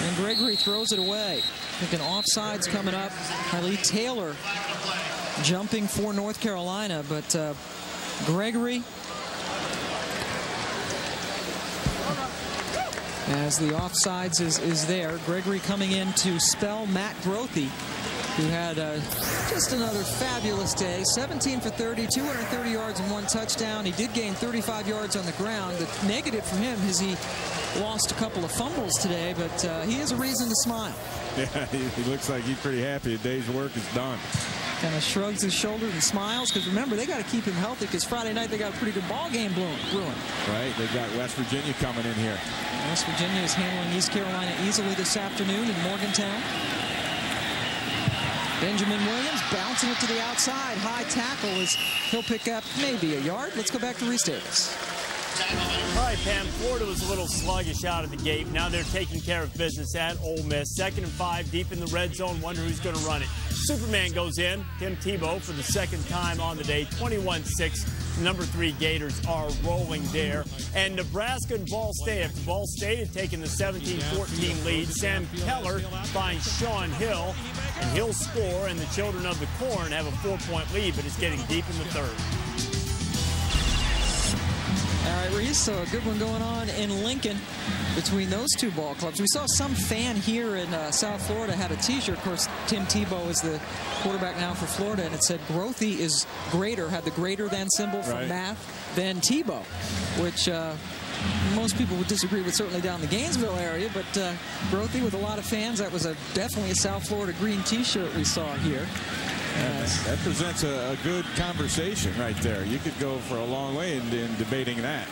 and Gregory throws it away. I think an offside's coming up. Khalid Taylor jumping for North Carolina, but Gregory, as the offsides is there. Gregory coming in to spell Matt Grothy, who had just another fabulous day. 17 for 30, 230 yards and 1 touchdown. He did gain 35 yards on the ground. The negative for him is he lost a couple of fumbles today, but he has a reason to smile. Yeah, he looks like he's pretty happy. A day's work is done. Kind of shrugs his shoulders and smiles, because remember, they got to keep him healthy, because Friday night they got a pretty good ball game brewing. Right, they've got West Virginia coming in here. West Virginia is handling East Carolina easily this afternoon in Morgantown. Benjamin Williams bouncing it to the outside. High tackle as he'll pick up maybe a yard. Let's go back to Reese Davis. All right, Pam, Florida was a little sluggish out of the gate. Now they're taking care of business at Ole Miss. 2nd and 5, deep in the red zone. Wonder who's going to run it. Superman goes in. Tim Tebow for the 2nd time on the day. 21-6. Number 3 Gators are rolling there. And Nebraska and Ball State. After Ball State had taken the 17-14 lead, Sam Keller finds Sean Hill, and he'll score, and the Children of the Corn have a 4-point lead, but it's getting deep in the 3rd. All right, Reese. So a good one going on in Lincoln between those two ball clubs. We saw some fan here in South Florida had a T-shirt. Of course, Tim Tebow is the quarterback now for Florida, and it said Grothy is greater, had the greater than symbol for math, than Tebow, which most people would disagree with, certainly down the Gainesville area, but Grothy with a lot of fans, that was definitely a South Florida green T-shirt we saw here. That presents a good conversation right there. You could go for a long way in debating that.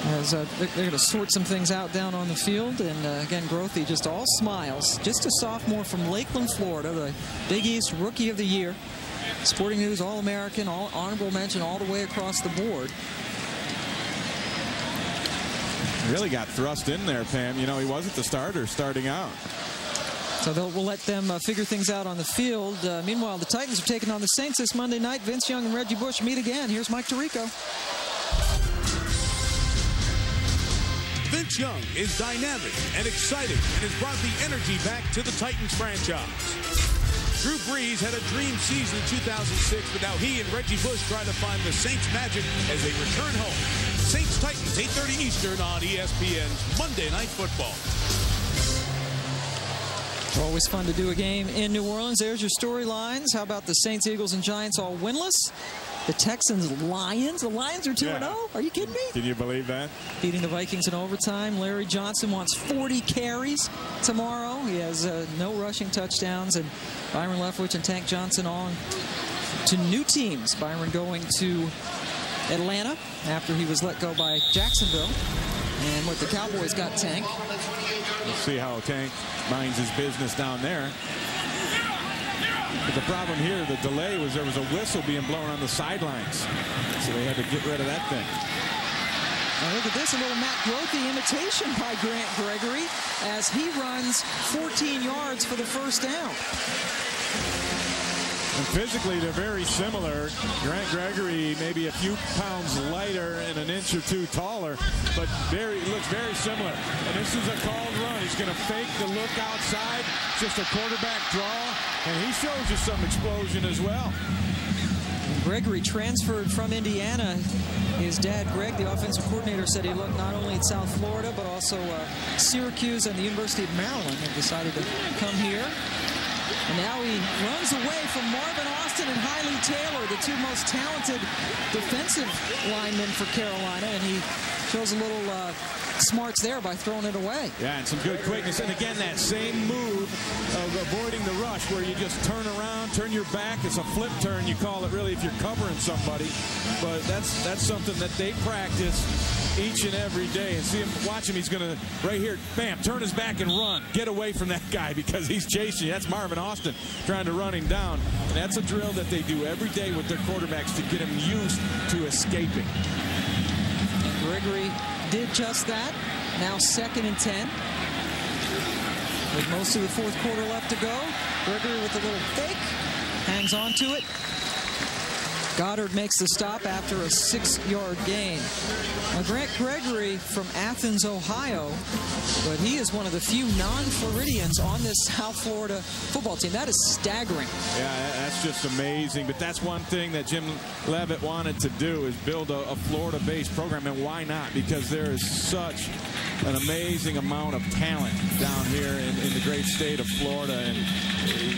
As they're going to sort some things out down on the field, and again, Grothy just all smiles. Just a sophomore from Lakeland, Florida, the Big East Rookie of the Year. Sporting News All-American, all honorable mention all the way across the board. Really got thrust in there, Pam. You know, he wasn't the starter starting out. So we'll let them figure things out on the field. Meanwhile, the Titans are taking on the Saints this Monday night. Vince Young and Reggie Bush meet again. Here's Mike Tirico. Vince Young is dynamic and exciting and has brought the energy back to the Titans franchise. Drew Brees had a dream season in 2006, but now he and Reggie Bush try to find the Saints magic as they return home. Saints-Titans, 8:30 Eastern on ESPN's Monday Night Football. Always fun to do a game in New Orleans. There's your storylines. How about the Saints, Eagles, and Giants all winless? The Texans, Lions. The Lions are 2-0. Are you kidding me? Can you believe that? Beating the Vikings in overtime. Larry Johnson wants 40 carries tomorrow. He has no rushing touchdowns. And Byron Leftwich and Tank Johnson on to new teams. Byron going to Atlanta after he was let go by Jacksonville. And what the Cowboys got Tank. We'll see how Tank minds his business down there. But the problem here, the delay was there was a whistle being blown on the sidelines. So they had to get rid of that thing. Now look at this, a little Matt Grothy imitation by Grant Gregory as he runs 14 yards for the first down. And physically, they're very similar. Grant Gregory maybe a few pounds lighter and an inch or two taller, but looks very similar. And this is a called run. He's going to fake the look outside, just a quarterback draw, and he shows you some explosion as well. Gregory transferred from Indiana. His dad, Greg, the offensive coordinator, said he looked not only at South Florida, but also Syracuse and the University of Maryland, and decided to come here. And now he runs away from Marvin Austin and Hailey Taylor, the two most talented defensive linemen for Carolina, and he shows a little smarts there by throwing it away. Yeah, and some good quickness. And again, that same move of avoiding the rush where you just turn around, turn your back. It's a flip turn, you call it, really, if you're covering somebody. But that's something that they practice each and every day. And see him, watch him, he's going to, right here, bam, turn his back and run. Get away from that guy because he's chasing you. That's Marvin Austin trying to run him down. And that's a drill that they do every day with their quarterbacks to get him used to escaping. Gregory did just that. Now 2nd and 10. With most of the fourth quarter left to go. Gregory with a little fake. Hangs on to it. Goddard makes the stop after a 6-yard gain. Now, Grant Gregory from Athens, Ohio, but he is one of the few non-Floridians on this South Florida football team. That is staggering. Yeah, that's just amazing. But that's one thing that Jim Leavitt wanted to do, is build a Florida-based program. And why not? Because there is such an amazing amount of talent down here in the great state of Florida. And,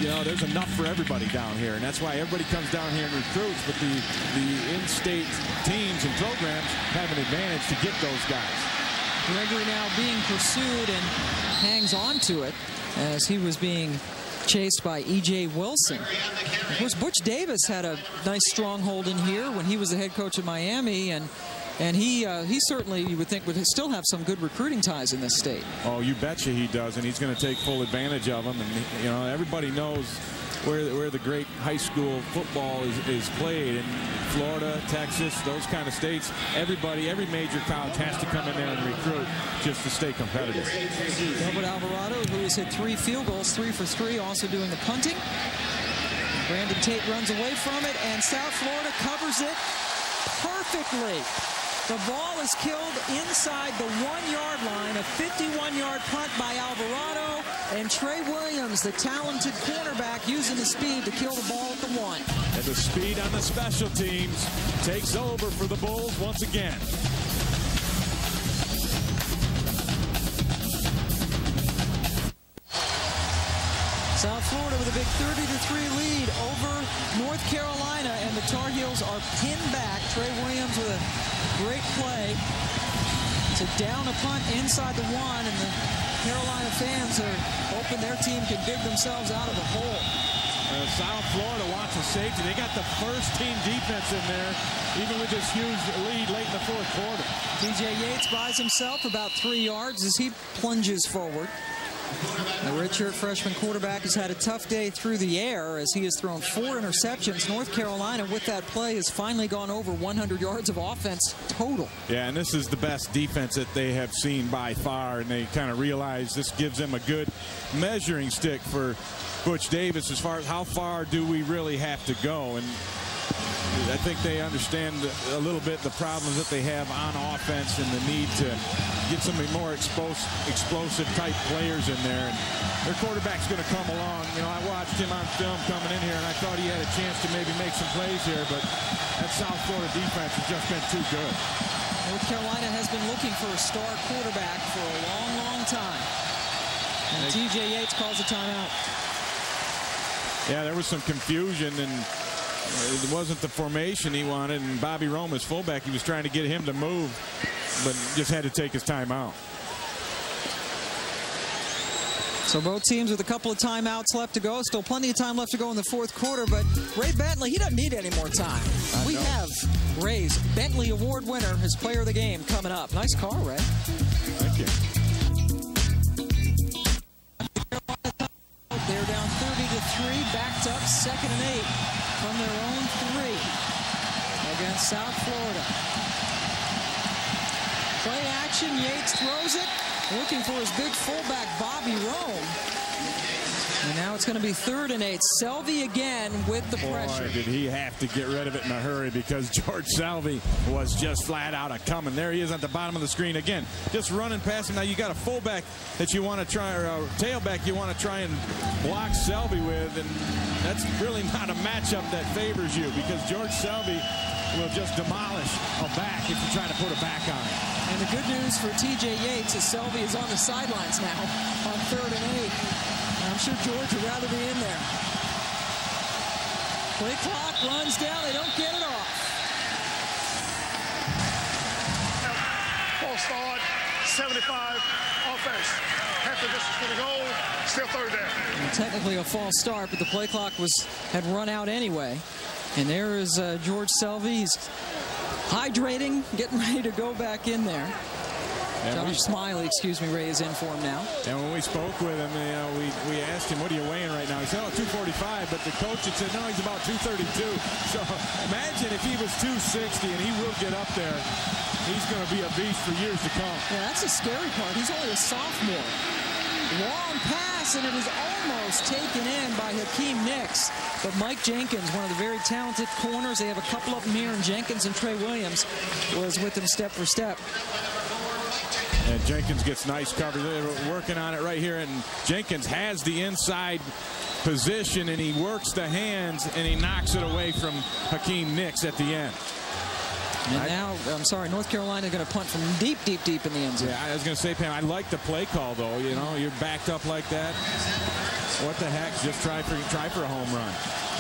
you know, there's enough for everybody down here. And that's why everybody comes down here and recruits. But the in-state teams and programs have an advantage to get those guys. Gregory now being pursued and hangs on to it as he was being chased by E.J. Wilson. Of course, Butch Davis had a nice stronghold in here when he was the head coach at Miami, and he certainly, you would think, would still have some good recruiting ties in this state. Oh, you betcha he does, and he's going to take full advantage of them. And, you know, everybody knows where the great high school football is played in Florida, Texas, those kind of states. Every major college has to come in there and recruit just to stay competitive. Robert Alvarado, who has hit 3 field goals, 3 for 3, also doing the punting. Brandon Tate runs away from it, and South Florida covers it perfectly. The ball is killed inside the 1-yard line. A 51-yard punt by Alvarado. And Trey Williams, the talented cornerback, using the speed to kill the ball at the 1. And the speed on the special teams takes over for the Bulls once again. South Florida with a big 30-3 lead over North Carolina, and the Tar Heels are pinned back. Trey Williams with a great play to down a punt inside the 1, and the Carolina fans are hoping their team can dig themselves out of the hole. South Florida wants a safety. They got the first team defense in there, even with this huge lead late in the fourth quarter. TJ Yates buys himself about 3 yards as he plunges forward. The redshirt freshman quarterback has had a tough day through the air as he has thrown 4 interceptions. North Carolina, with that play, has finally gone over 100 yards of offense total. Yeah, and this is the best defense that they have seen by far, and they kind of realize this gives them a good measuring stick for Butch Davis as far as how far do we really have to go. And I think they understand a little bit the problems that they have on offense and the need to get some more explosive type players in there. And their quarterback's going to come along. You know, I watched him on film coming in here, and I thought he had a chance to maybe make some plays here, but that South Florida defense has just been too good. North Carolina has been looking for a star quarterback for a long, long time. And TJ Yates calls a timeout. Yeah, there was some confusion, and it wasn't the formation he wanted, and Bobby Roma's fullback, he was trying to get him to move, but just had to take his timeout. So both teams with a couple of timeouts left to go. Still plenty of time left to go in the fourth quarter, but Ray Bentley, he doesn't need any more time. We have Ray's Bentley Award winner, his player of the game, coming up. Nice call, Ray. Thank you. They're down 30-3, backed up 2nd and 8 from their own 3 against South Florida. Play action, Yates throws it, looking for his big fullback, Bobby Rome. And now it's going to be 3rd and 8. Selvey again with the pressure. Boy, did he have to get rid of it in a hurry, because George Selvey was just flat out coming. There he is at the bottom of the screen again, just running past him. Now you got a fullback that you want to try, or a tailback you want to try and block Selvey with, and that's really not a matchup that favors you, because George Selvey will just demolish a back if you try to put a back on it. And the good news for TJ Yates is Selvey is on the sidelines now on 3rd and 8. I'm sure George would rather be in there. Play clock runs down. They don't get it off. False start, 75 offense. Half the distance for the goal, still 3rd down. And technically a false start, but the play clock had run out anyway. And there is George Selvey. He's hydrating, getting ready to go back in there. Josh Smiley, Ray, is in for him now. And when we spoke with him, we asked him, what are you weighing right now? He said, 245, but the coach had said, no, he's about 232. So imagine if he was 260, and he will get up there. He's going to be a beast for years to come. Yeah, that's the scary part. He's only a sophomore. Long pass, and it is almost taken in by Hakeem Nicks. But Mike Jenkins, one of the very talented corners, they have a couple of them here, and Jenkins and Trey Williams was with them step for step. And Jenkins gets nice coverage. They're working on it right here, and Jenkins has the inside position, and he works the hands, and he knocks it away from Hakeem Nicks at the end. And now, North Carolina going to punt from deep in the end zone. Yeah, I was going to say, Pam, I like the play call, though. You know, you're backed up like that. What the heck? Just try for a home run.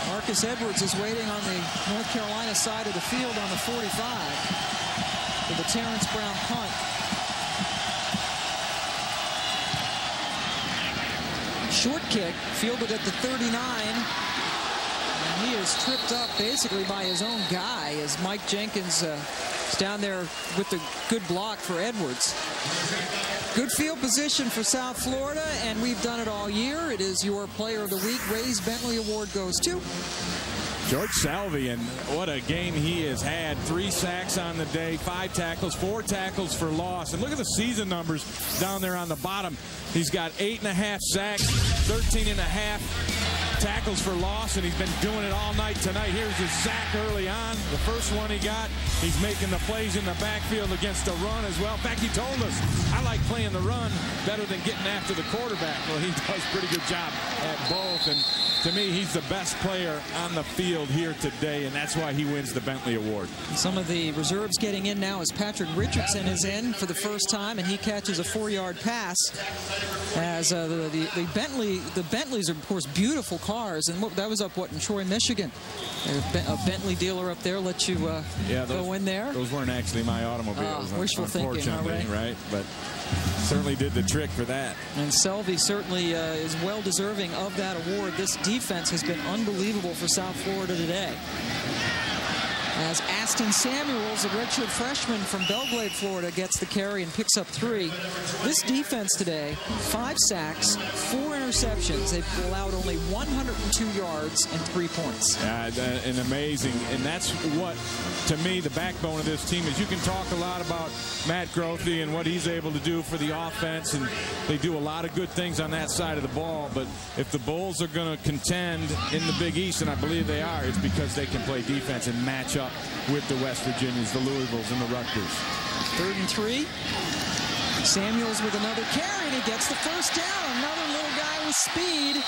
Marcus Edwards is waiting on the North Carolina side of the field on the 45 for the Terrence Brown punt. Short kick, fielded at the 39. And he is tripped up basically by his own guy as Mike Jenkins is down there with the good block for Edwards. Good field position for South Florida, and we've done it all year. It is your player of the week. Ray's Bentley Award goes to George Selvey, and what a game he has had. 3 sacks on the day, 5 tackles, 4 tackles for loss. And look at the season numbers down there on the bottom. He's got 8.5 sacks, 13.5 tackles for loss, and he's been doing it all night tonight. Here's his sack early on. The first one he got. He's making the plays in the backfield against the run as well. In fact, he told us, I like playing the run better than getting after the quarterback. Well, he does a pretty good job at both, and to me, he's the best player on the field here today, and that's why he wins the Bentley Award. Some of the reserves getting in now as Patrick Richardson is in for the first time, and he catches a 4-yard pass. As the Bentleys are, of course, beautiful cars, and that was up, in Troy, Michigan. A Bentley dealer up there let you go in there. Those weren't actually my automobiles, wishful thinking, right? But certainly did the trick for that. And Selvey certainly is well deserving of that award. This defense has been unbelievable for South Florida today. As Aston Samuels, a redshirt freshman from Belgrade, Florida, gets the carry and picks up 3. This defense today, 5 sacks, 4 interceptions. They've allowed only 102 yards and 3 points. And amazing. And that's what, to me, the backbone of this team is. You can talk a lot about Matt Grothe and what he's able to do for the offense, and they do a lot of good things on that side of the ball. But if the Bulls are going to contend in the Big East, and I believe they are, it's because they can play defense and match up with the West Virginias, the Louisvilles, and the Rutgers. 3rd and 3. Samuels with another carry, and he gets the first down. Another little guy with speed.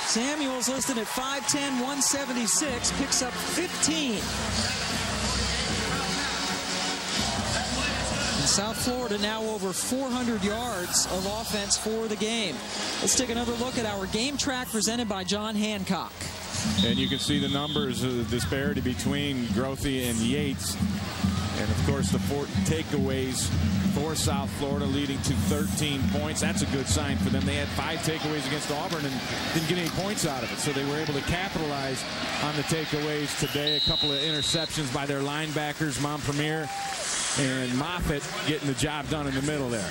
Samuels listed at 5'10", 176, picks up 15. And South Florida now over 400 yards of offense for the game. Let's take another look at our game track presented by John Hancock. And you can see the numbers, the disparity between Grothe and Yates. And, of course, the 4 takeaways for South Florida, leading to 13 points. That's a good sign for them. They had 5 takeaways against Auburn and didn't get any points out of it. So they were able to capitalize on the takeaways today. A couple of interceptions by their linebackers, Montpremier and Moffitt, getting the job done in the middle there.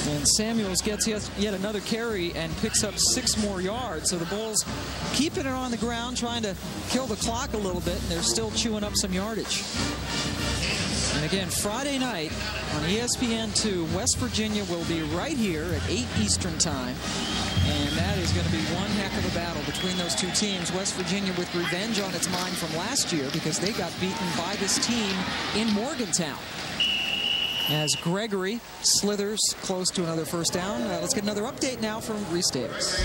And Samuels gets yet another carry and picks up 6 more yards. So the Bulls keeping it on the ground, trying to kill the clock a little bit, and they're still chewing up some yardage. And again, Friday night on ESPN2, West Virginia will be right here at 8 Eastern time. And that is going to be one heck of a battle between those two teams. West Virginia with revenge on its mind from last year because they got beaten by this team in Morgantown. As Gregory slithers close to another first down. Let's get another update now from Reese Davis.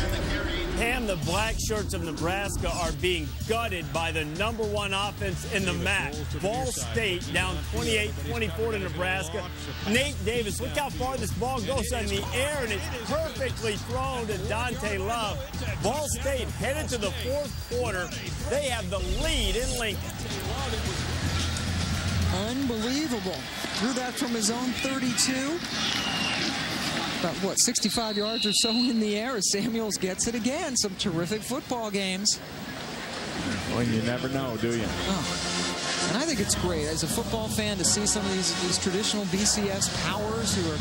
Pam, the Black Shirts of Nebraska are being gutted by the #1 offense in the MAC. Ball State down 28-24 to Nebraska. Nate Davis, look how far this ball goes in the air, and it's perfectly thrown to Dante Love. Ball State headed to the 4th quarter. They have the lead in Lincoln. Unbelievable. Threw that from his own 32. About, 65 yards or so in the air as Samuels gets it again. Some terrific football games. Well, you never know, do you? Oh. And I think it's great as a football fan to see some of these traditional BCS powers who are,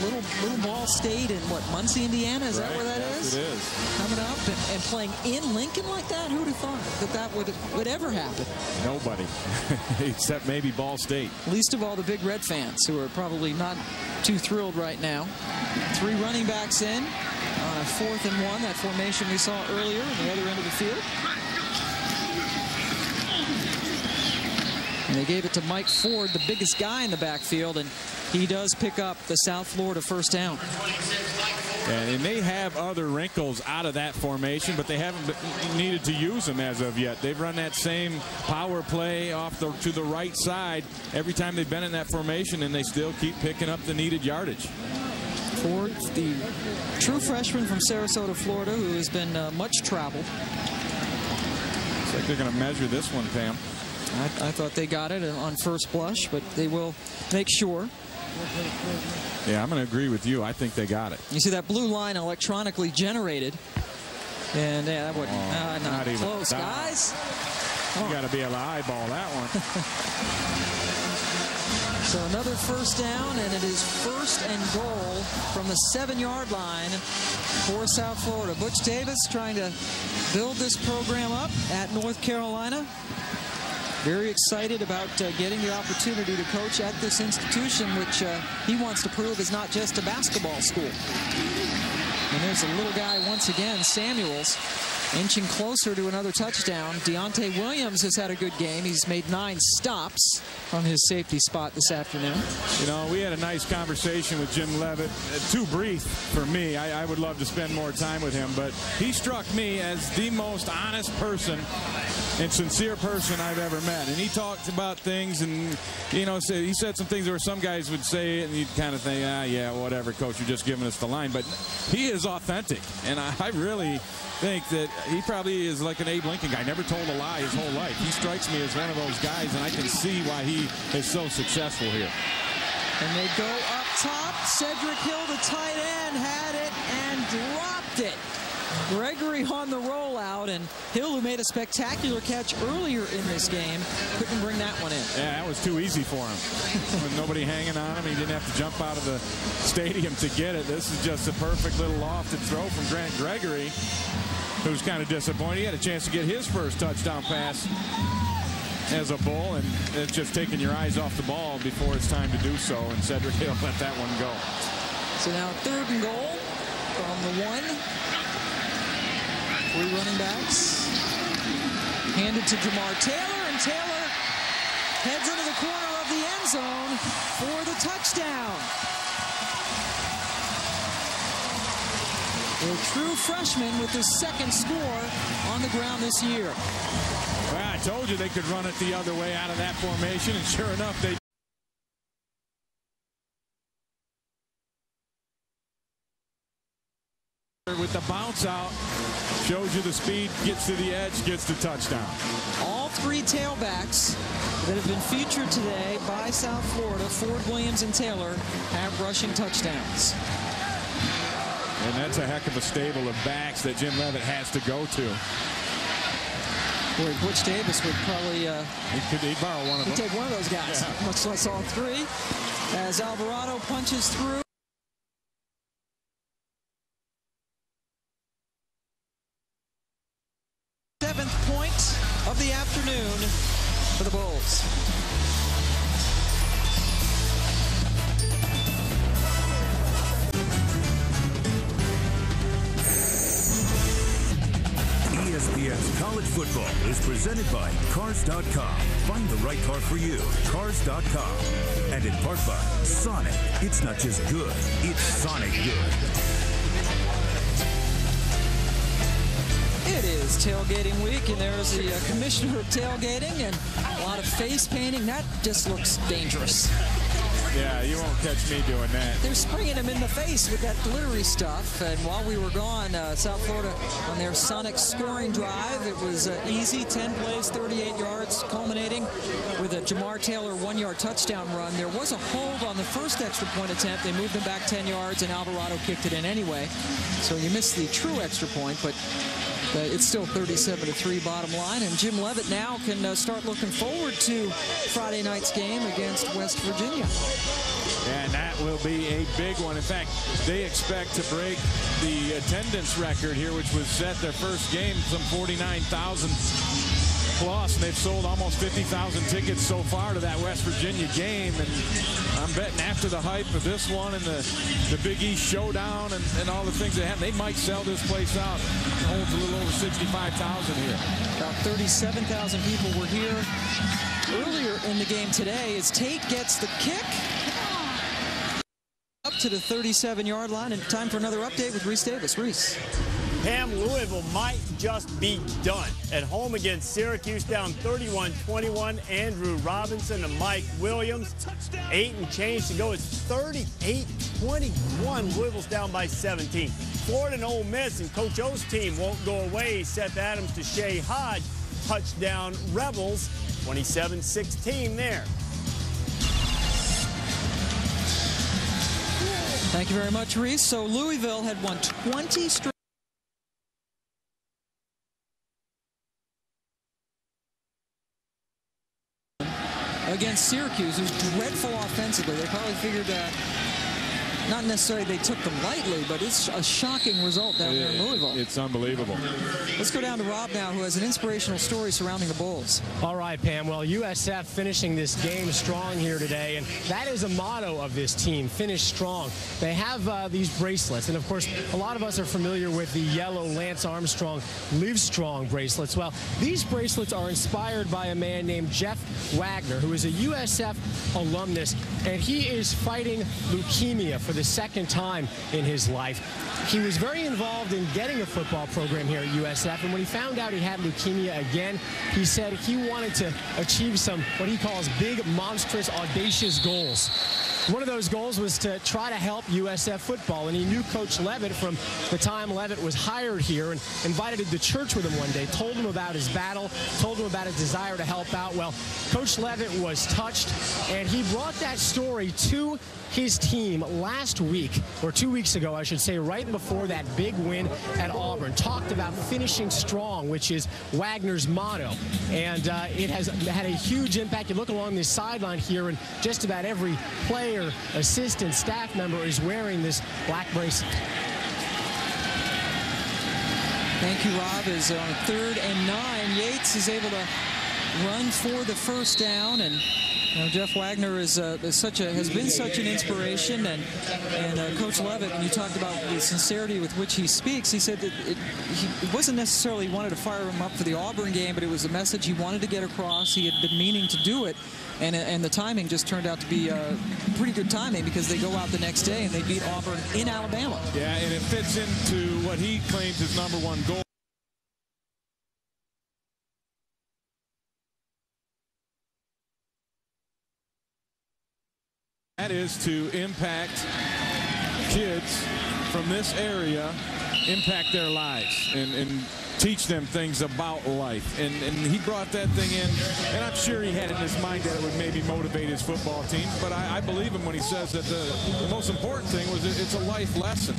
little Ball State and Muncie, Indiana. Is that where that is? It is. Coming up and playing in Lincoln like that. Who would have thought that would ever happen? Nobody, except maybe Ball State. Least of all the Big Red fans, who are probably not too thrilled right now. 3 running backs in on a 4th and 1. That formation we saw earlier on the other end of the field. And they gave it to Mike Ford, the biggest guy in the backfield, and he does pick up the South Florida first down. And they have other wrinkles out of that formation, but they haven't needed to use them as of yet. They've run that same power play off to the right side every time they've been in that formation, and they still keep picking up the needed yardage. Ford, the true freshman from Sarasota, Florida, who has been much traveled. Looks like they're going to measure this one, Pam. I thought they got it on first blush, but they will make sure. Yeah, I'm going to agree with you. I think they got it. You see that blue line electronically generated. And that wasn't not even close, guys. You got to be able to eyeball that one. So another first down, and it is 1st and goal from the 7-yard line for South Florida. Butch Davis trying to build this program up at North Carolina. Very excited about getting the opportunity to coach at this institution, which he wants to prove is not just a basketball school. And there's a little guy once again, Samuels, inching closer to another touchdown. Deontay Williams has had a good game. He's made 9 stops from his safety spot this afternoon. You know, we had a nice conversation with Jim Leavitt. Too brief for me. I would love to spend more time with him, but he struck me as the most honest person and sincere person I've ever met. And he talked about things, and, you know, he said some things where some guys would say it, and you'd kind of think, ah, yeah, whatever, coach, you're just giving us the line. But he is authentic, and I really think that he probably is like an Abe Lincoln guy, never told a lie his whole life. He strikes me as one of those guys, and I can see why he is so successful here. And they go up top. Cedric Hill, the tight end, had it and dropped it. Gregory on the rollout, and Hill, who made a spectacular catch earlier in this game, couldn't bring that one in. Yeah, that was too easy for him. With nobody hanging on him, he didn't have to jump out of the stadium to get it. This is just a perfect little lofted throw from Grant Gregory, who's kind of disappointed. He had a chance to get his first touchdown pass as a Bull, and it's just taking your eyes off the ball before it's time to do so, and Cedric Hill let that one go. So now 3rd and goal from the 1. 3 running backs. Handed to Jamar Taylor, and Taylor heads into the corner of the end zone for the touchdown. A true freshman with his 2nd score on the ground this year. Well, I told you they could run it the other way out of that formation, and sure enough, they with the bounce out, shows you the speed, gets to the edge, gets the touchdown. All 3 tailbacks that have been featured today by South Florida, Ford, Williams, and Taylor, have rushing touchdowns. And that's a heck of a stable of backs that Jim Leavitt has to go to. Boy, Butch Davis would probably he'd borrow one of them. He'd take one of those guys, yeah. Much less all 3. As Alvarado punches through. Of the afternoon for the Bulls. ESPN's College Football is presented by Cars.com. Find the right car for you. Cars.com. And in part by Sonic. It's not just good, it's Sonic good. It is tailgating week, and there's the commissioner of tailgating, and a lot of face painting. That just looks dangerous. Yeah, you won't catch me doing that. They're spraying him in the face with that glittery stuff. And while we were gone, South Florida on their Sonic scoring drive, it was easy, 10 plays, 38 yards, culminating with a Jamar Taylor 1-yard touchdown run. There was a hold on the first extra point attempt. They moved them back 10 yards, and Alvarado kicked it in anyway. So you missed the true extra point, but it's still 37-3 bottom line, and Jim Leavitt now can start looking forward to Friday night's game against West Virginia. And that will be a big one. In fact, they expect to break the attendance record here, which was set their first game, some 49,000 plus, and they've sold almost 50,000 tickets so far to that West Virginia game. And I'm betting after the hype of this one and the Big East showdown and all the things that happen, they might sell this place out. It holds a little over 65,000 here. About 37,000 people were here earlier in the game today as Tate gets the kick up to the 37-yard line. And time for another update with Reese Davis. Reese. Pam, Louisville might just be done. At home against Syracuse, down 31-21. Andrew Robinson and Mike Williams. 8 and change to go. It's 38-21. Louisville's down by 17. Florida and Ole Miss, and Coach O's team won't go away. Seth Adams to Shea Hodge. Touchdown Rebels. 27-16 there. Thank you very much, Reese. So Louisville had won 20 straight against Syracuse, who's dreadful offensively. They probably figured not necessarily they took them lightly, but it's a shocking result down there in Louisville. It's unbelievable. Let's go down to Rob now, who has an inspirational story surrounding the Bulls. All right, Pam. Well, USF finishing this game strong here today, and that is a motto of this team, finish strong. They have these bracelets, and of course, a lot of us are familiar with the yellow Lance Armstrong Live Strong bracelets. Well, these bracelets are inspired by a man named Jeff Wagner, who is a USF alumnus, and he is fighting leukemia for the second time in his life. He was very involved in getting a football program here at USF, and when he found out he had leukemia again, he said he wanted to achieve some, what he calls big, monstrous, audacious goals. One of those goals was to try to help USF football, and he knew Coach Leavitt from the time Leavitt was hired here and invited him to church with him one day, told him about his battle, told him about his desire to help out. Well, Coach Leavitt was touched, and he brought that story to his team last week, or 2 weeks ago, I should say, right before that big win at Auburn. Talked about finishing strong, which is Wagner's motto, and it has had a huge impact. You look along this sideline here, and just about every player, assistant, staff member is wearing this black bracelet. Thank you, Rob. Is on 3rd and 9. Yates is able to run for the first down, and Jeff Wagner has been such an inspiration, and Coach Leavitt, when you talked about the sincerity with which he speaks, he said that he wasn't necessarily wanted to fire him up for the Auburn game, but it was a message he wanted to get across. He had been meaning to do it, and the timing just turned out to be pretty good timing, because they go out the next day and they beat Auburn in Alabama. Yeah, and it fits into what he claims his #1 goal. That is to impact kids from this area, impact their lives, and teach them things about life. And he brought that thing in, and I'm sure he had in his mind that it would maybe motivate his football team, but I believe him when he says that the most important thing was that it's a life lesson,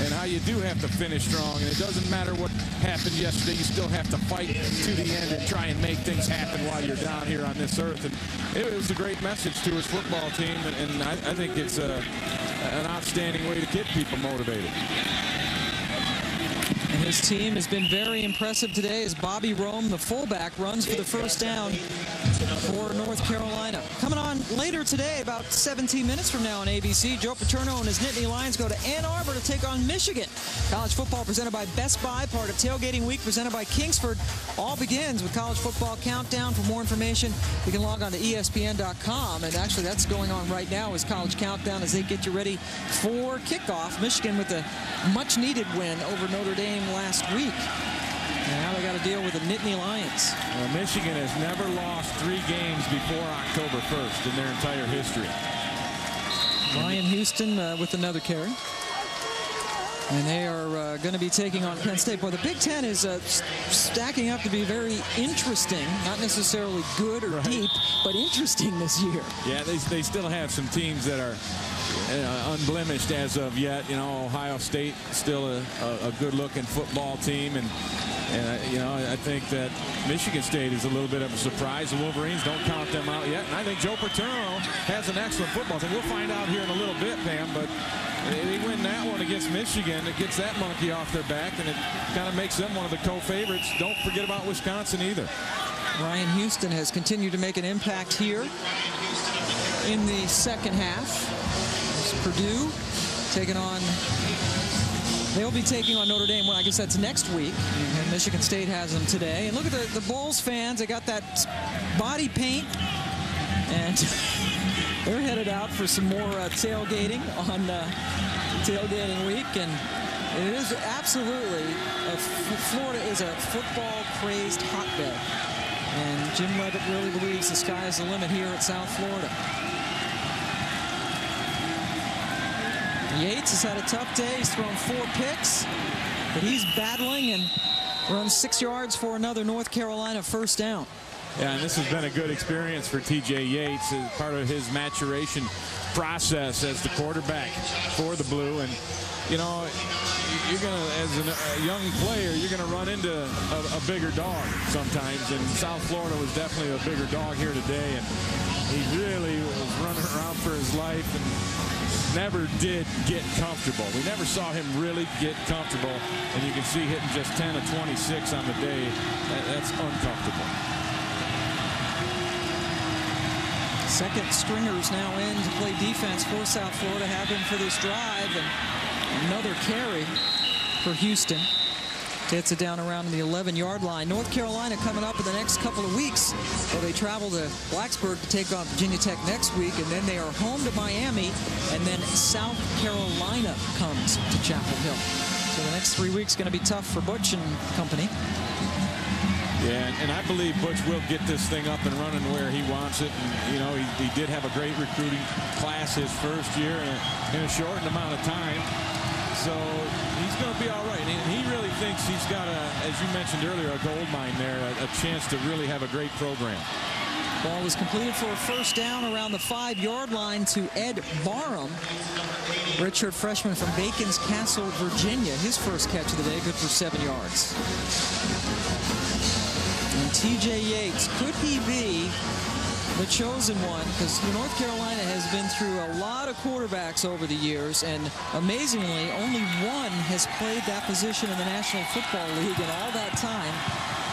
and how you do have to finish strong, and it doesn't matter what happened yesterday, you still have to fight to the end and try and make things happen while you're down here on this earth. And it was a great message to his football team, and I think it's an outstanding way to get people motivated. And his team has been very impressive today as Bobby Rome, the fullback, runs for the first down for North Carolina. Coming on later today, about 17 minutes from now on ABC, Joe Paterno and his Nittany Lions go to Ann Arbor to take on Michigan. College football presented by Best Buy, part of Tailgating Week presented by Kingsford. All begins with College Football Countdown. For more information, you can log on to ESPN.com. And actually, that's going on right now is College Countdown as they get you ready for kickoff. Michigan with a much-needed win over Notre Dame last week. And now they got to deal with the Nittany Lions. Well, Michigan has never lost 3 games before October 1st in their entire history. Ryan Houston with another carry. And they are going to be taking on Penn State. Boy, the Big Ten is stacking up to be very interesting. Not necessarily good or deep, but interesting this year. Yeah, they still have some teams that are unblemished as of yet. You know, Ohio State still a good-looking football team, and you know, I think that Michigan State is a little bit of a surprise. The Wolverines, don't count them out yet. And I think Joe Paterno has an excellent football team. We'll find out here in a little bit, Pam, but they win that one against Michigan. It gets that monkey off their back, and it kind of makes them one of the co-favorites. Don't forget about Wisconsin either. Ryan Houston has continued to make an impact here in the second half. It's Purdue taking on, they'll be taking on Notre Dame. Well, I guess that's next week. And Michigan State has them today. And look at the Bulls fans. They got that body paint. And they're headed out for some more tailgating on tailgating week. And it is absolutely, Florida is a football-crazed hotbed. And Jim Leavitt really believes the sky is the limit here at South Florida. Yates has had a tough day. He's thrown 4 picks, but he's battling and runs 6 yards for another North Carolina first down. Yeah, and this has been a good experience for T.J. Yates as part of his maturation process as the quarterback for the Blue. And, you know, you're going to, as a young player, you're going to run into a bigger dog sometimes. And South Florida was definitely a bigger dog here today. And he really was running around for his life. And never did get comfortable. We never saw him really get comfortable, and you can see hitting just 10 of 26 on the day. That's uncomfortable. Second stringers now in to play defense for South Florida, have been for this drive, and another carry for Houston. Gets it down around the 11-yard line. North Carolina coming up in the next couple of weeks. Well, they travel to Blacksburg to take on Virginia Tech next week, and then they are home to Miami, and then South Carolina comes to Chapel Hill. So the next 3 weeks going to be tough for Butch and company. Yeah, and I believe Butch will get this thing up and running where he wants it. And, you know, he did have a great recruiting class his first year in a shortened amount of time. So he's going to be all right. And he really thinks he's got, as you mentioned earlier, a gold mine there, a chance to really have a great program. Ball was completed for a first down around the 5-yard line to Ed Barham, redshirt freshman from Bacon's Castle, Virginia. His first catch of the day, good for 7 yards. And TJ Yates, could he be the chosen one? Because North Carolina has been through a lot of quarterbacks over the years, and amazingly, only one has played that position in the National Football League in all that time.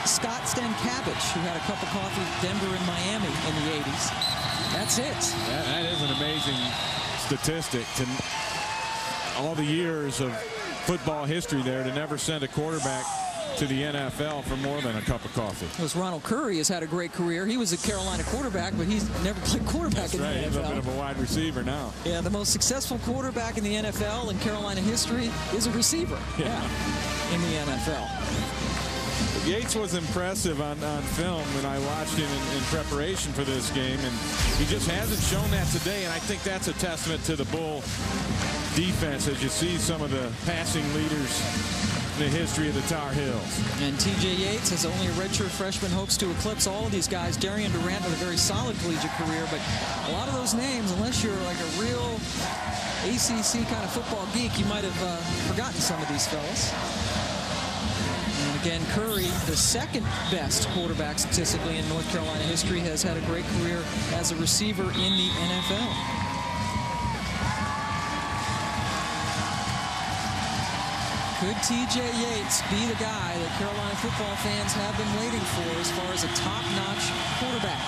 Scott Stankiewicz, who had a cup of coffee with Denver and Miami in the 80s. That's it. That is an amazing statistic. To all the years of football history there, to never send a quarterback to the NFL for more than a cup of coffee. Because Ronald Curry has had a great career. He was a Carolina quarterback, but he's never played quarterback in the NFL. He's a bit of a wide receiver now. Yeah, the most successful quarterback in the NFL in Carolina history is a receiver. Yeah, in the NFL. Yates was impressive on film when I watched him in preparation for this game, and he just hasn't shown that today, and I think that's a testament to the Bull defense as you see some of the passing leaders in the history of the Tar Heels. And TJ Yates, as only a redshirt freshman, hopes to eclipse all of these guys. Darian Durant with a very solid collegiate career, but a lot of those names, unless you're like a real ACC kind of football geek, you might have forgotten some of these fellas. And again, Curry, the second best quarterback statistically in North Carolina history, has had a great career as a receiver in the NFL. Could TJ Yates be the guy that Carolina football fans have been waiting for as far as a top-notch quarterback?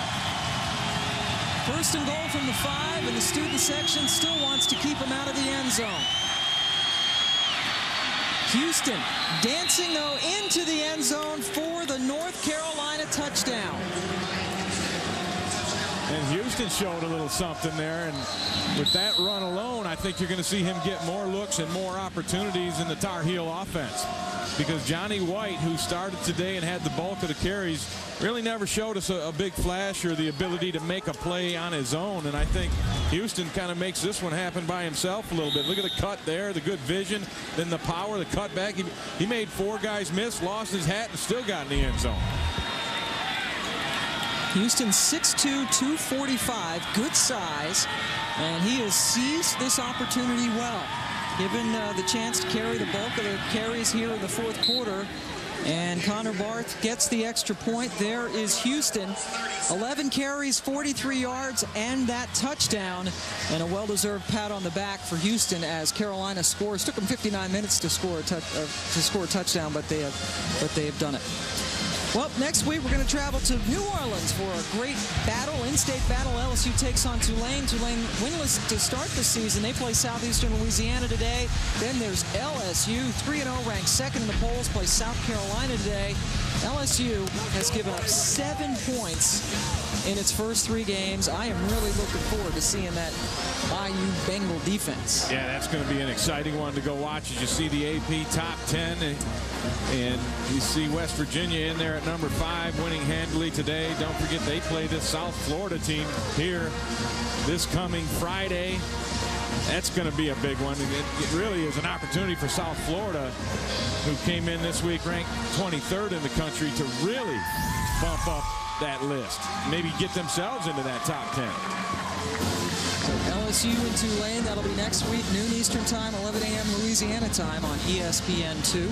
First and goal from the 5, and the student section still wants to keep him out of the end zone. Houston dancing, though, into the end zone for the North Carolina touchdown. And Houston showed a little something there, and with that run alone, I think you're going to see him get more looks and more opportunities in the Tar Heel offense. Because Johnny White, who started today and had the bulk of the carries, really never showed us a big flash or the ability to make a play on his own. And I think Houston kind of makes this one happen by himself a little bit. Look at the cut there, the good vision, then the power, the cutback. He made 4 guys miss, lost his hat, and still got in the end zone. Houston 6'2", 245, good size, and he has seized this opportunity well. Given the chance to carry the bulk of the carries here in the 4th quarter. And Connor Barth gets the extra point. There is Houston. 11 carries, 43 yards, and that touchdown. And a well-deserved pat on the back for Houston as Carolina scores. Took them 59 minutes to score a touchdown, but they have done it. Well, next week we're going to travel to New Orleans for a great battle, in-state battle. LSU takes on Tulane. Tulane winless to start the season. They play Southeastern Louisiana today. Then there's LSU, 3-0, ranked 2nd in the polls, play South Carolina today. LSU has given up 7 points in its first 3 games. I am really looking forward to seeing that IU Bengal defense. Yeah, that's going to be an exciting one to go watch as you see the AP top 10. And you see West Virginia in there at number 5, winning handily today. Don't forget they play this South Florida team here this coming Friday. That's going to be a big one. It really is an opportunity for South Florida, who came in this week ranked 23rd in the country, to really bump up that list. Maybe get themselves into that top 10. So LSU and Tulane, that'll be next week, noon Eastern time, 11 a.m. Louisiana time on ESPN2.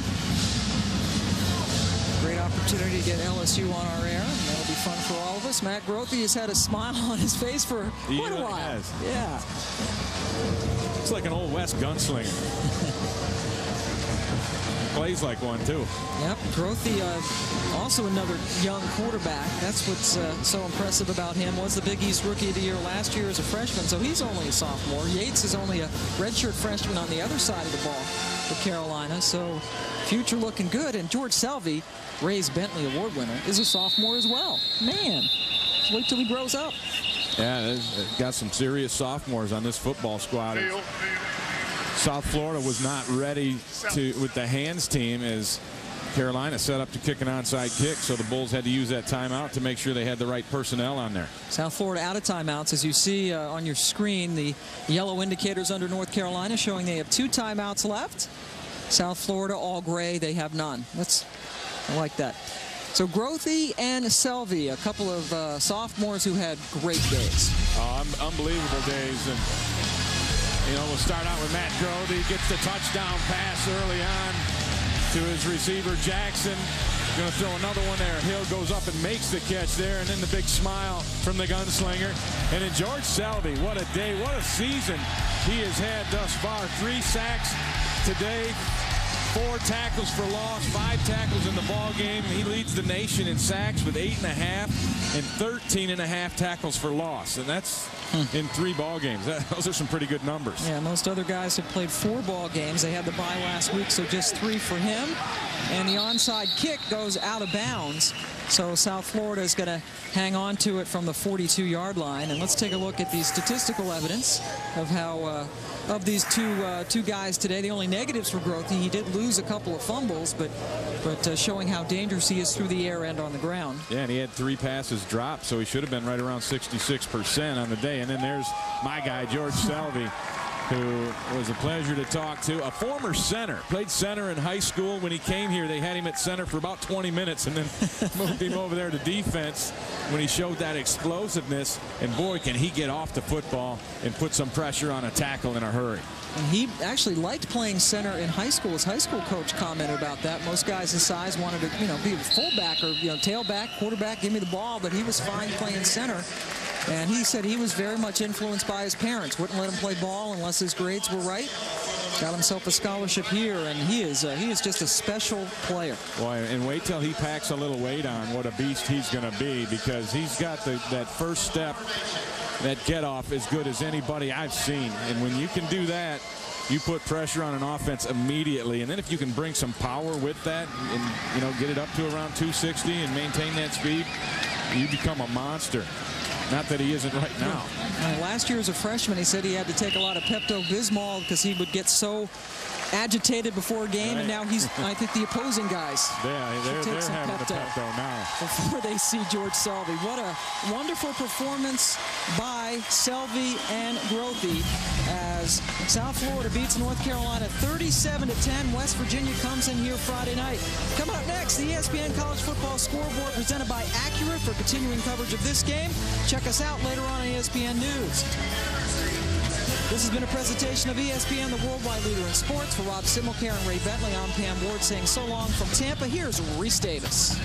Great opportunity to get LSU on our air, and that'll be fun for all of us. Matt Grothe has had a smile on his face for quite a while. Has. Yeah. It's like an old West gunslinger. Plays like one, too. Yep, Grothe, also another young quarterback. That's what's so impressive about him. Was the Big East Rookie of the Year last year as a freshman, so he's only a sophomore. Yates is only a redshirt freshman on the other side of the ball for Carolina, so future looking good. And George Selvey, Ray's Bentley Award winner, is a sophomore as well. Man, just wait till he grows up. Yeah, they've got some serious sophomores on this football squad. South Florida was not ready with the hands team as Carolina set up to kick an onside kick, so the Bulls had to use that timeout to make sure they had the right personnel on there. South Florida out of timeouts. As you see on your screen, the yellow indicators under North Carolina showing they have 2 timeouts left. South Florida, all gray, they have none. I like that. So Grothe and Selvey, a couple of sophomores who had great days. Unbelievable days. And we'll start out with Matt Grothe. He gets the touchdown pass early on to his receiver, Jackson. Going to throw another one there. Hill goes up and makes the catch there, and then the big smile from the gunslinger. And then George Selvey, what a day, what a season he has had thus far. 3 sacks today, 4 tackles for loss, 5 tackles in the ball game. He leads the nation in sacks with 8.5 and 13.5 tackles for loss, and that's in 3 ball games. Those are some pretty good numbers. Yeah, most other guys have played 4 ball games. They had the bye last week, so just 3 for him. And the onside kick goes out of bounds. So South Florida is going to hang on to it from the 42-yard line. And let's take a look at the statistical evidence of how of these two guys today. The only negatives for Grothe, he did lose a couple of fumbles, but showing how dangerous he is through the air and on the ground. Yeah, and he had 3 passes dropped, so he should have been right around 66% on the day. And then there's my guy, George Selvey, who was a pleasure to talk to. A former center, played center in high school. When he came here, they had him at center for about 20 minutes and then moved him over there to defense when he showed that explosiveness. And boy, can he get off the football and put some pressure on a tackle in a hurry. And he actually liked playing center in high school. His high school coach commented about that. Most guys his size wanted to, be a fullback or, tailback, quarterback, give me the ball, but he was fine playing center. And he said he was very much influenced by his parents. Wouldn't let him play ball unless his grades were right. Got himself a scholarship here, and he is just a special player. Boy, and wait till he packs a little weight on, what a beast he's going to be, because he's got that first step, that get off as good as anybody I've seen. And when you can do that, you put pressure on an offense immediately. And then if you can bring some power with that and get it up to around 260 and maintain that speed, you become a monster. Not that he isn't right now. Last year as a freshman, he said he had to take a lot of Pepto-Bismol because he would get so agitated before a game, and now I think the opposing guys they're having the Pepto now. Before they see George Selvey. What a wonderful performance by Selvey and Grothe as South Florida beats North Carolina 37-10. West Virginia comes in here Friday night. Coming up next, the ESPN College Football Scoreboard presented by Acura. For continuing coverage of this game, check us out later on ESPN News. This has been a presentation of ESPN, the worldwide leader in sports. For Rob Simmelcare and Ray Bentley, I'm Pam Ward saying so long from Tampa. Here's Reese Davis.